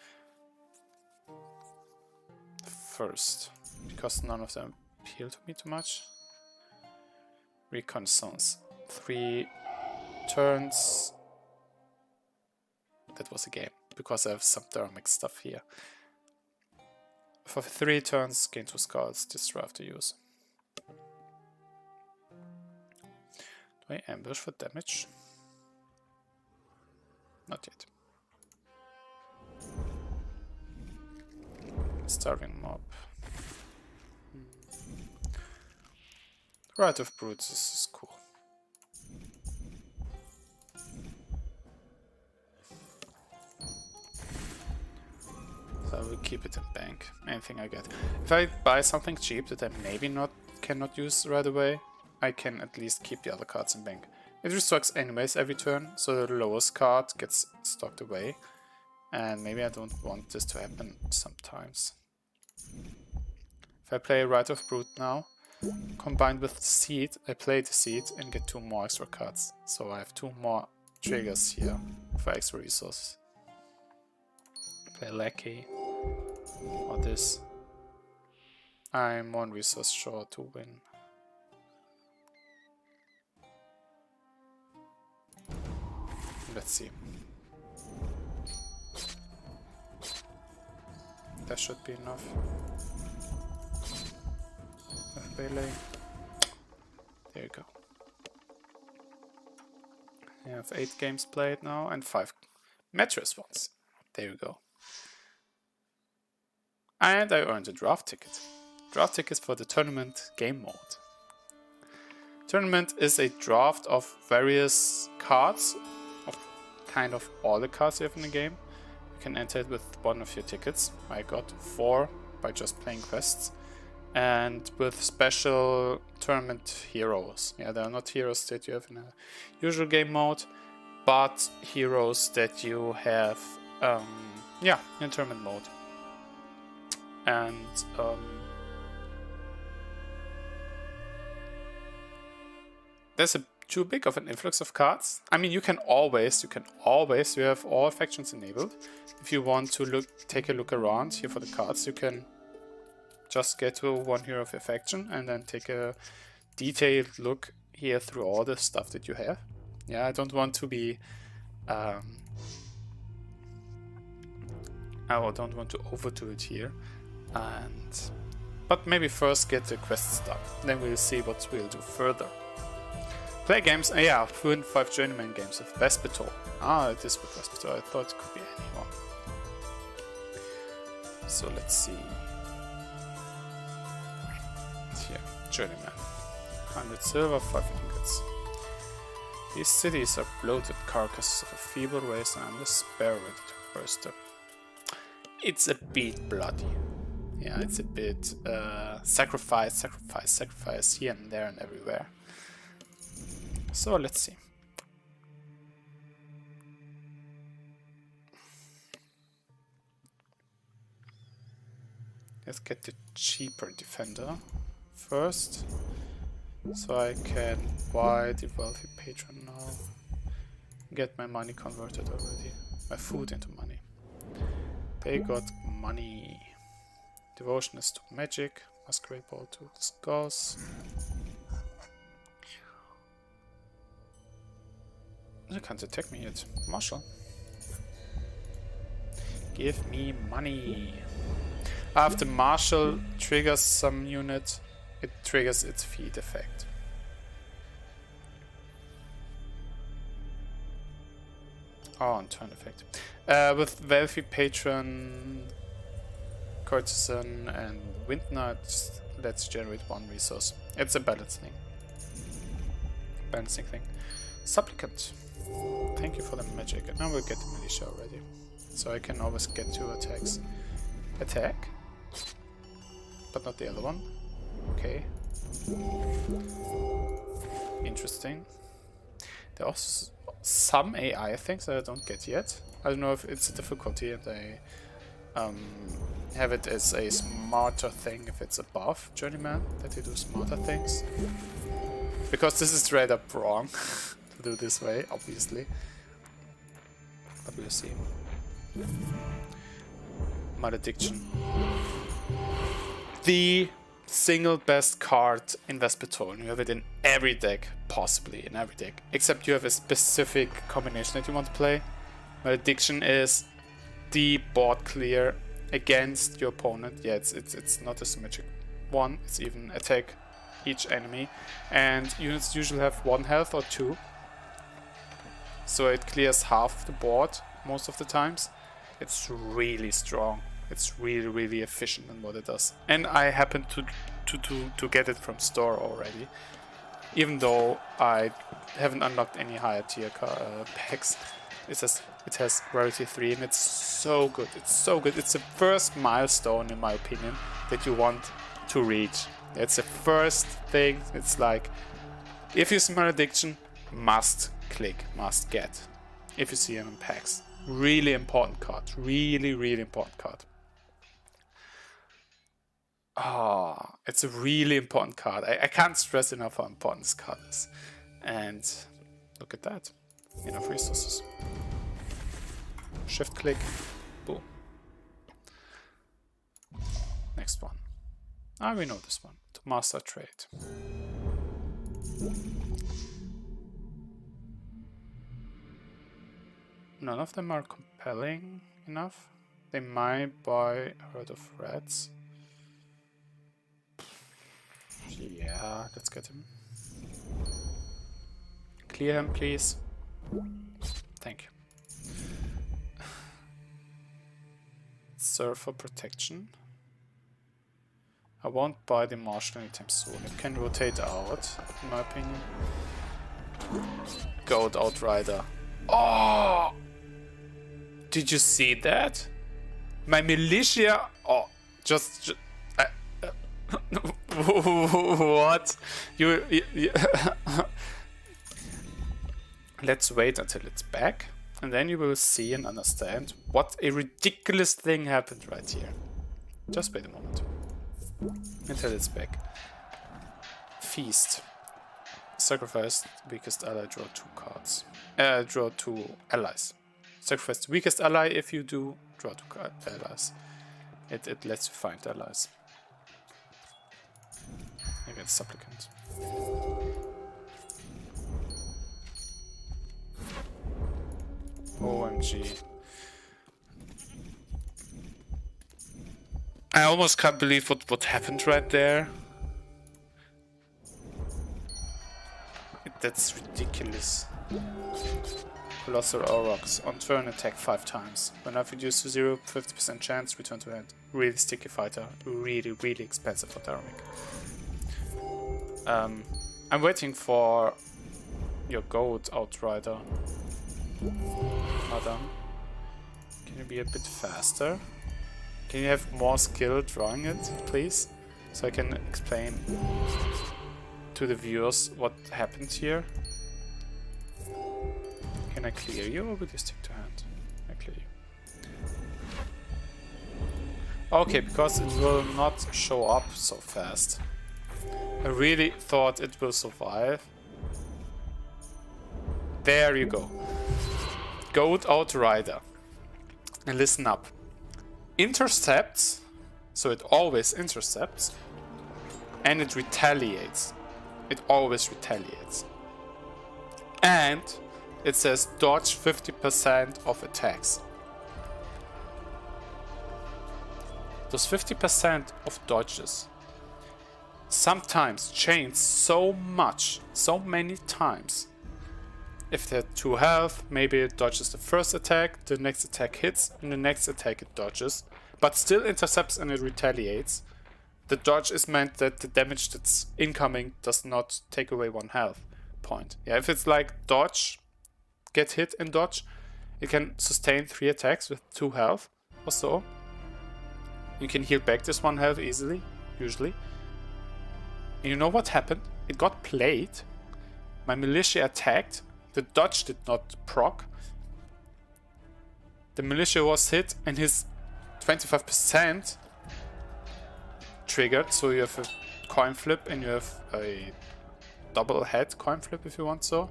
First, because none of them appeal to me too much. Reconnaissance. 3 turns. That was a game, because I have some Daramek stuff here. For 3 turns, gain 2 skulls, destroy after use. Do I ambush for damage? Not yet. Starving Mob. Rite of Brutes is cool. So I will keep it in bank. Anything I get. If I buy something cheap that I maybe cannot use right away, I can at least keep the other cards in bank. It restocks anyways every turn, so the lowest card gets stocked away. And maybe I don't want this to happen sometimes. If I play Rite of Brute now, combined with the Seed, I play the Seed and get 2 more extra cards. So I have 2 more triggers here for extra resources. Play Lackey or this. I'm 1 resource short to win. Let's see. That should be enough. Melee. There you go. I have 8 games played now and 5 Metris ones. There you go. And I earned a draft ticket. Draft tickets for the tournament game mode. Tournament is a draft of various cards, of kind of all the cards you have in the game. You can enter it with 1 of your tickets. I got 4 by just playing quests. And with special tournament heroes. Yeah, they are not heroes that you have in a usual game mode, but heroes that you have, in tournament mode. And there's too big of an influx of cards. I mean, you have all factions enabled. If you want to take a look around here for the cards, you can just get to 1 hero of your faction and then take a detailed look here through all the stuff that you have. Yeah, I don't want to be I don't want to overdo it here, but maybe first get the quests done, then we'll see what we'll do further. Play games, 4 and 5 journeyman games with Vespitole. It is with Vespitole. I thought it could be anymore. So let's see. Here, journeyman. 100 silver, 5 ingots. These cities are bloated carcasses of a feeble race and I'm despair ready to burst them. It's a bit bloody. Yeah, it's a bit sacrifice here and there and everywhere. So let's see. Let's get the cheaper defender first. So I can buy the wealthy patron now. Get my money converted already. My food into money. They got money. Devotion is to magic. Masquerade ball to skulls. They can't attack me yet. Marshal. Give me money. After Marshal triggers some unit, it triggers its feat effect. Oh, and turn effect. With Wealthy Patron, Courtesan, and Windknight, let's generate one resource. It's a balancing thing. Supplicant. Thank you for the magic. And now we'll get the militia already. So I can always get 2 attacks. Attack. But not the other one. Okay. Interesting. There are also some AI things that I don't get yet. I don't know if it's a difficulty and I have it as a smarter thing if it's above Journeyman, that they do smarter things. Because this is straight up wrong to do this way, obviously. But we'll see. Malediction. The single best card in Vespitole. You have it in every deck, possibly in every deck, except you have a specific combination that you want to play. Malediction is the board clear against your opponent. Yeah, it's not a symmetric one. It's even attack each enemy, and units usually have 1 health or 2, so it clears half of the board most of the times. It's really strong. It's really efficient in what it does. And I happen to get it from store already. Even though I haven't unlocked any higher tier packs. It has rarity 3 and it's so good. It's so good. It's the first milestone in my opinion that you want to reach. It's the first thing. It's like, if you see Malediction, must click, must get. If you see him in packs. Really important card. Really important card. Ah, oh, it's a really important card. I can't stress enough how important this card is. And look at that. Enough resources. Shift click. Boom. Next one. Ah, we know this one. To master trade. None of them are compelling enough. They might buy a herd of rats. Yeah, let's get him. Clear him, please. Thank you. Serve for protection. I won't buy the Marshal anytime soon. It can rotate out, in my opinion. Goat Outrider. Oh! Did you see that? My militia. Oh, just what? You Let's wait until it's back, and then you will see and understand what a ridiculous thing happened right here. Just wait a moment until it's back. Feast. Sacrifice weakest ally. Draw 2 cards. Draw 2 allies. Sacrifice the weakest ally. If you do, draw 2 allies. It lets you find allies. Maybe it's Supplicant. OMG. I almost can't believe what happened right there. That's ridiculous. Colossal Aurochs. On turn, attack 5 times. When I've reduced to 0, 50% chance, return to hand. Really sticky fighter. Really, really expensive for Daramek. I'm waiting for your goat, Outrider. Madam. Can you be a bit faster? Can you have more skill drawing it, please? So I can explain to the viewers what happened here. Can I clear you, or will you stick to hand? I clear you. Okay, because it will not show up so fast. I really thought it will survive. There you go. Goat Outrider. And listen up. Intercepts, so it always intercepts, and it retaliates. It always retaliates. And it says dodge 50% of attacks. Those 50% of dodges sometimes change so much, so many times. If they're 2 health, maybe it dodges the first attack, the next attack hits, and the next attack it dodges, but still intercepts and it retaliates. The dodge is meant that the damage that's incoming does not take away 1 health point. Yeah, if it's like dodge, get hit and dodge, it can sustain 3 attacks with 2 health or so. You can heal back this 1 health easily, usually. And you know what happened? It got played. My militia attacked. The dodge did not proc. The militia was hit and his 25% triggered. So you have a coin flip and you have a double head coin flip if you want so.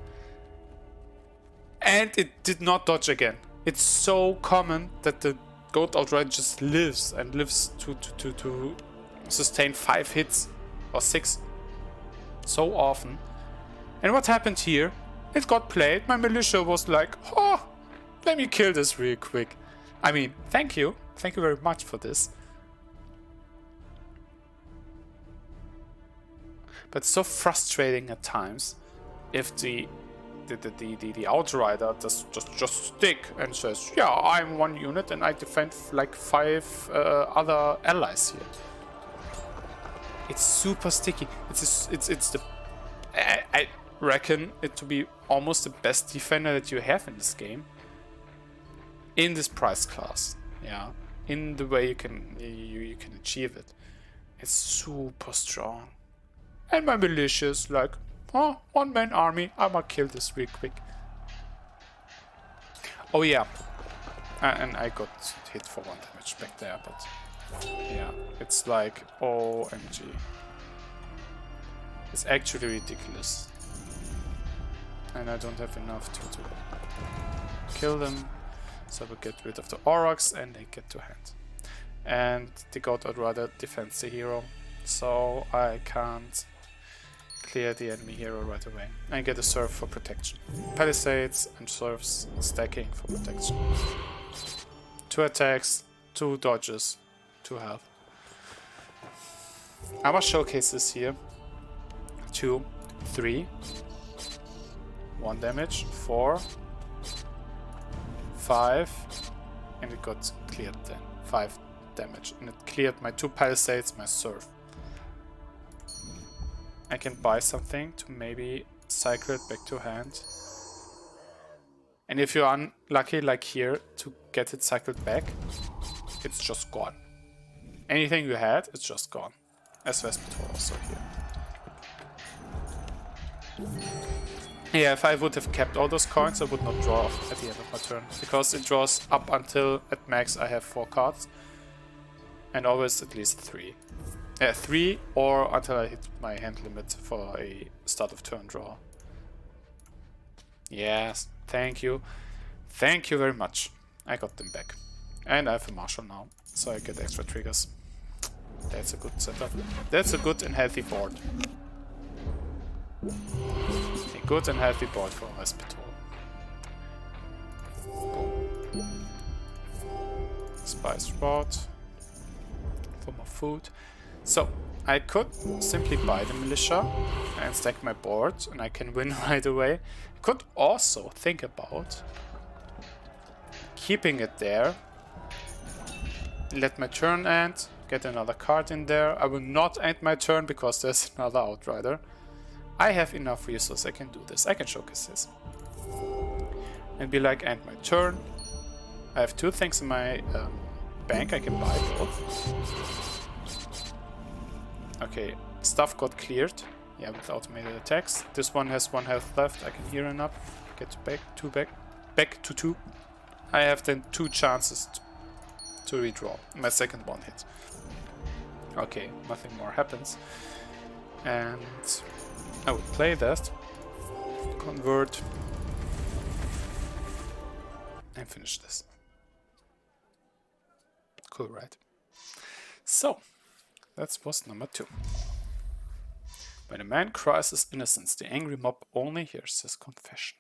And it did not dodge again. It's so common that the Goat Outrider just lives and lives to sustain 5 hits or 6 so often. And what happened here? It got played. My militia was like, oh, let me kill this real quick. I mean, thank you. Thank you very much for this. But it's so frustrating at times if the Outrider does just stick and says, yeah, I'm 1 unit and I defend like 5 other allies here. It's super sticky. It's the I reckon it to be almost the best defender that you have in this game. In this price class, yeah. In the way you can achieve it. It's super strong. And my militia is like, oh, 1-man army, I'ma kill this real quick. Oh yeah. And I got hit for 1 damage back there, but yeah, it's like OMG. It's actually ridiculous. And I don't have enough to kill them. So we get rid of the Aurochs and they get to hand. And the Goat Outrider defends the hero. So I can't clear the enemy hero right away. I get a serve for protection. Palisades and serves stacking for protection. 2 attacks, 2 dodges, 2 health. Our showcase this here. 2, 3. 1 damage, 4, 5, and it got cleared then. 5 damage. And it cleared my 2 palisades, my serve. I can buy something to maybe cycle it back to hand. And if you're unlucky, like here, to get it cycled back, it's just gone. Anything you had, it's just gone. As Vespitole also here. Yeah, if I would have kept all those coins, I would not draw at the end of my turn. Because it draws up until, at max, I have 4 cards. And always at least 3. 3 or until I hit my hand limit for a start of turn draw. Yes, thank you. Thank you very much. I got them back. And I have a marshal now, so I get extra triggers. That's a good setup. That's a good and healthy board. A good and healthy board for Vespitole. Spice rod for more food. So, I could simply buy the militia and stack my board and I can win right away. I could also think about keeping it there, let my turn end, get another card in there. I will not end my turn because there's another Outrider. I have enough resources, I can do this, I can showcase this. And be like, end my turn. I have 2 things in my bank, I can buy both. Okay, stuff got cleared. Yeah, with automated attacks. This one has 1 health left, I can heal him up. Get to back to 2. I have then 2 chances to redraw. My second one hit. Okay, nothing more happens. And I would play that. Convert. And finish this. Cool, right? So, that was number 2. When a man cries his innocence, the angry mob only hears his confession.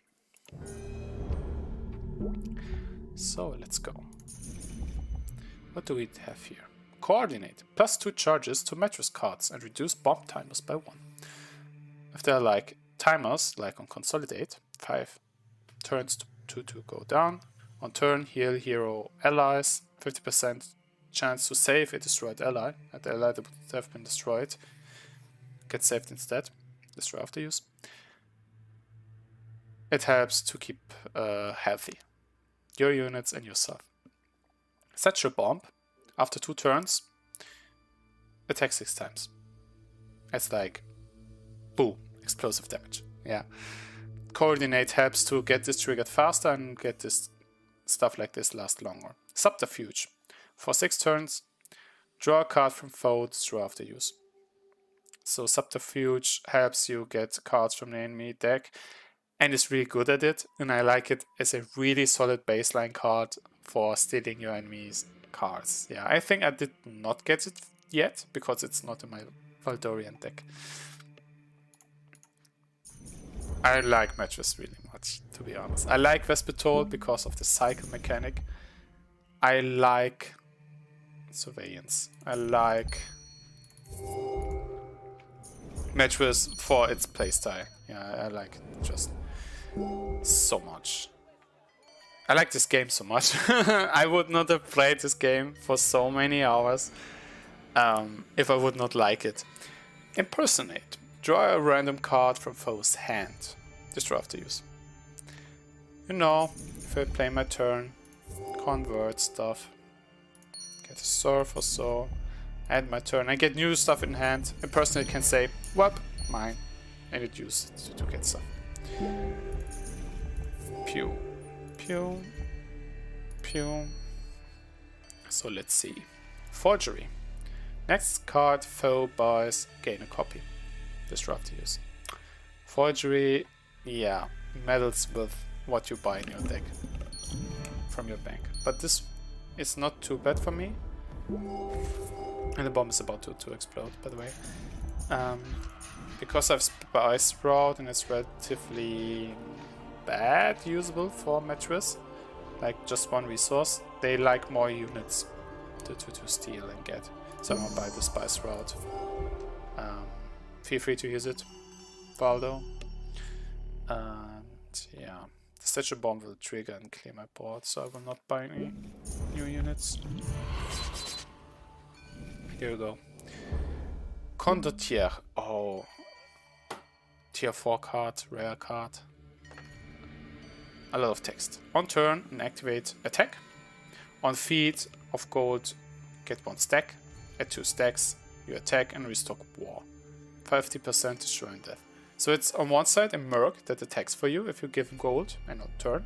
So, let's go. What do we have here? Coordinate. +2 charges to Metris cards and reduce bomb timers by 1. If there are like timers, like on Consolidate, 5 turns to go down. On turn, heal hero allies, 50% chance to save a destroyed ally. At the ally that would have been destroyed gets saved instead. Destroy after use. It helps to keep healthy your units and yourself. Set your bomb. After 2 turns, attack 6 times. It's like, boom, explosive damage. Yeah. Coordinate helps to get this triggered faster and get this stuff like this last longer. Subterfuge. For 6 turns, draw a card from foe, destroy after use. So Subterfuge helps you get cards from the enemy deck and is really good at it. And I like it as a really solid baseline card for stealing your enemy's cards. Yeah, I think I did not get it yet because it's not in my Valdorian deck. I like Metris really much, to be honest. I like Vespitole because of the cycle mechanic. I like Surveillance. I like Metris for its playstyle. Yeah, I like it just so much. I like this game so much. I would not have played this game for so many hours if I would not like it. Impersonate. Draw a random card from foe's hand. Destroy after use. You know, if I play my turn, convert stuff, get a surf or so, end my turn, I get new stuff in hand. Impersonate can say, whoop, mine, and it uses it to get stuff. Pew. Pew. Pew. So let's see. Forgery. Next card foe buys, gain a copy. Disrupt use. Forgery, yeah, meddles with what you buy in your deck from your bank. But this is not too bad for me. And the bomb is about to explode, by the way. Because I've Spy Sprout and it's relatively bad usable for Metris, like just 1 resource, they like more units to steal and get. So I'm gonna buy the Spy Sprout. Feel free to use it, Valdo. And yeah, the Statue Bomb will trigger and clear my board, so I will not buy any new units. Here we go. Condottiere. Oh. Tier 4 card, rare card. A lot of text. On turn, inactivate attack. On feat of gold, get 1 stack. Add 2 stacks, you attack and restock war. 50% destroy and death. So it's on one side a merc that attacks for you if you give him gold and on turn.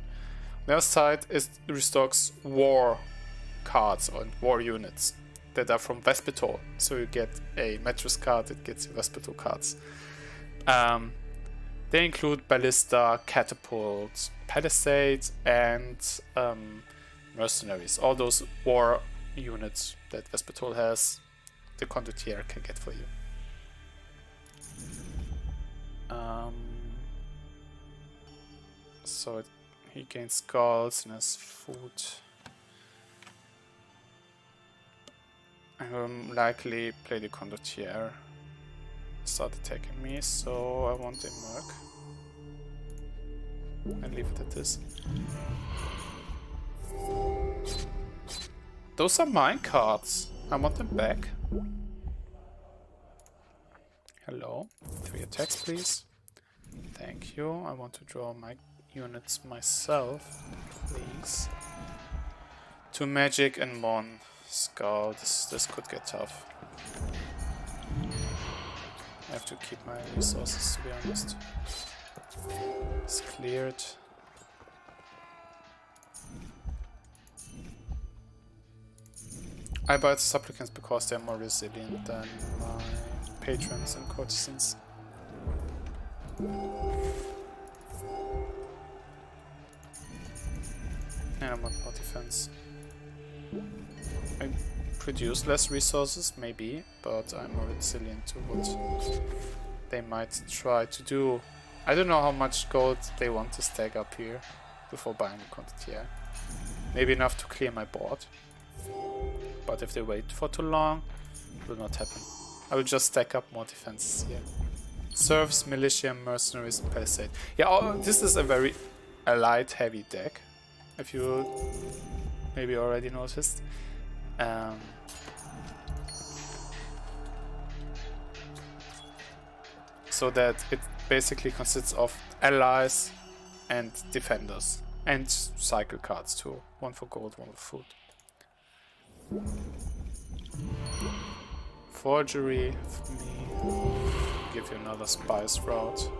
On the other side is restocks war cards or war units that are from Vespitole. So you get a Metris card that gets you Vespitole cards. They include Ballista, Catapults, Palisades, and Mercenaries. All those war units that Vespitole has, the Condottiere can get for you. So he gains skulls and has food. I will likely play the Condottiere start attacking me, so I want a merc. And leave it at this. Those are mine cards. I want them back. Hello. 3 attacks, please. Thank you. I want to draw my units myself, please. 2 magic and 1 scout. This could get tough. I have to keep my resources, to be honest. It's cleared. I buy the supplicants because they're more resilient than my patrons and courtesans. And I want more defense. I produce less resources, maybe, but I'm more resilient to what they might try to do. I don't know how much gold they want to stack up here before buying a condottiere. Maybe enough to clear my board. But if they wait for too long, it will not happen. I will just stack up more defenses here. Serfs, militia, mercenaries, and palisade. Yeah, this is a very allied heavy deck, if you maybe already noticed. So that it basically consists of allies and defenders. And cycle cards too. 1 for gold, 1 for food. Forgery for me. Give you another spice route.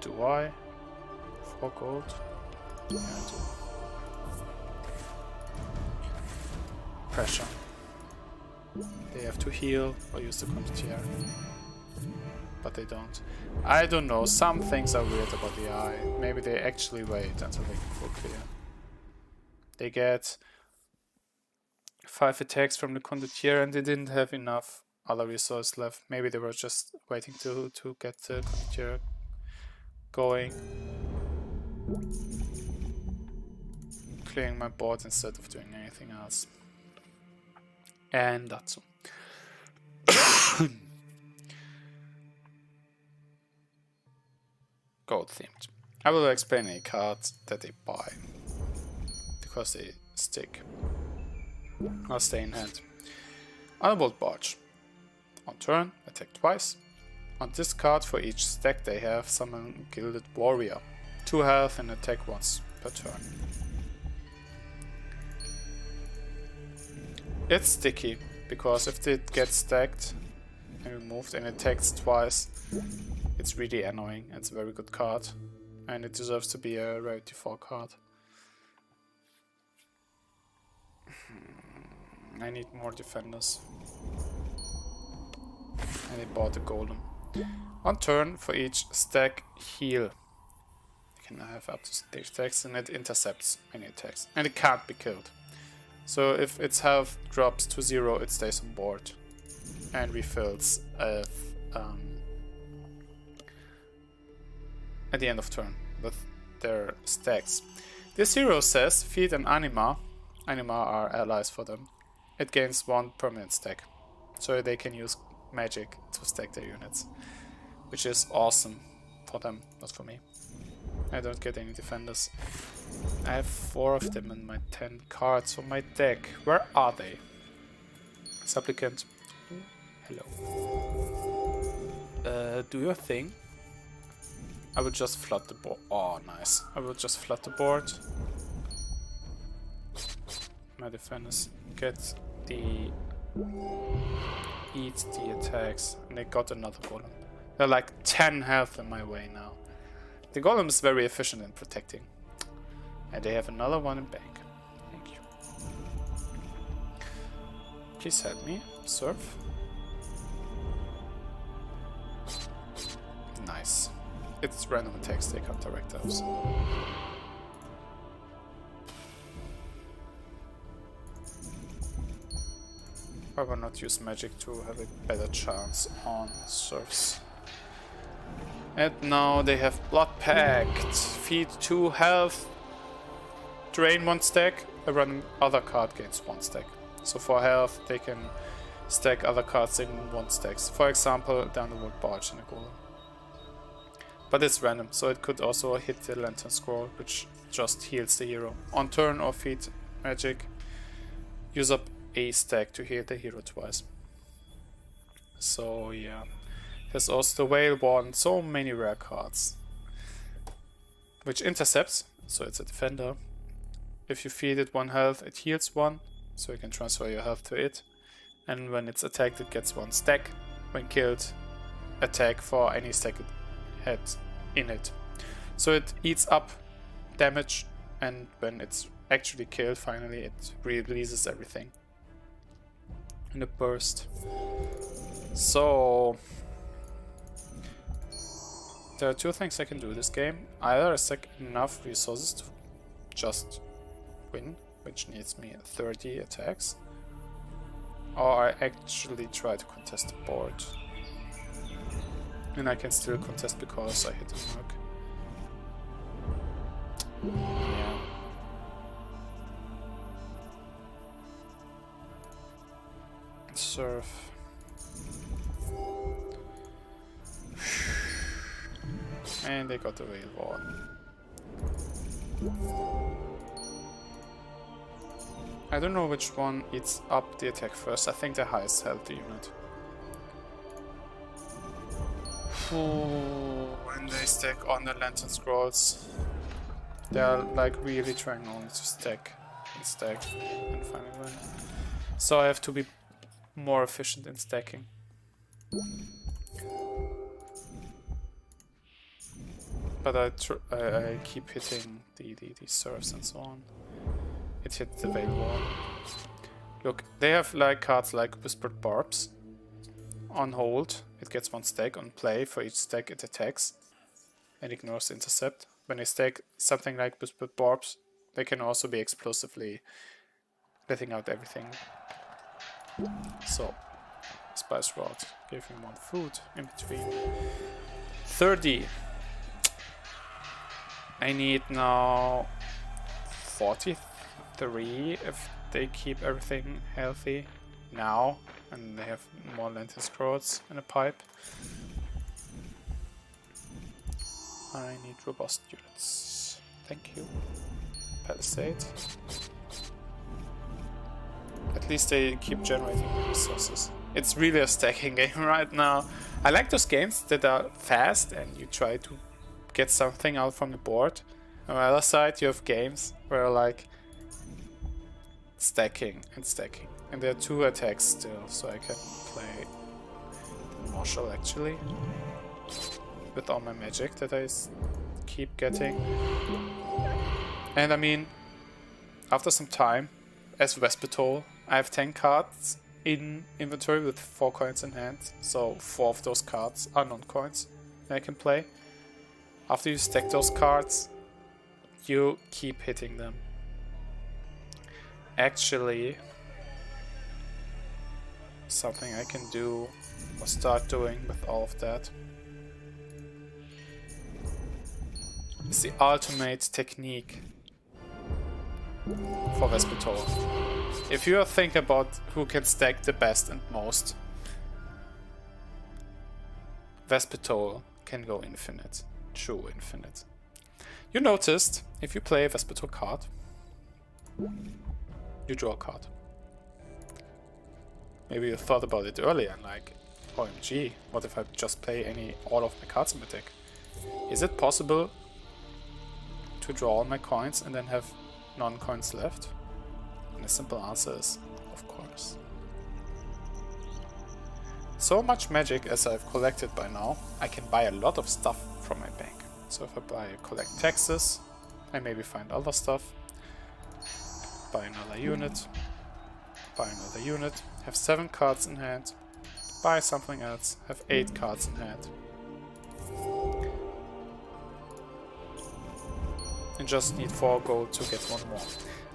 Do I? 4 gold? Yeah, I do. Pressure. They have to heal or use the condottiere. But they don't. I don't know, some things are weird about the eye. Maybe they actually wait until they can full clear. They get 5 attacks from the condottiere and they didn't have enough other resource left. Maybe they were just waiting to get the condottiere going. Clearing my board instead of doing anything else. And that's all. Gold themed. I will explain any cards that they buy because they stick or stay in hand. Underworld Barge. On turn, attack twice. On this card, for each stack they have, summon Gilded Warrior. 2 health and attack once per turn. It's sticky because if it gets stacked and removed and attacks twice, it's really annoying. It's a very good card and it deserves to be a rarity 4 card. I need more defenders. And I bought a golem. On turn, for each stack, heal. You can have up to 6 attacks and it intercepts any attacks. And it can't be killed. So if its health drops to 0, it stays on board. And refills at the end of turn with their stacks. This hero says, feed an anima. Anima are allies for them. It gains 1 permanent stack. So they can use magic to stack their units. Which is awesome for them, not for me. I don't get any defenders. I have 4 of them in my 10 cards on my deck. Where are they? Supplicant. Hello. Do your thing. I will just flood the board. Oh, nice. I will just flood the board. My defenders get the... eat the attacks. And they got another golem. They're like 10 health in my way now. The golem is very efficient in protecting. And they have another one in bank. Thank you. Please help me. Surf. Nice. It's random attacks, they can't direct those. I will not use magic to have a better chance on surfs. And now they have Blood Pact. Feed 2 health. Drain 1 stack. A random other card gains 1 stack. So for health they can stack other cards in one stacks. For example, down the wood barge and a golem. But it's random, so it could also hit the lantern scroll, which just heals the hero. On turn or feed magic, use up a stack to heal the hero twice. So yeah. There's also the Whale Warden, so many rare cards. Which intercepts, so it's a defender. If you feed it 1 health, it heals 1, so you can transfer your health to it. And when it's attacked, it gets 1 stack. When killed, attack for any stack it had in it. So it eats up damage, and when it's actually killed, finally, it releases everything in a burst. So there are 2 things I can do this game. Either I stack enough resources to just win, which needs me 30 attacks, or I actually try to contest the board. And I can still contest because I hit a mark. Yeah. Surf. And they got the Whale Warden. I don't know which one eats up the attack first. I think the highest health unit. And they stack on the lantern scrolls. They're like really trying only to stack and stack and finally win. So I have to be more efficient in stacking. But I keep hitting the serfs and so on. It hit the Veil Wall. Look, they have like cards like Whispered Barbs. On hold, it gets 1 stack. On play, for each stack it attacks and ignores intercept. When they stack something like Whispered Barbs, they can also be explosively letting out everything. So, Spice Rod gave me 1 food in between. 30. I need now 43 if they keep everything healthy now, and they have more lantern scrolls in a pipe. I need robust units. Thank you. Palisade. At least they keep generating resources. It's really a stacking game right now. I like those games that are fast and you try to get something out from the board. On the other side, you have games where like stacking and stacking. And there are 2 attacks still, so I can play the Marshal actually. With all my magic that I keep getting. And I mean, after some time, as Vespitole, I have 10 cards in inventory with 4 coins in hand. So 4 of those cards are non-coins that I can play. After you stack those cards, you keep hitting them. Actually, something I can do or start doing with all of that is the ultimate technique for Vespitole. If you think about who can stack the best and most, Vespitole can go infinite. True infinite. You noticed, if you play a Vespitole card, you draw a card. Maybe you thought about it earlier, like, OMG, what if I just play all of my cards in my deck? Is it possible to draw all my coins and then have non-coins left? And the simple answer is, of course. So much magic as I've collected by now, I can buy a lot of stuff from my bank. So if I collect taxes, I maybe find other stuff, buy another unit, have 7 cards in hand, buy something else, have 8 cards in hand. And just need 4 gold to get 1 more.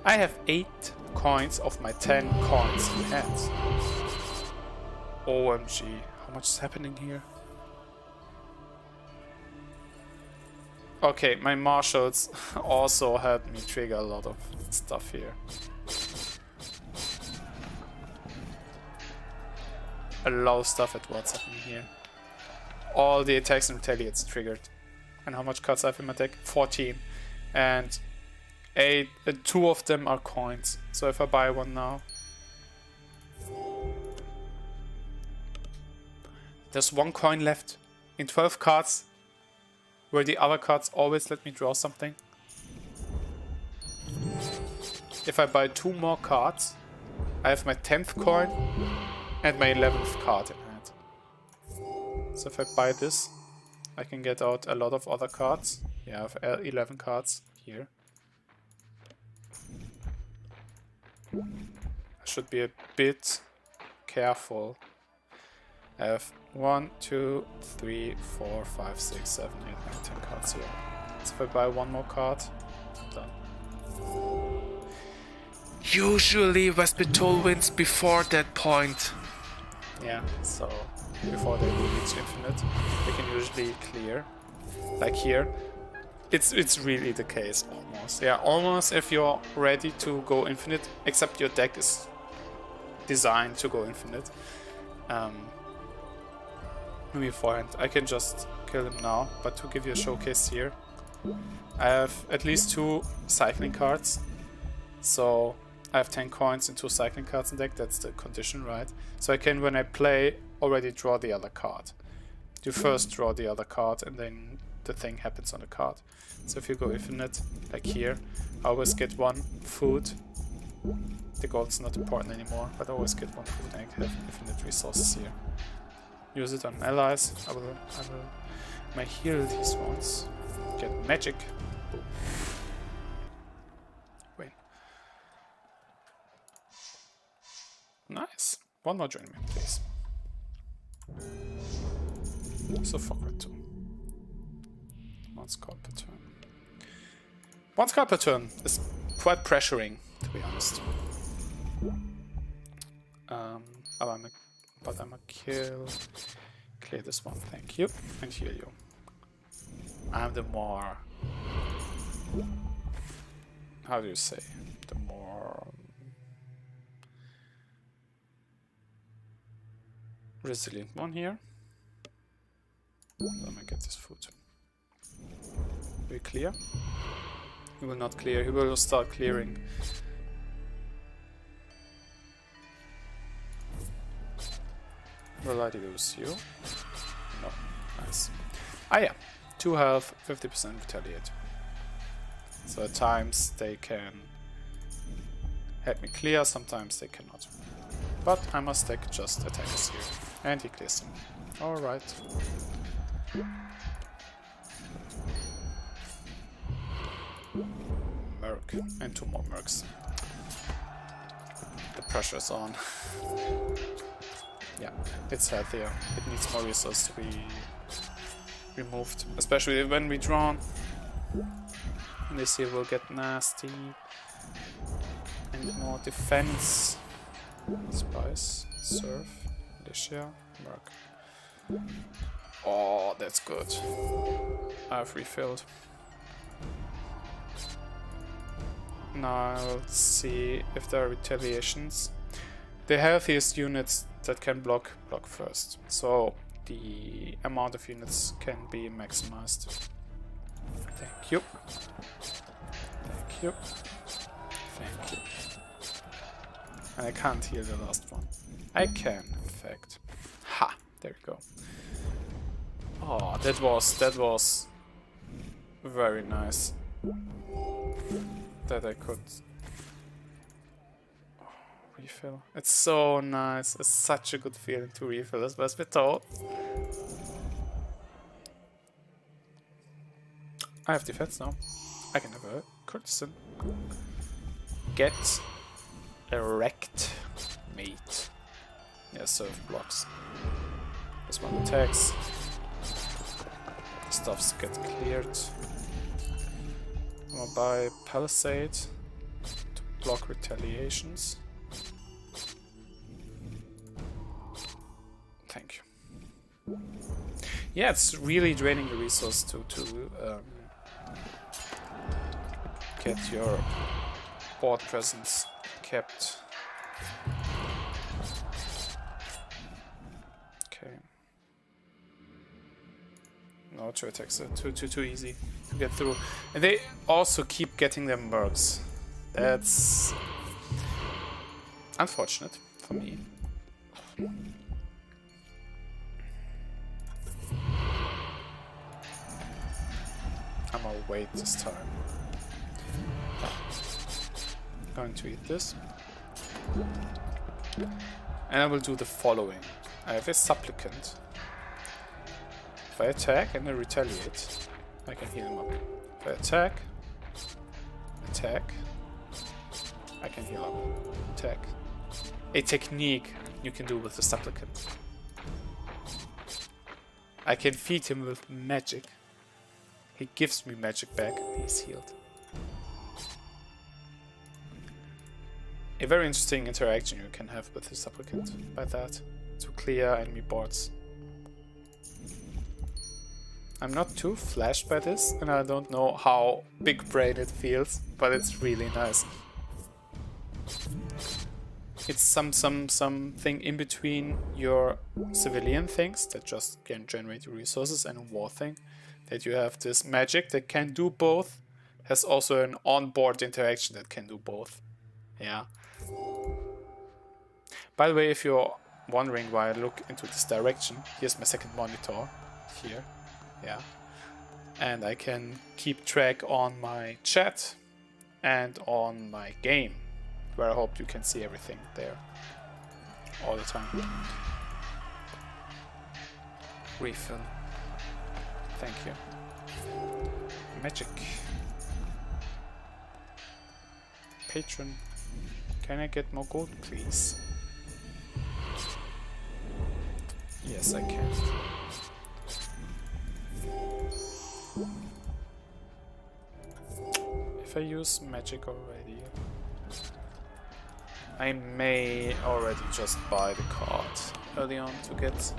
I have 8 coins of my 10 coins in hand. OMG, how much is happening here? Okay, my marshals also helped me trigger a lot of stuff here. a lot of stuff at once happening here. All the attacks and retaliates triggered. And how much cards I have in my deck? 14. And 2 of them are coins. So if I buy one now, there's 1 coin left in 12 cards, where the other cards always let me draw something. If I buy 2 more cards, I have my 10th coin and my 11th card in hand. So if I buy this, I can get out a lot of other cards. Yeah, I have 11 cards here. I should be a bit careful. I have 1, 2, 3, 4, 5, 6, 7, 8, 9, 10 cards here. So if I buy 1 more card, I'm done. Usually Vespitole wins before that point. Yeah, so before they reach infinite, they can usually clear. Like here, it's really the case almost. Yeah, almost if you're ready to go infinite, except your deck is designed to go infinite. Beforehand, I can just kill him now, but to give you a showcase here, I have at least 2 cycling cards. So I have 10 coins and 2 cycling cards in deck, that's the condition, right? So I can, when I play, already draw the other card. You first draw the other card and then the thing happens on the card. So if you go infinite, like here, I always get 1 food. The gold's not important anymore, but I always get 1 food and I have infinite resources here. Use it on allies. I will heal these ones. Get magic. Boom. Win. Nice. 1 more journeyman, please. So fuck with 2. 1 card per turn. 1 card per turn is quite pressuring, to be honest. But I'm a clear this one, thank you, and heal you. I'm the more, how do you say, the more resilient one here. Let me get this food. Will you clear? He will not clear, he will start clearing. Will I lose you? No. Nice. Ah yeah. 2 health, 50% retaliate. So at times they can help me clear, sometimes they cannot. But I must take just attacks here. And he clears them. Alright. Merc. And 2 more mercs. The pressure's on. Yeah, it's healthier. It needs more resources to be removed, especially when we draw. And this here will get nasty. And more defense. Spice, Surf, Militia, Merc. Oh, that's good. I've refilled. Now let's see if there are retaliations. The healthiest units that can block first. So the amount of units can be maximized. Thank you. Thank you. Thank you. And I can't heal the last one. I can, in fact. Ha! There we go. Oh, that was very nice. That I could refill. It's so nice. It's such a good feeling to refill this Vespitole. I have defense now. I can have a courtesan. Get erect, mate. Yeah, serve blocks. This one attacks. Stuffs get cleared. I'm gonna buy Palisade to block retaliations. Thank you. Yeah, it's really draining the resource to get your board presence kept. no, 2 attacks are too easy to get through. And they also keep getting their mercs. That's unfortunate for me. I'm gonna wait this time. I'm going to eat this. And I will do the following. I have a supplicant. If I attack and I retaliate, I can heal him up. If I attack, I can heal up. Attack. A technique you can do with the supplicant. I can feed him with magic. He gives me magic back and he's healed. A very interesting interaction you can have with the supplicant by that, to clear enemy boards. I'm not too flashed by this, and I don't know how big brain it feels, but it's really nice. It's something in between your civilian things that just can generate resources and a war thing. That you have this magic that can do both, has also an onboard interaction that can do both. Yeah. By the way, if you're wondering why I look into this direction, here's my second monitor. Here. Yeah. And I can keep track on my chat and on my game, where I hope you can see everything there all the time. Refill. Thank you. Magic. Patron. Can I get more gold, please? Yes, I can. If I use magic already, I may already just buy the card early on to get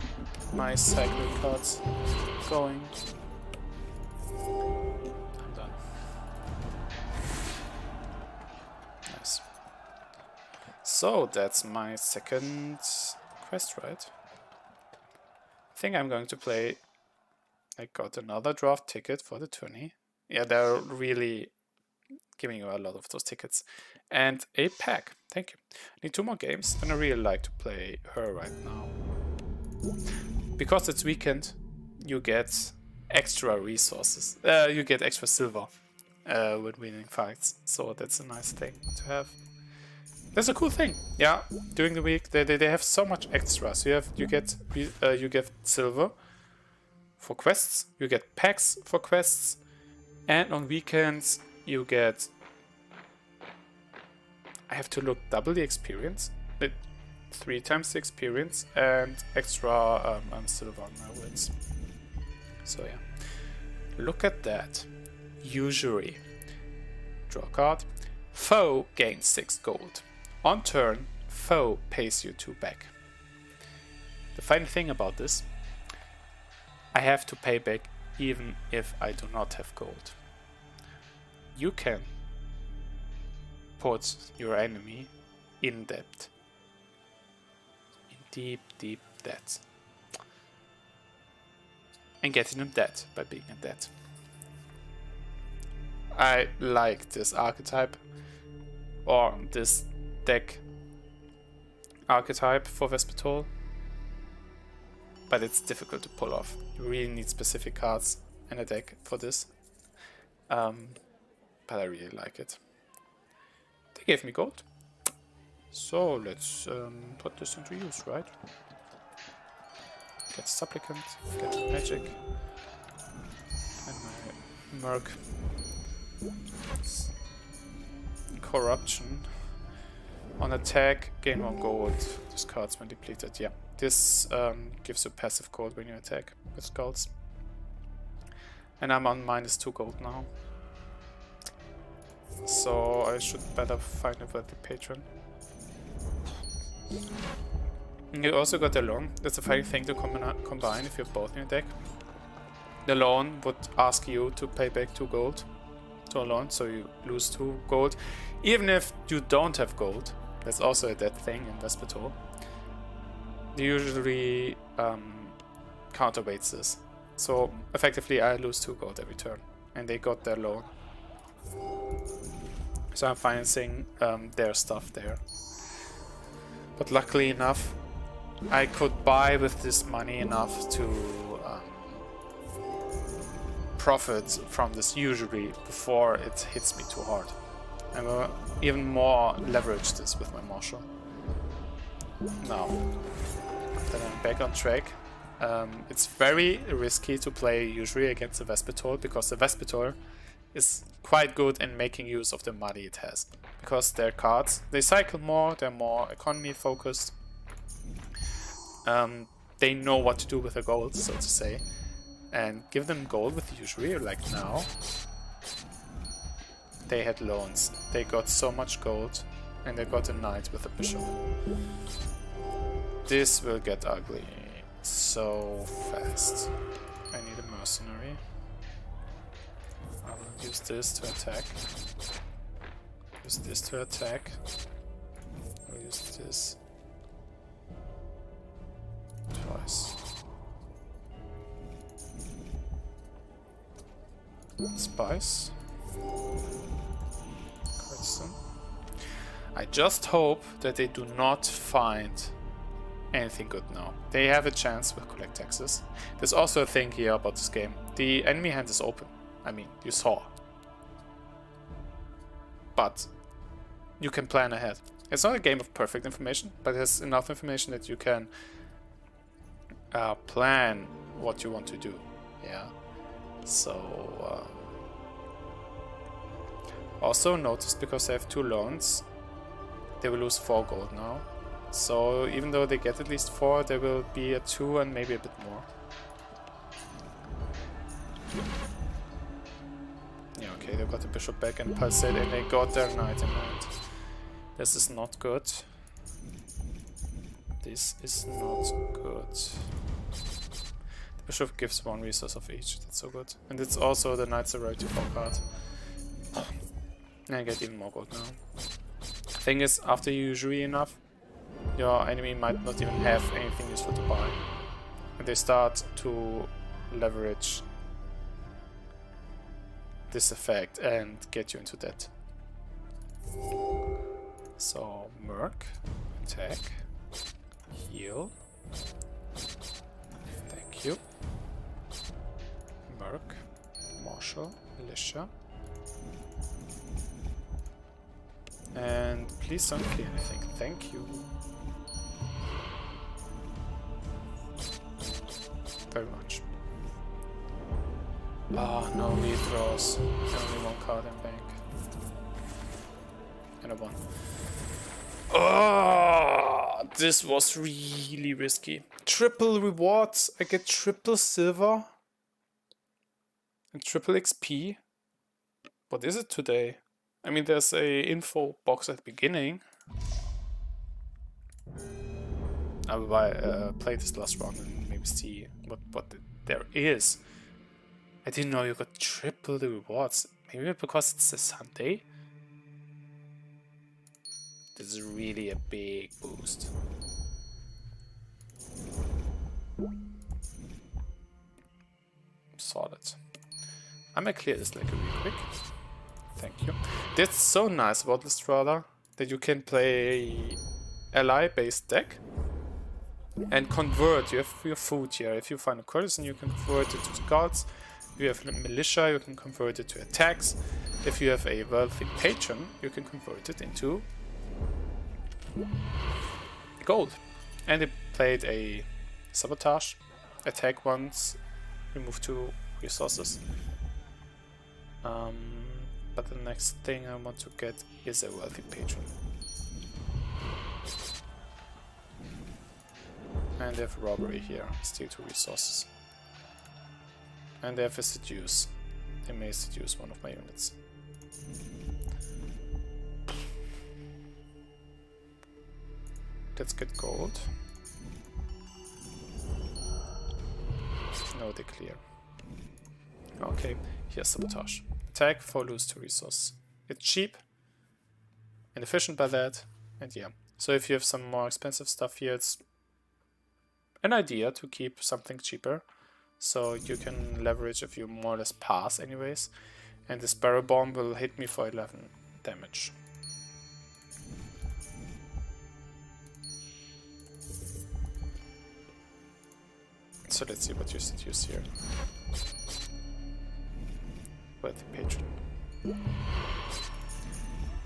my cycle cards going. I'm done. Nice. So that's my second quest, right? I think I'm going to play. I got another draft ticket for the tourney. Yeah, they're really giving you a lot of those tickets. And a pack. Thank you. I need 2 more games, and I really like to play her right now. Because it's weekend, you get extra resources. You get extra silver when winning fights. So that's a nice thing to have. That's a cool thing. Yeah, during the week they have so much extra. So you get silver for quests, you get packs for quests, and on weekends you get, I have to look, double the experience, but 3 times the experience and extra silver on my wins. So yeah, look at that. Usury. Draw a card. Foe gains 6 gold. On turn, foe pays you 2 back. The funny thing about this, I have to pay back even if I do not have gold. You can put your enemy in debt. In deep, deep debt. And getting them dead by being in debt. I like this archetype, or this deck archetype for Vespitole, but it's difficult to pull off. You really need specific cards in a deck for this, but I really like it. They gave me gold, so let's put this into use, right? Get Supplicant, get Magic, and my Merc. Corruption. On attack, gain 1 gold. Discards when depleted. Yeah, this gives you passive gold when you attack with skulls. And I'm on -2 gold now. So I should better find a worthy patron. You also got the loan. That's a funny thing to combine if you're both in your deck. The loan would ask you to pay back 2 gold to a loan, so you lose 2 gold. Even if you don't have gold, that's also a dead thing in Vespitole. They usually counterweights this. So effectively I lose 2 gold every turn, and they got their loan. So I'm financing their stuff there. But luckily enough, I could buy with this money enough to profit from this usury before it hits me too hard. And we'll even more leverage this with my marshal. Now that I'm back on track, it's very risky to play usury against the Vespitole, because the Vespitole is quite good in making use of the money it has. Because their cards, they cycle more, they're more economy focused. They know what to do with the gold, so to say. And give them gold with usury, like now. They had loans, they got so much gold, and they got a knight with a bishop. This will get ugly so fast. I need a mercenary. I will use this to attack. Use this to attack. I'll use this twice. Spice. Hearthstone. I just hope that they do not find anything good now. They have a chance with collect taxes. There's also a thing here about this game. The enemy hand is open. I mean, you saw. But you can plan ahead. It's not a game of perfect information, but it has enough information that you can plan what you want to do. Yeah. So also notice, because they have 2 loans, they will lose 4 gold now. So even though they get at least 4, there will be a 2 and maybe a bit more. Yeah, okay, they got the bishop back and palisade, and they got their knight in hand. This is not good. This is not good. The bishop gives 1 resource of each. That's so good. And it's also the knight's a rarity 4 card. And I get even more gold now. Thing is, after you usury enough, your enemy might not even have anything useful to buy. And they start to leverage this effect and get you into debt. So, Merc, attack, heal. Thank you. Merc, Marshal, Militia. And please don't kill anything. Thank you. Very much. Ah, no redraws. Only 1 card in bank. And a 1. Oh, this was really risky. Triple rewards. I get triple silver and triple XP. What is it today? I mean, there's a info box at the beginning. I will play this last round and maybe see what there is. I didn't know you got triple the rewards. Maybe because it's a Sunday? This is really a big boost. Solid. I'm gonna clear this like really quick. Thank you. That's so nice about Listrata, that you can play ally-based deck and convert. You have your food here. If you find a courtesan, you can convert it to cards. If you have militia, you can convert it to attacks. If you have a wealthy patron, you can convert it into gold. And they played a sabotage, attack once, remove 2 resources. But the next thing I want to get is a wealthy patron. And they have robbery here, steal 2 resources. And they have a seduce. They may seduce one of my units. Let's get gold. No, they clear. Okay, here's sabotage. Attack for lose 2 resources. It's cheap and efficient by that, and yeah. So if you have some more expensive stuff here, it's an idea to keep something cheaper. so you can leverage if you more or less pass anyways. And the Sparrow Bomb will hit me for 11 damage. So let's see what you seduce here. Worthy Patron.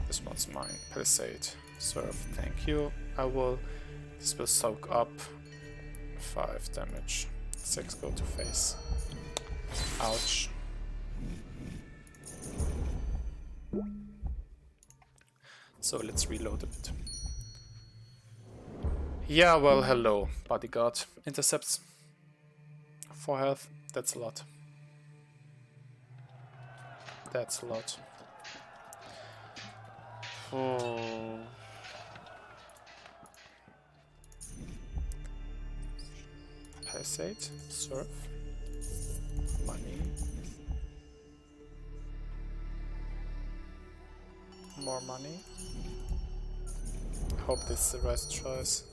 This one's mine. Palisade. Serve. Thank you. This will soak up 5 damage. 6 go to face. Ouch. So let's reload a bit. Yeah, well, hello, bodyguard. Intercepts. 4 health. That's a lot. That's a lot. Oh. Palisade, surf, money, more money. Hope this is the right choice.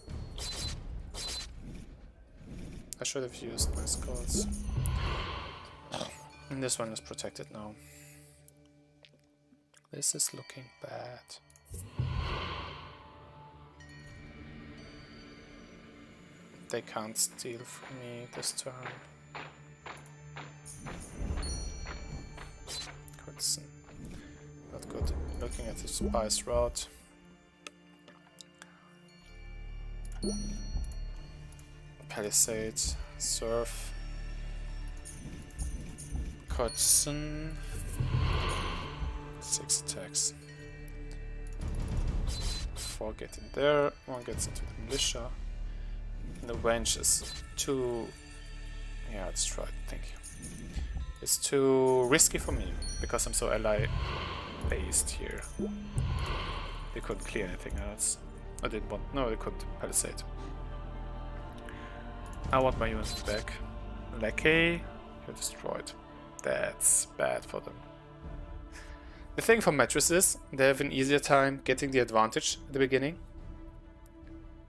I should have used my skulls. And this one is protected now. This is looking bad. They can't steal from me this turn. Goodson. Not good. Looking at the spice route. Palisade. Surf. Goodson. 6 attacks. 4 get in there. 1 gets into the militia. And the wench is too... Yeah, that's right, thank you. It's too risky for me, because I'm so ally-based here. They couldn't clear anything else. I didn't want... No, they couldn't. Palisade. I want my units back. Lackey, you're destroyed. That's bad for them. The thing for Metris is, they have an easier time getting the advantage at the beginning.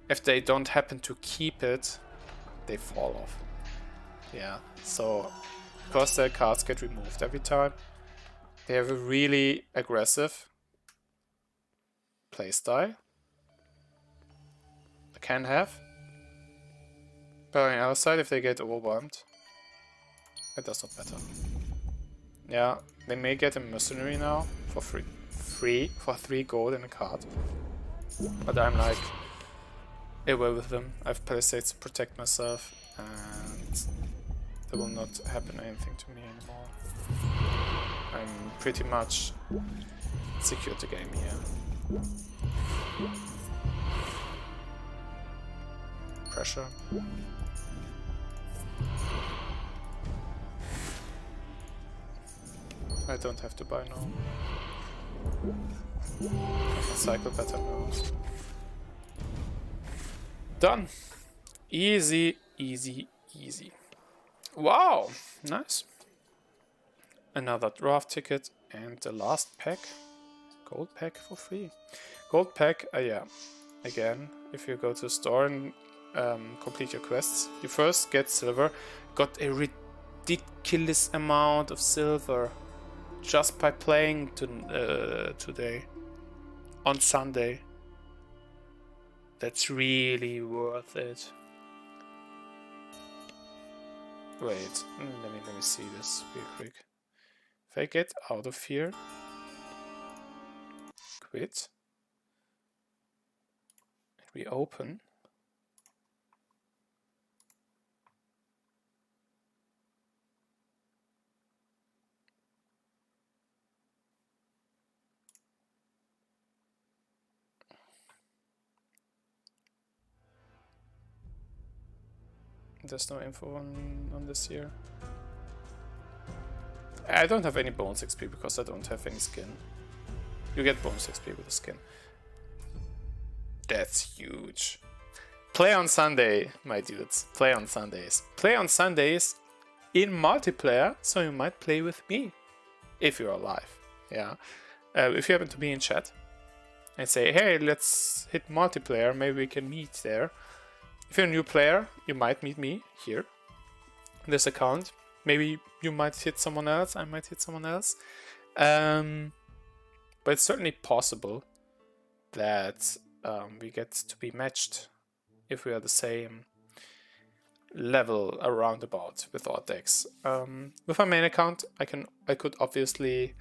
If they don't happen to keep it, they fall off. Yeah, so because their cards get removed every time, they have a really aggressive playstyle. They can have. But on the other side, if they get overwhelmed, it does not matter. Yeah, they may get a mercenary now for free for 3 gold in a card. But I'm like, away with them. I have Palisades to protect myself, and there will not happen anything to me anymore. I'm pretty much secured the game here. Pressure. I don't have to buy now. I can cycle better now. Done. Easy, easy, easy. Wow, nice. Another draft ticket and the last pack. Gold pack for free. Gold pack, yeah. Again, if you go to the store and complete your quests, you first get silver. Got a ridiculous amount of silver just by playing today. On Sunday. That's really worth it. Wait, let me see this real quick. If I get out of here, quit, and we open. There's no info on this here. I don't have any bonus XP because I don't have any skin. You get bonus XP with the skin. That's huge. Play on Sunday, my dudes. Play on Sundays. Play on Sundays in multiplayer, so you might play with me. If you're alive. Yeah. If you happen to be in chat and say, hey, let's hit multiplayer, maybe we can meet there. If you're a new player, you might meet me here. this account. Maybe you might hit someone else, I might hit someone else. But it's certainly possible that we get to be matched if we are the same level around about with our decks. With my main account, I could obviously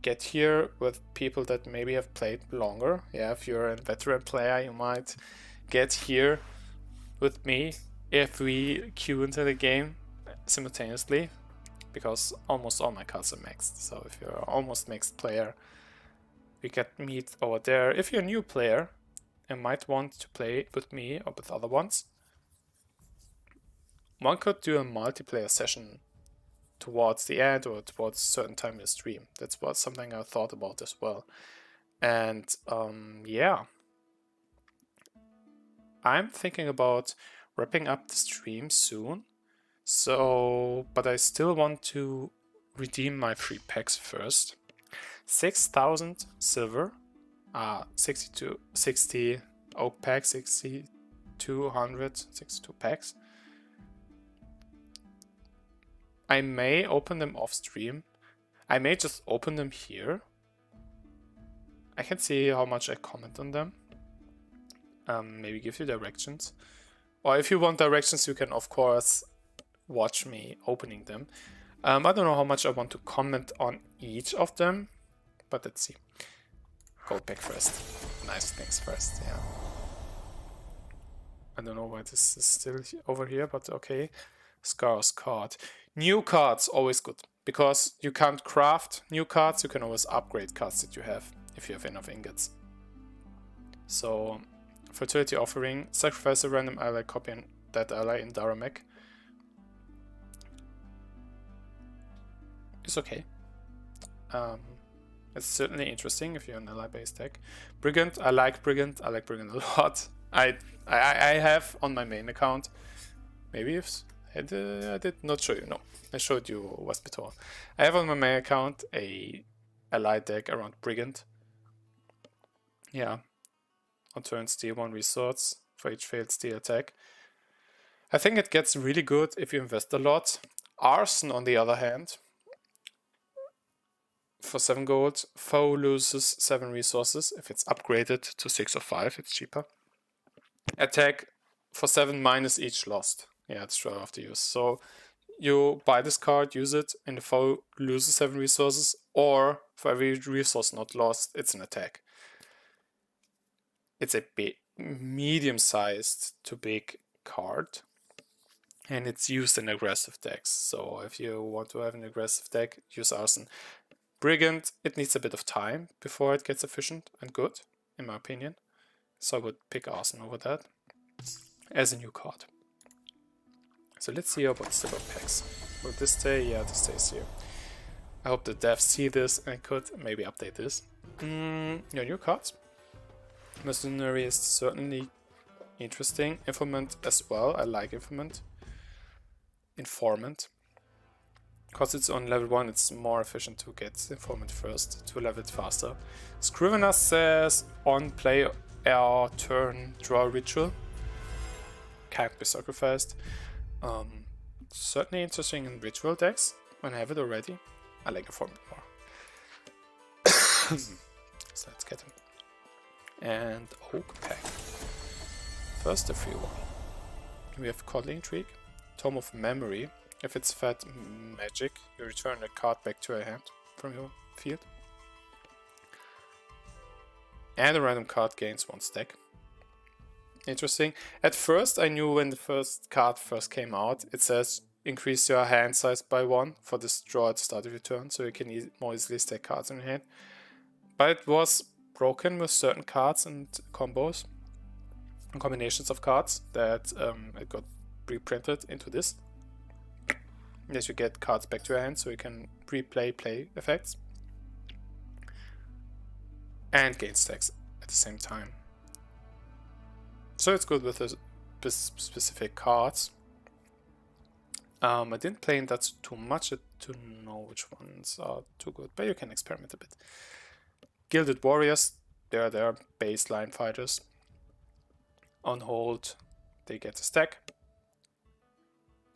get here with people that maybe have played longer. Yeah, if you're a veteran player, you might get here with me if we queue into the game simultaneously, because almost all my cards are maxed. So if you're an almost maxed player, we can meet over there. If you're a new player and might want to play with me or with other ones, one could do a multiplayer session towards the end or towards a certain time in the stream. That's something I thought about as well. And yeah, I'm thinking about wrapping up the stream soon. So, but I still want to redeem my free packs first. 6,000 silver, 60 oak packs, 62 packs. I may open them off stream. I may just open them here. I can see how much I comment on them. Maybe give you directions. Or if you want directions, you can of course watch me opening them. I don't know how much I want to comment on each of them, but let's see. Gold pack first. Nice things first, yeah. I don't know why this is still over here, but okay. Scar's card. New cards, always good. Because you can't craft new cards, you can always upgrade cards that you have, if you have enough ingots. So, Fertility Offering, sacrifice a random ally, copy that ally in Daramek. It's okay. It's certainly interesting if you're an ally-based deck. Brigand, I like Brigand a lot. I have on my main account. Maybe if I did not show you. No, I showed you Vespitole. I have on my main account a ally deck around Brigand. Yeah. On turn, steal 1 resource for each failed steal attack. I think it gets really good if you invest a lot. Arson, on the other hand, for 7 gold, foe loses 7 resources. If it's upgraded to 6 or 5, it's cheaper. Attack for 7 minus each lost. Yeah, it's true after use. So you buy this card, use it, and the foe loses 7 resources, or for every resource not lost, it's an attack. It's a big, medium-sized to big card, and it's used in aggressive decks. So if you want to have an aggressive deck, use Arson. Brigand, it needs a bit of time before it gets efficient and good, in my opinion. So I would pick Arson over that as a new card. So let's see about silver packs. Will this stay? Yeah, this stays here. I hope the devs see this and could maybe update this. Your new cards. Mercenary is certainly interesting. Informant as well. I like Informant. Informant. Because it's on level 1, it's more efficient to get Informant first, to level it faster. Scrivener says, on play or turn, draw a ritual. Can't be sacrificed. Certainly interesting in ritual decks, when I have it already. I like Informant more. So let's get him. And Oak Pack. First the free one. We have Coddling Intrigue, Tome of Memory. If it's fed magic, you return a card back to your hand from your field. And a random card gains 1 stack. Interesting. At first I knew when the first card first came out, it says increase your hand size by 1 for this draw at the start of your turn, so you can more easily stack cards in your hand. But it was broken with certain cards and combos and combinations of cards that it got reprinted into this. Yes, you get cards back to your hand, so you can replay play effects and gain stacks at the same time. So it's good with the specific cards. I didn't play in that too much to know which ones are too good, but you can experiment a bit. Gilded Warriors, they are baseline fighters. On hold, they get a stack.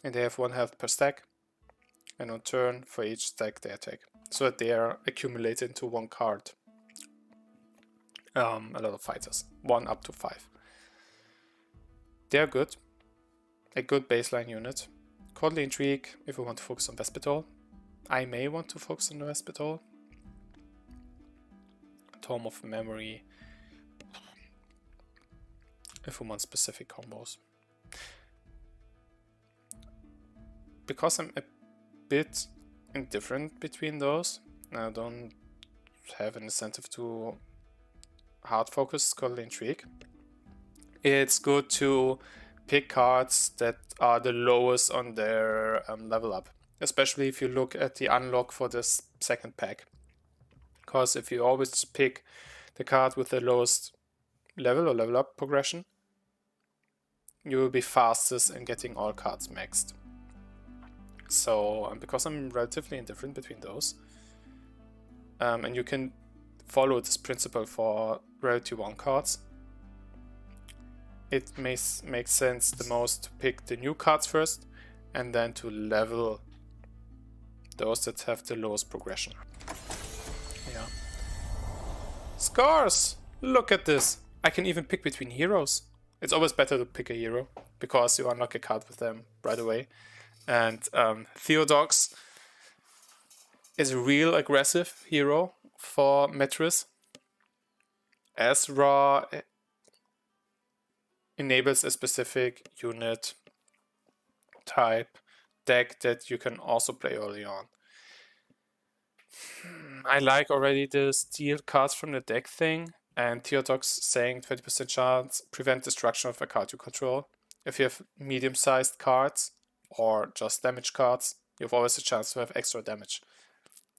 And they have 1 health per stack. And on turn, for each stack they attack. So that they are accumulated into 1 card. A lot of fighters. 1 up to 5. They are good. A good baseline unit. Courtly Intrigue, if we want to focus on Vespitole. I may want to focus on the Vespitole. Tome of Memory. If we want specific combos. Because I'm a bit indifferent between those, I don't have an incentive to hard focus Courtly Intrigue. It's good to pick cards that are the lowest on their level up, especially if you look at the unlock for this second pack. Because if you always pick the card with the lowest level or level up progression, you will be fastest in getting all cards maxed. So, because I'm relatively indifferent between those, and you can follow this principle for Rarity 1 cards, it makes sense the most to pick the new cards first, and then to level those that have the lowest progression. Yeah. Scars! Look at this! I can even pick between heroes. It's always better to pick a hero, because you unlock a card with them right away. And Theodox is a real aggressive hero for Metris. Ezra enables a specific unit type deck that you can also play early on. I like already the steal cards from the deck thing, and Theodox saying 20% chance prevent destruction of a card you control. If you have medium-sized cards or just damage cards, you have always a chance to have extra damage.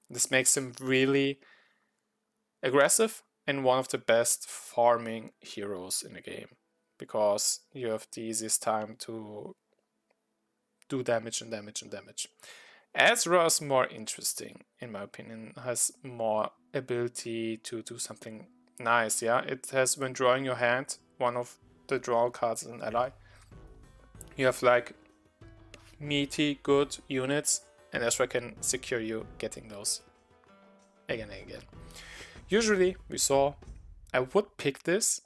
This makes him really aggressive and one of the best farming heroes in the game, because you have the easiest time to do damage and damage and damage. Ezra is more interesting, in my opinion, has more ability to do something nice. Yeah, it has, when drawing your hand, one of the draw cards is an ally. You have like meaty, good units, and Ezra can secure you getting those again and again. Usually, we saw I would pick this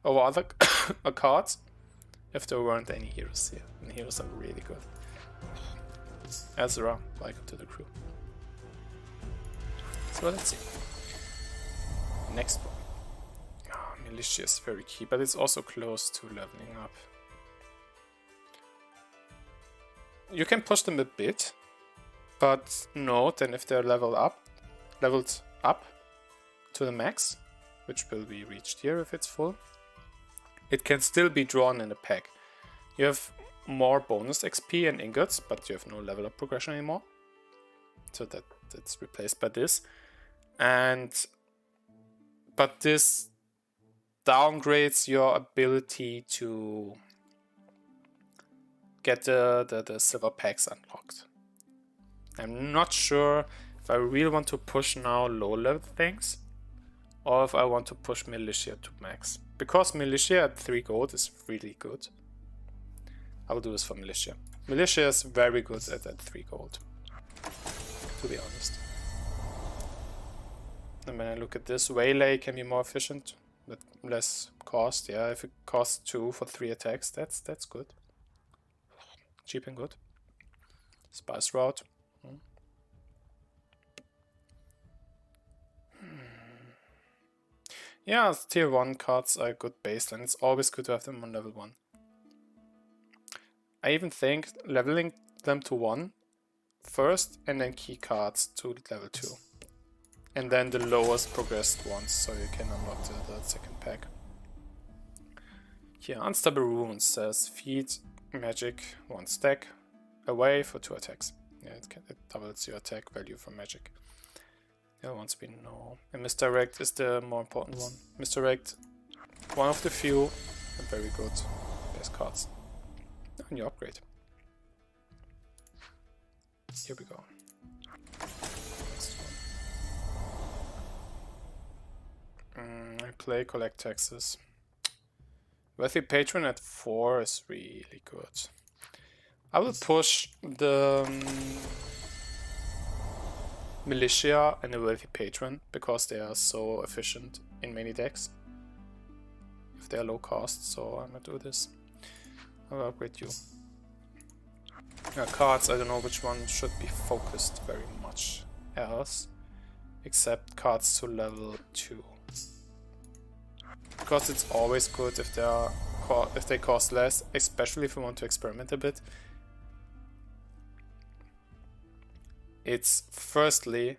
over other cards if there weren't any heroes here. And heroes are really good. Ezra, welcome to the crew. So let's see. Next one. Oh, Militia is very key, but it's also close to leveling up. You can push them a bit, but note that if they're leveled up to the max, which will be reached here if it's full, it can still be drawn in a pack. You have more bonus XP and ingots, but you have no level up progression anymore. So that's replaced by this. But this downgrades your ability to get the silver packs unlocked. I'm not sure if I really want to push now low level things, or if I want to push Militia to max. Because Militia at 3 gold is really good. I will do this for Militia. Militia is very good at 3 gold, to be honest. And when I look at this, Waylay can be more efficient, but less cost. Yeah, if it costs 2 for 3 attacks, that's good. Cheap and good. Spice Route. Yeah, tier 1 cards are a good baseline. It's always good to have them on level 1. I even think leveling them to 1 first and then key cards to level 2. And then the lowest progressed ones, so you can unlock the second pack. Here, Unstable Runes says feed magic 1 stack away for 2 attacks. Yeah, it doubles your attack value for magic. The other ones we know. And Misdirect is the more important one. Misdirect, one of the few and very good base cards. And you upgrade. Here we go. Next one. I play Collect Taxes. Wealthy Patron at 4 is really good. I will push the Militia and the Wealthy Patron because they are so efficient in many decks. If they are low cost, so I'm gonna do this. I'll upgrade you. Cards, I don't know which one should be focused very much else. Except cards to level 2. Because it's always good if they cost less, especially if you want to experiment a bit. It's firstly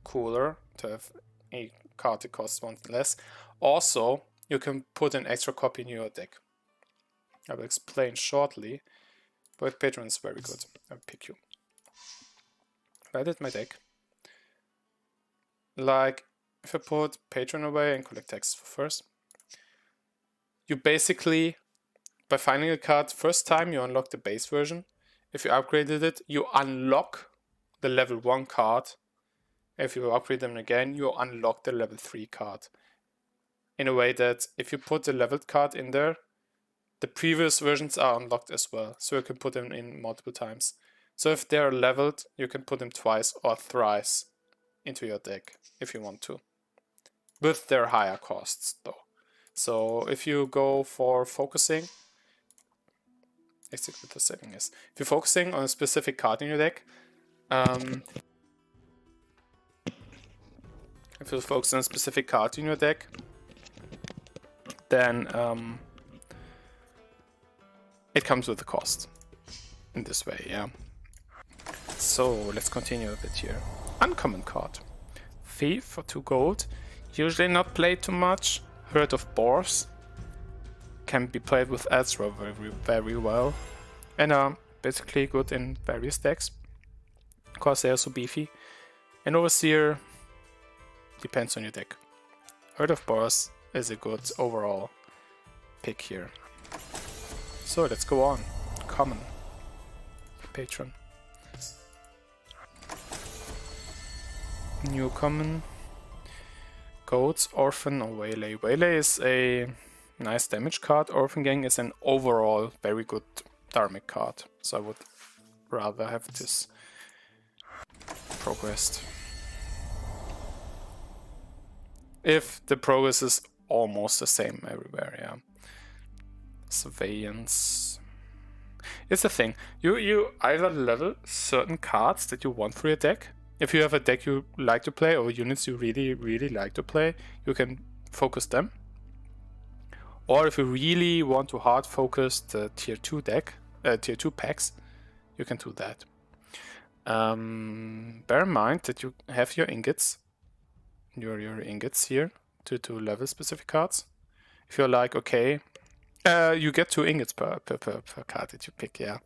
cooler to have a card that costs 1 less. Also, you can put an extra copy in your deck. I will explain shortly, but Patron is very good. I'll pick you. I did my deck. Like, if I put Patron away and collect text first, you basically, by finding a card first time, you unlock the base version. If you upgraded it, you unlock the level 1 card. If you upgrade them again, you unlock the level 3 card. In a way that if you put the leveled card in there, the previous versions are unlocked as well. So you can put them in multiple times. So if they're leveled, you can put them twice or thrice into your deck if you want to. With their higher costs though. So if you go for focusing, execute the setting is. If you're focusing on a specific card in your deck, if you focus on a specific card in your deck, then it comes with a cost. In this way, yeah. So let's continue a bit here. Uncommon card. Thief for 2 gold. Usually not played too much. Herd of Boars. Can be played with Ezra very well. And are basically good in various decks. Because they are so beefy. And Overseer depends on your deck. Herd of Boars is a good overall pick here. So let's go on. Common. Patron. New common. Goats, Orphan or Waylay. Waylay is a nice damage card. Orphan Gang is an overall very good Daramek card. So I would rather have this progressed. If the progress is almost the same everywhere, yeah. Surveillance. It's the thing. You either level certain cards that you want for your deck. If you have a deck you like to play or units you really like to play, you can focus them. Or if you really want to hard focus the tier 2 deck, tier 2 packs, you can do that. Bear in mind that you have your ingots, your ingots here to level specific cards. If you're like, okay, you get 2 ingots per card that you pick, yeah.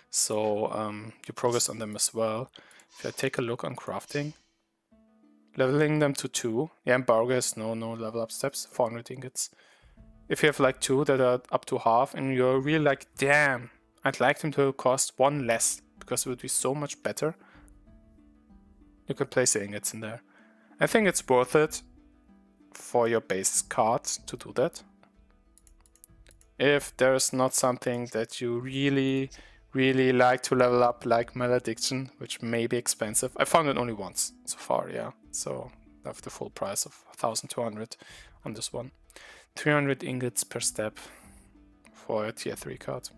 So you progress on them as well. If I take a look on crafting, leveling them to 2. Yeah, Embargo has no level up steps, 400 ingots. If you have like 2 that are up to half and you're really like, damn, I'd like them to cost 1 less because it would be so much better, you can place the ingots in there. I think it's worth it for your base card to do that. If there's not something that you really like to level up, like Malediction, which may be expensive. I found it only once so far, yeah. So I have the full price of 1,200 on this one. 300 ingots per step for a tier 3 card.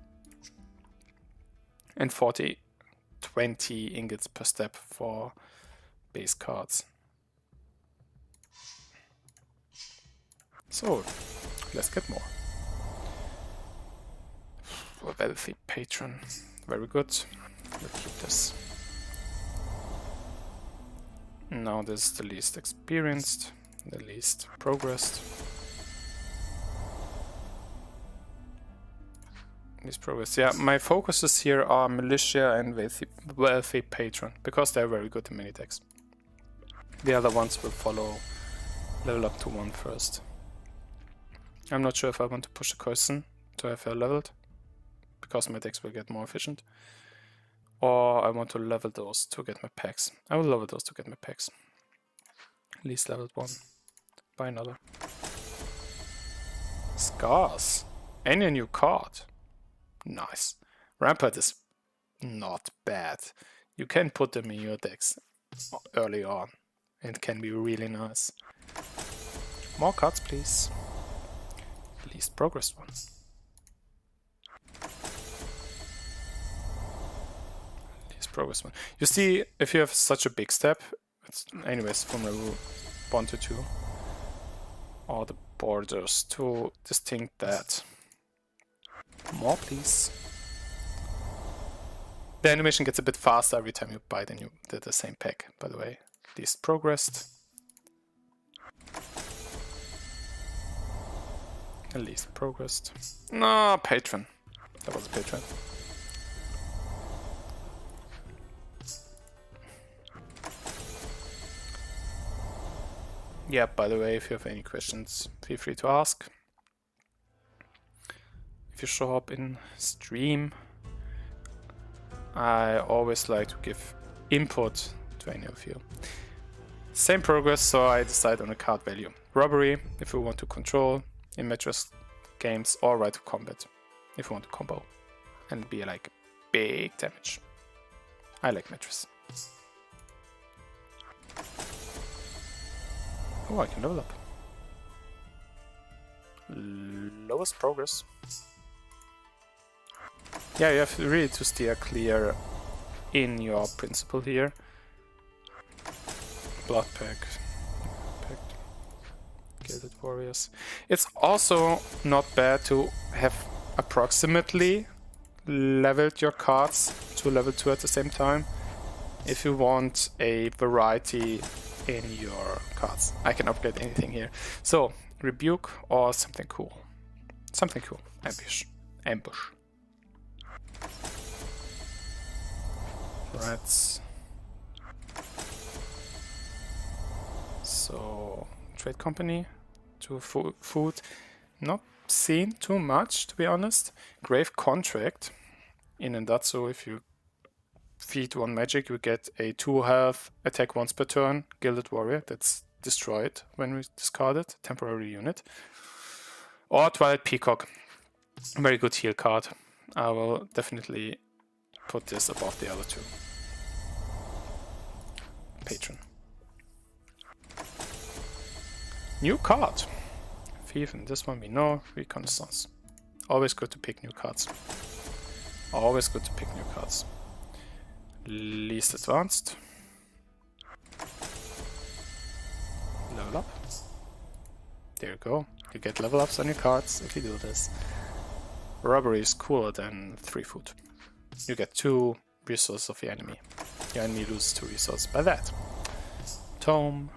And 20 ingots per step for base cards. So let's get more. Wealthy Patron, very good. Let's keep this. Now this is the least experienced, the least progressed. Least progressed. Yeah, my focuses here are Militia and Wealthy Patron because they're very good in many decks. The other ones will follow level up to 1 first. I'm not sure if I want to push a Curson to have her leveled, because my decks will get more efficient. Or I want to level those to get my packs. I will level those to get my packs. Least leveled one. Buy another. Scars. Any new card. Nice. Rampart is not bad. You can put them in your decks early on. It can be really nice. More cards, please. Least progressed one. Least progressed one. You see, if you have such a big step, it's anyways from level 1 to 2. Or the borders to distinct that. More, please. The animation gets a bit faster every time you buy the same pack, by the way. Least progressed. At least progressed. No, patron. That was a patron. Yeah, by the way, if you have any questions, feel free to ask. If you show up in stream, I always like to give input to any of you. Same progress, so I decide on a card value. Robbery, if we want to control in Metris games, or right to combat, if we want to combo. And be like big damage. I like Metris. Oh, I can level up. Lowest progress. Yeah, you have really to steer clear in your principle here. Blood pack. Gilded warriors. It's also not bad to have approximately leveled your cards to level 2 at the same time. If you want a variety in your cards. I can upgrade anything here. So, rebuke or something cool. Something cool. Ambush. Ambush. Rats. So, trade company to food. Not seen too much, to be honest. Grave contract. In Endatsu, if you feed 1 magic, you get a 2 health attack once per turn. Gilded warrior that's destroyed when we discard it. Temporary unit. Or Twilight Peacock. Very good heal card. I will definitely put this above the other 2. Patron. New card. Thief, and this one we know. Reconnaissance. Always good to pick new cards. Always good to pick new cards. Least advanced. Level up. There you go. You get level ups on your cards if you do this. Robbery is cooler than 3 food. You get 2 resources of your enemy. Your enemy loses 2 resources by that. Tome.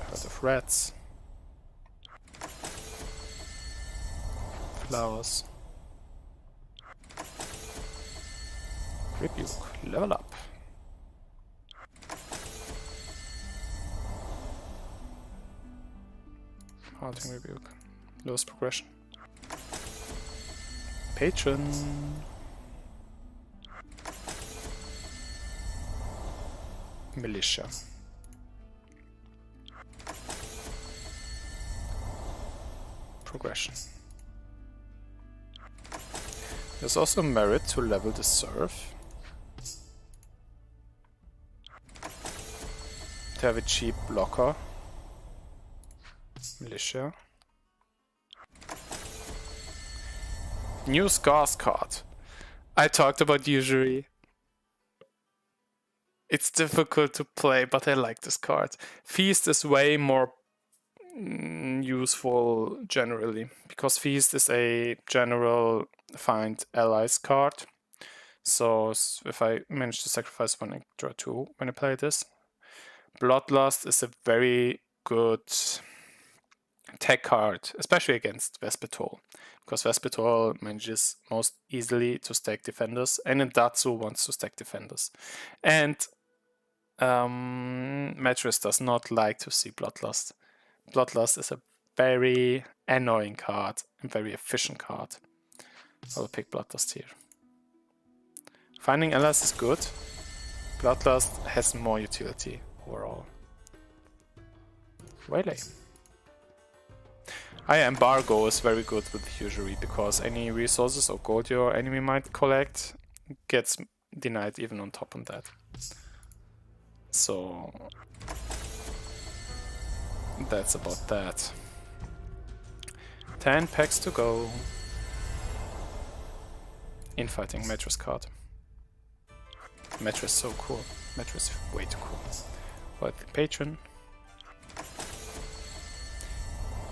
Herd of rats. Flowers. Rebuke. Level up. Halting rebuke. Lowest progression. Patron. Militia. Progression. There's also merit to level the serf. To have a cheap blocker. Militia. New Scars card. I talked about usury. It's difficult to play, but I like this card. Feast is way more useful generally, because Feast is a general find allies card. So if I manage to sacrifice 1 and draw 2 when I play this. Bloodlust is a very good tech card, especially against Vespitole, because Vespitole manages most easily to stack defenders, and Endatsu wants to stack defenders. And Metris does not like to see Bloodlust. Bloodlust is a very annoying card and very efficient card. I will pick Bloodlust here. Finding allies is good. Bloodlust has more utility overall. Waylay. Embargo is very good with usury, because any resources or gold your enemy might collect gets denied even on top of that. So that's about that. 10 packs to go. Infighting Metris card. Metris so cool. Metris way too cool. But patron.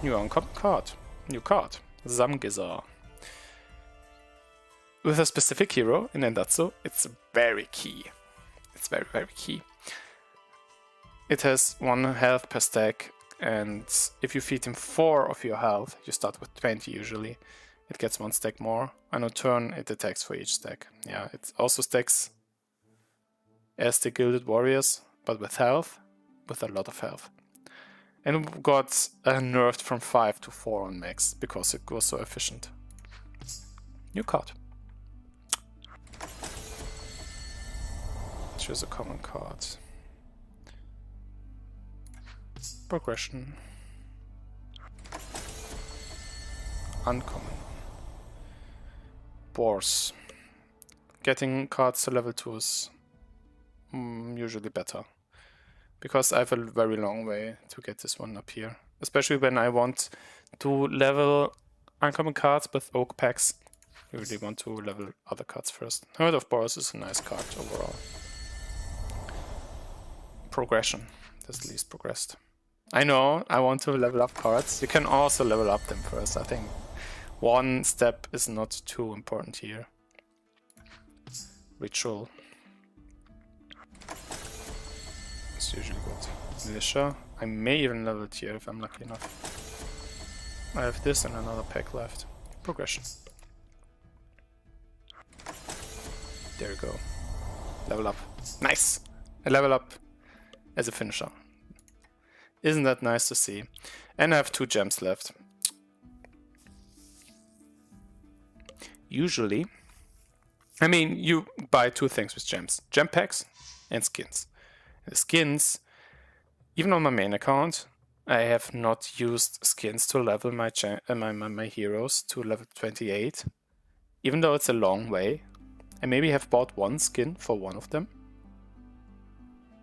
New uncommon card. New card. Zamgizar. With a specific hero in Endatsu, it's very key. It's very, very key. It has 1 health per stack, and if you feed him 4 of your health, you start with 20 usually, it gets 1 stack more, and on turn it attacks for each stack. Yeah, it also stacks as the Gilded Warriors, but with health, with a lot of health. And it got nerfed from 5 to 4 on max, because it was so efficient. New card. Choose a common card. Progression. Uncommon. Boars. Getting cards to level 2 is usually better, because I have a very long way to get this one up here. Especially when I want to level uncommon cards with oak packs. You really want to level other cards first. Herd of Boars is a nice card overall. Progression. That's least progressed. I know, I want to level up cards. You can also level up them first. I think 1 step is not too important here. Ritual. It's usually good. Militia. I may even level it here if I'm lucky enough. I have this and another pack left. Progression. There we go. Level up. Nice! I level up as a finisher. Isn't that nice to see? And I have 2 gems left. Usually, I mean, you buy 2 things with gems. Gem packs and skins. The skins, even on my main account, I have not used skins to level my heroes to level 28. Even though it's a long way. I maybe have bought 1 skin for 1 of them.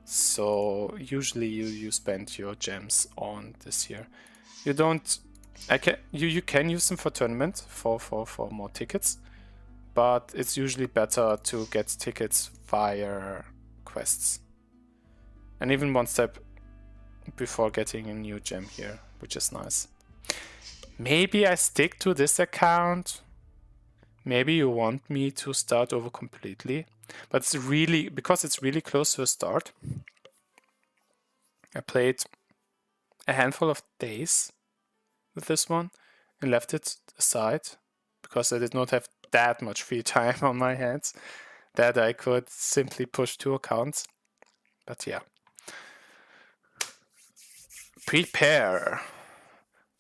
So usually you spend your gems on this here. You don't. You can use them for tournament for more tickets, but it's usually better to get tickets via quests. And even 1 step before getting a new gem here, which is nice. Maybe I stick to this account. Maybe you want me to start over completely. But it's really, because it's really close to a start, I played a handful of days with this one and left it aside because I did not have that much free time on my hands that I could simply push 2 accounts. But yeah. Prepare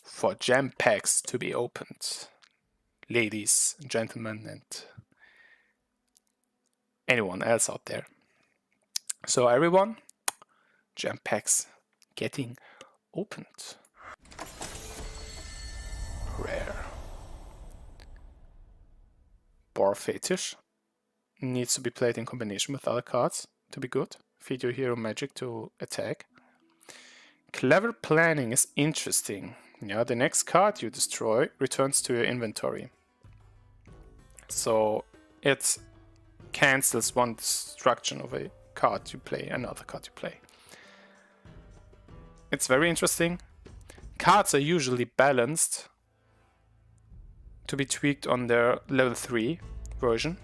for gem packs to be opened, ladies and gentlemen, and anyone else out there. So everyone, gem packs getting opened. Rare. Boar Fetish needs to be played in combination with other cards to be good. Feed your hero magic to attack. Clever planning is interesting. Yeah, the next card you destroy returns to your inventory. So it cancels 1 destruction of a card you play, another card you play. It's very interesting. Cards are usually balanced to be tweaked on their level 3 version.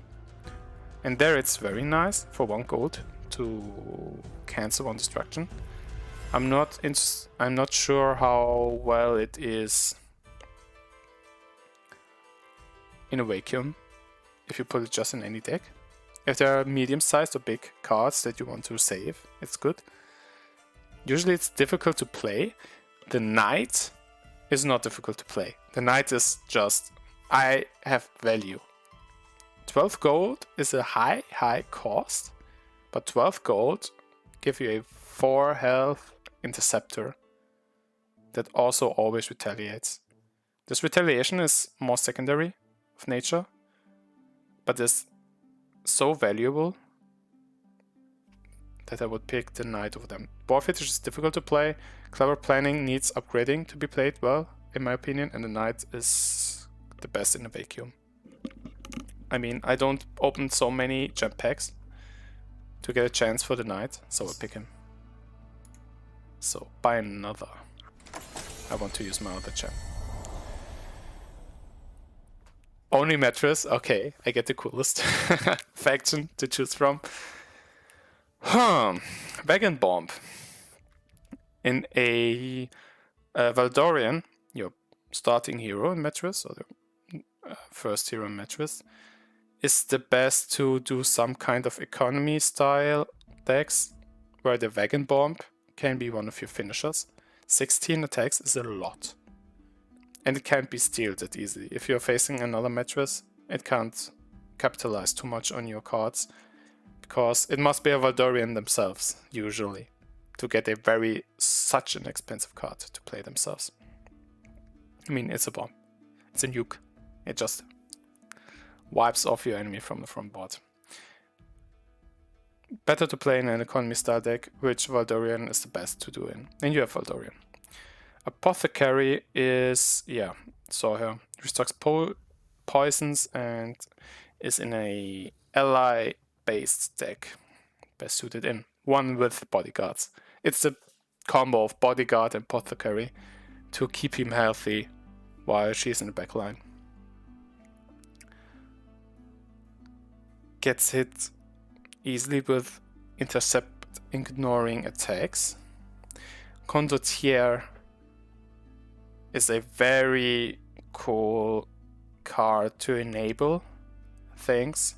And there it's very nice for 1 gold to cancel 1 destruction. I'm not sure how well it is in a vacuum if you put it just in any deck. If there are medium-sized or big cards that you want to save, it's good. Usually it's difficult to play. The Knight is not difficult to play. The Knight is just, I have value. 12 gold is a high cost, but 12 gold give you a 4 health interceptor that also always retaliates. This retaliation is more secondary of nature, but is so valuable that I would pick the knight over them. Boar fetish is difficult to play. Clever planning needs upgrading to be played well, in my opinion, and the knight is the best in a vacuum. I mean, I don't open so many gem packs to get a chance for the knight, so I'll pick him. So, buy another. I want to use my other gem. Only Metris? Okay, I get the coolest faction to choose from. Wagon Bomb. In a Valdorian, your starting hero in Metris, or the first hero in Metris, is the best to do some kind of economy style decks where the Wagon Bomb can be one of your finishers. 16 attacks is a lot. And it can't be stealed that easily. If you're facing another Metris, it can't capitalize too much on your cards, because it must be a Valdorian themselves, usually, to get such an expensive card to play themselves. I mean, it's a bomb. It's a nuke. It just wipes off your enemy from the front board. Better to play in an economy style deck, which Valdorian is the best to do in. And you have Valdorian. Apothecary is, yeah, saw her. Restocks poisons and is in a ally-based deck. Best suited in. One with bodyguards. It's the combo of bodyguard and apothecary to keep him healthy while she's in the back line. Gets hit easily with intercept ignoring attacks. Condottiere is a very cool card to enable things.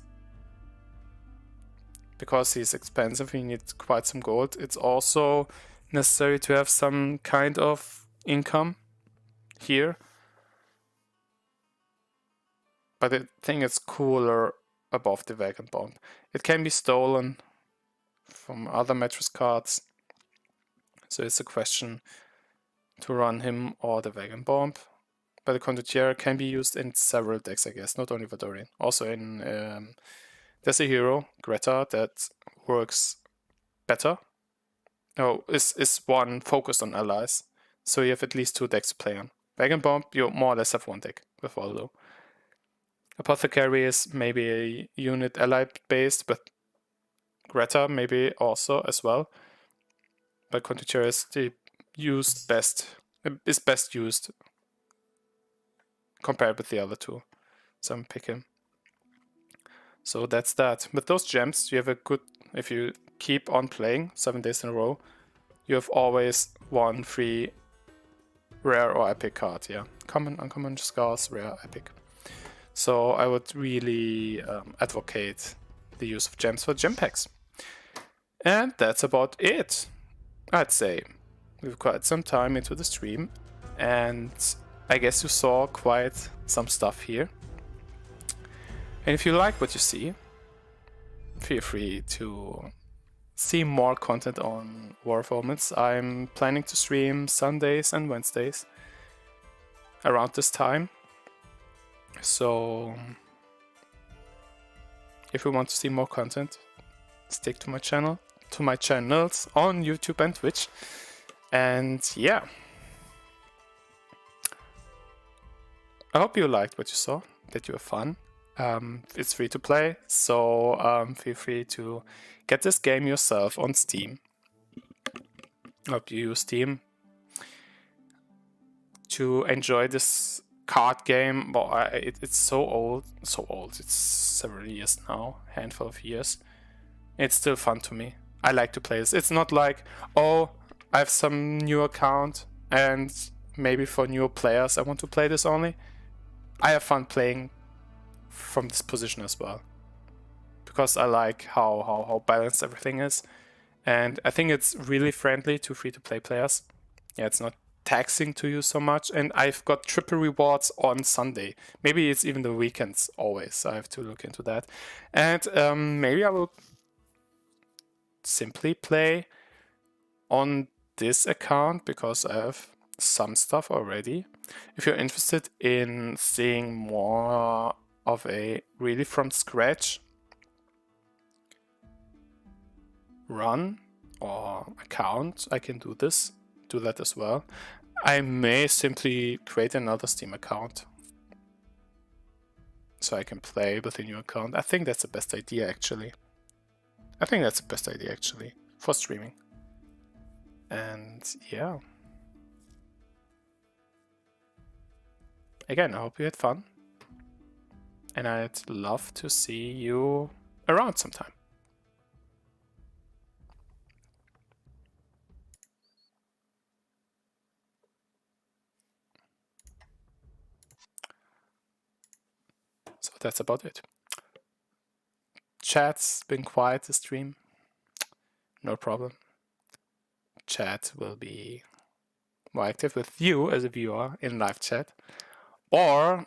Because he's expensive, you need quite some gold. It's also necessary to have some kind of income here. But I think it's cooler above the Wagon Bomb. It can be stolen from other Metris cards. So it's a question to run him or the Wagon Bomb. But the Condottiere can be used in several decks, I guess, not only Valdorian. Also in there's a hero, Greta, that works better. Oh, is one focused on allies. So you have at least 2 decks to play on. Wagon Bomb, you more or less have 1 deck with Waldo. Apothecary is maybe a unit ally based, but Greta maybe also as well. But Condottiere is best used compared with the other 2. So I'm picking. So that's that. With those gems, you have a good, if you keep on playing 7 days in a row, you have always 1 free rare or epic card. Yeah, common, uncommon, scars, rare, epic. So I would really advocate the use of gems for gem packs. And that's about it, I'd say. We've got some time into the stream, and I guess you saw quite some stuff here. And if you like what you see, feel free to see more content on War of Omens. I'm planning to stream Sundays and Wednesdays around this time. So if you want to see more content, stick to my channel, to my channels on YouTube and Twitch. And yeah, I hope you liked what you saw, that you have fun. It's free to play, so feel free to get this game yourself on Steam. I hope you use Steam to enjoy this card game. Well, it's so old, it's several years now, handful of years. It's still fun to me. I like to play this. It's not like, oh, I have some new account and maybe for newer players I want to play this only. I have fun playing from this position as well, because I like how balanced everything is, and I think it's really friendly to free-to-play players. Yeah, it's not taxing to you so much, and I've got triple rewards on Sunday. Maybe it's even the weekends always. I have to look into that. And maybe I will simply play on this account, because I have some stuff already. If you're interested in seeing more of a really from scratch run or account, I can do that as well. I may simply create another Steam account so I can play with a new account. I think that's the best idea actually. For streaming. And yeah. Again, I hope you had fun. And I'd love to see you around sometime. So that's about it. Chat's been quiet this stream. No problem. Chat will be more active with you as a viewer in live chat. Or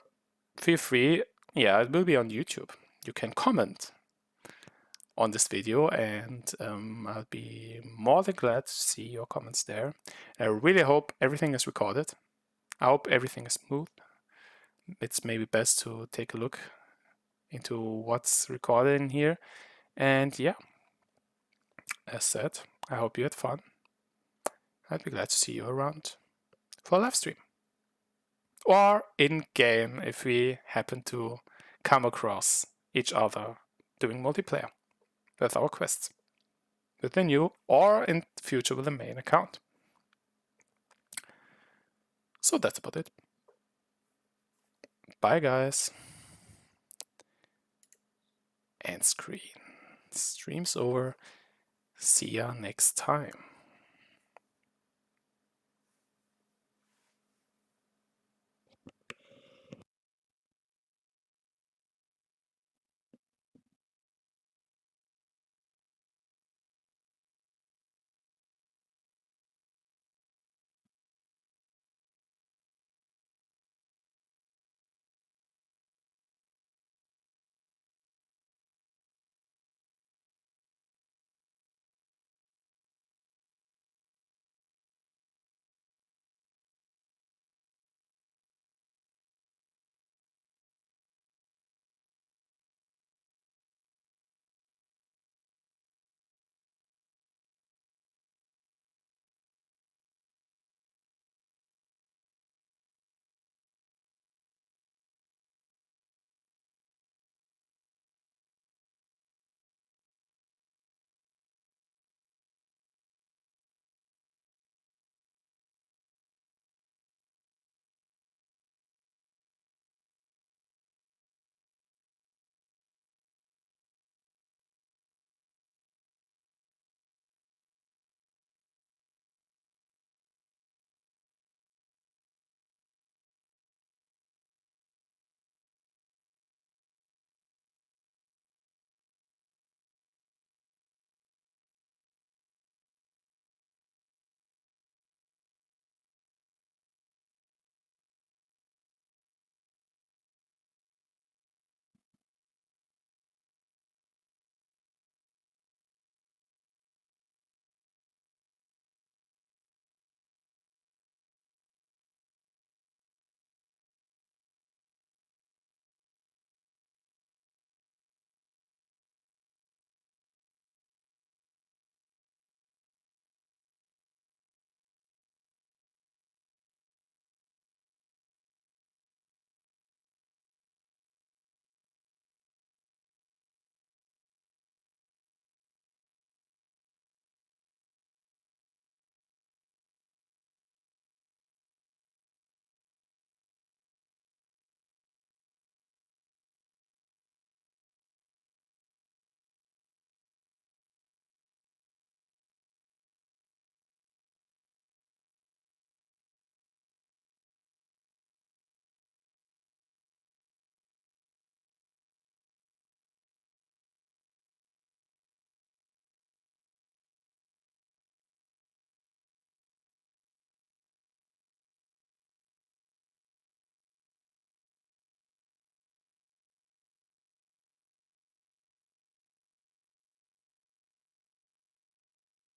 feel free, yeah, it will be on YouTube. You can comment on this video and I'll be more than glad to see your comments there. I really hope everything is recorded. I hope everything is smooth. It's maybe best to take a look into what's recorded in here. And yeah, as said, I hope you had fun. I'd be glad to see you around for a live stream. Or in game if we happen to come across each other doing multiplayer with our quests. With the new or in future with the main account. So that's about it. Bye guys. End screen. Stream's over. See ya next time.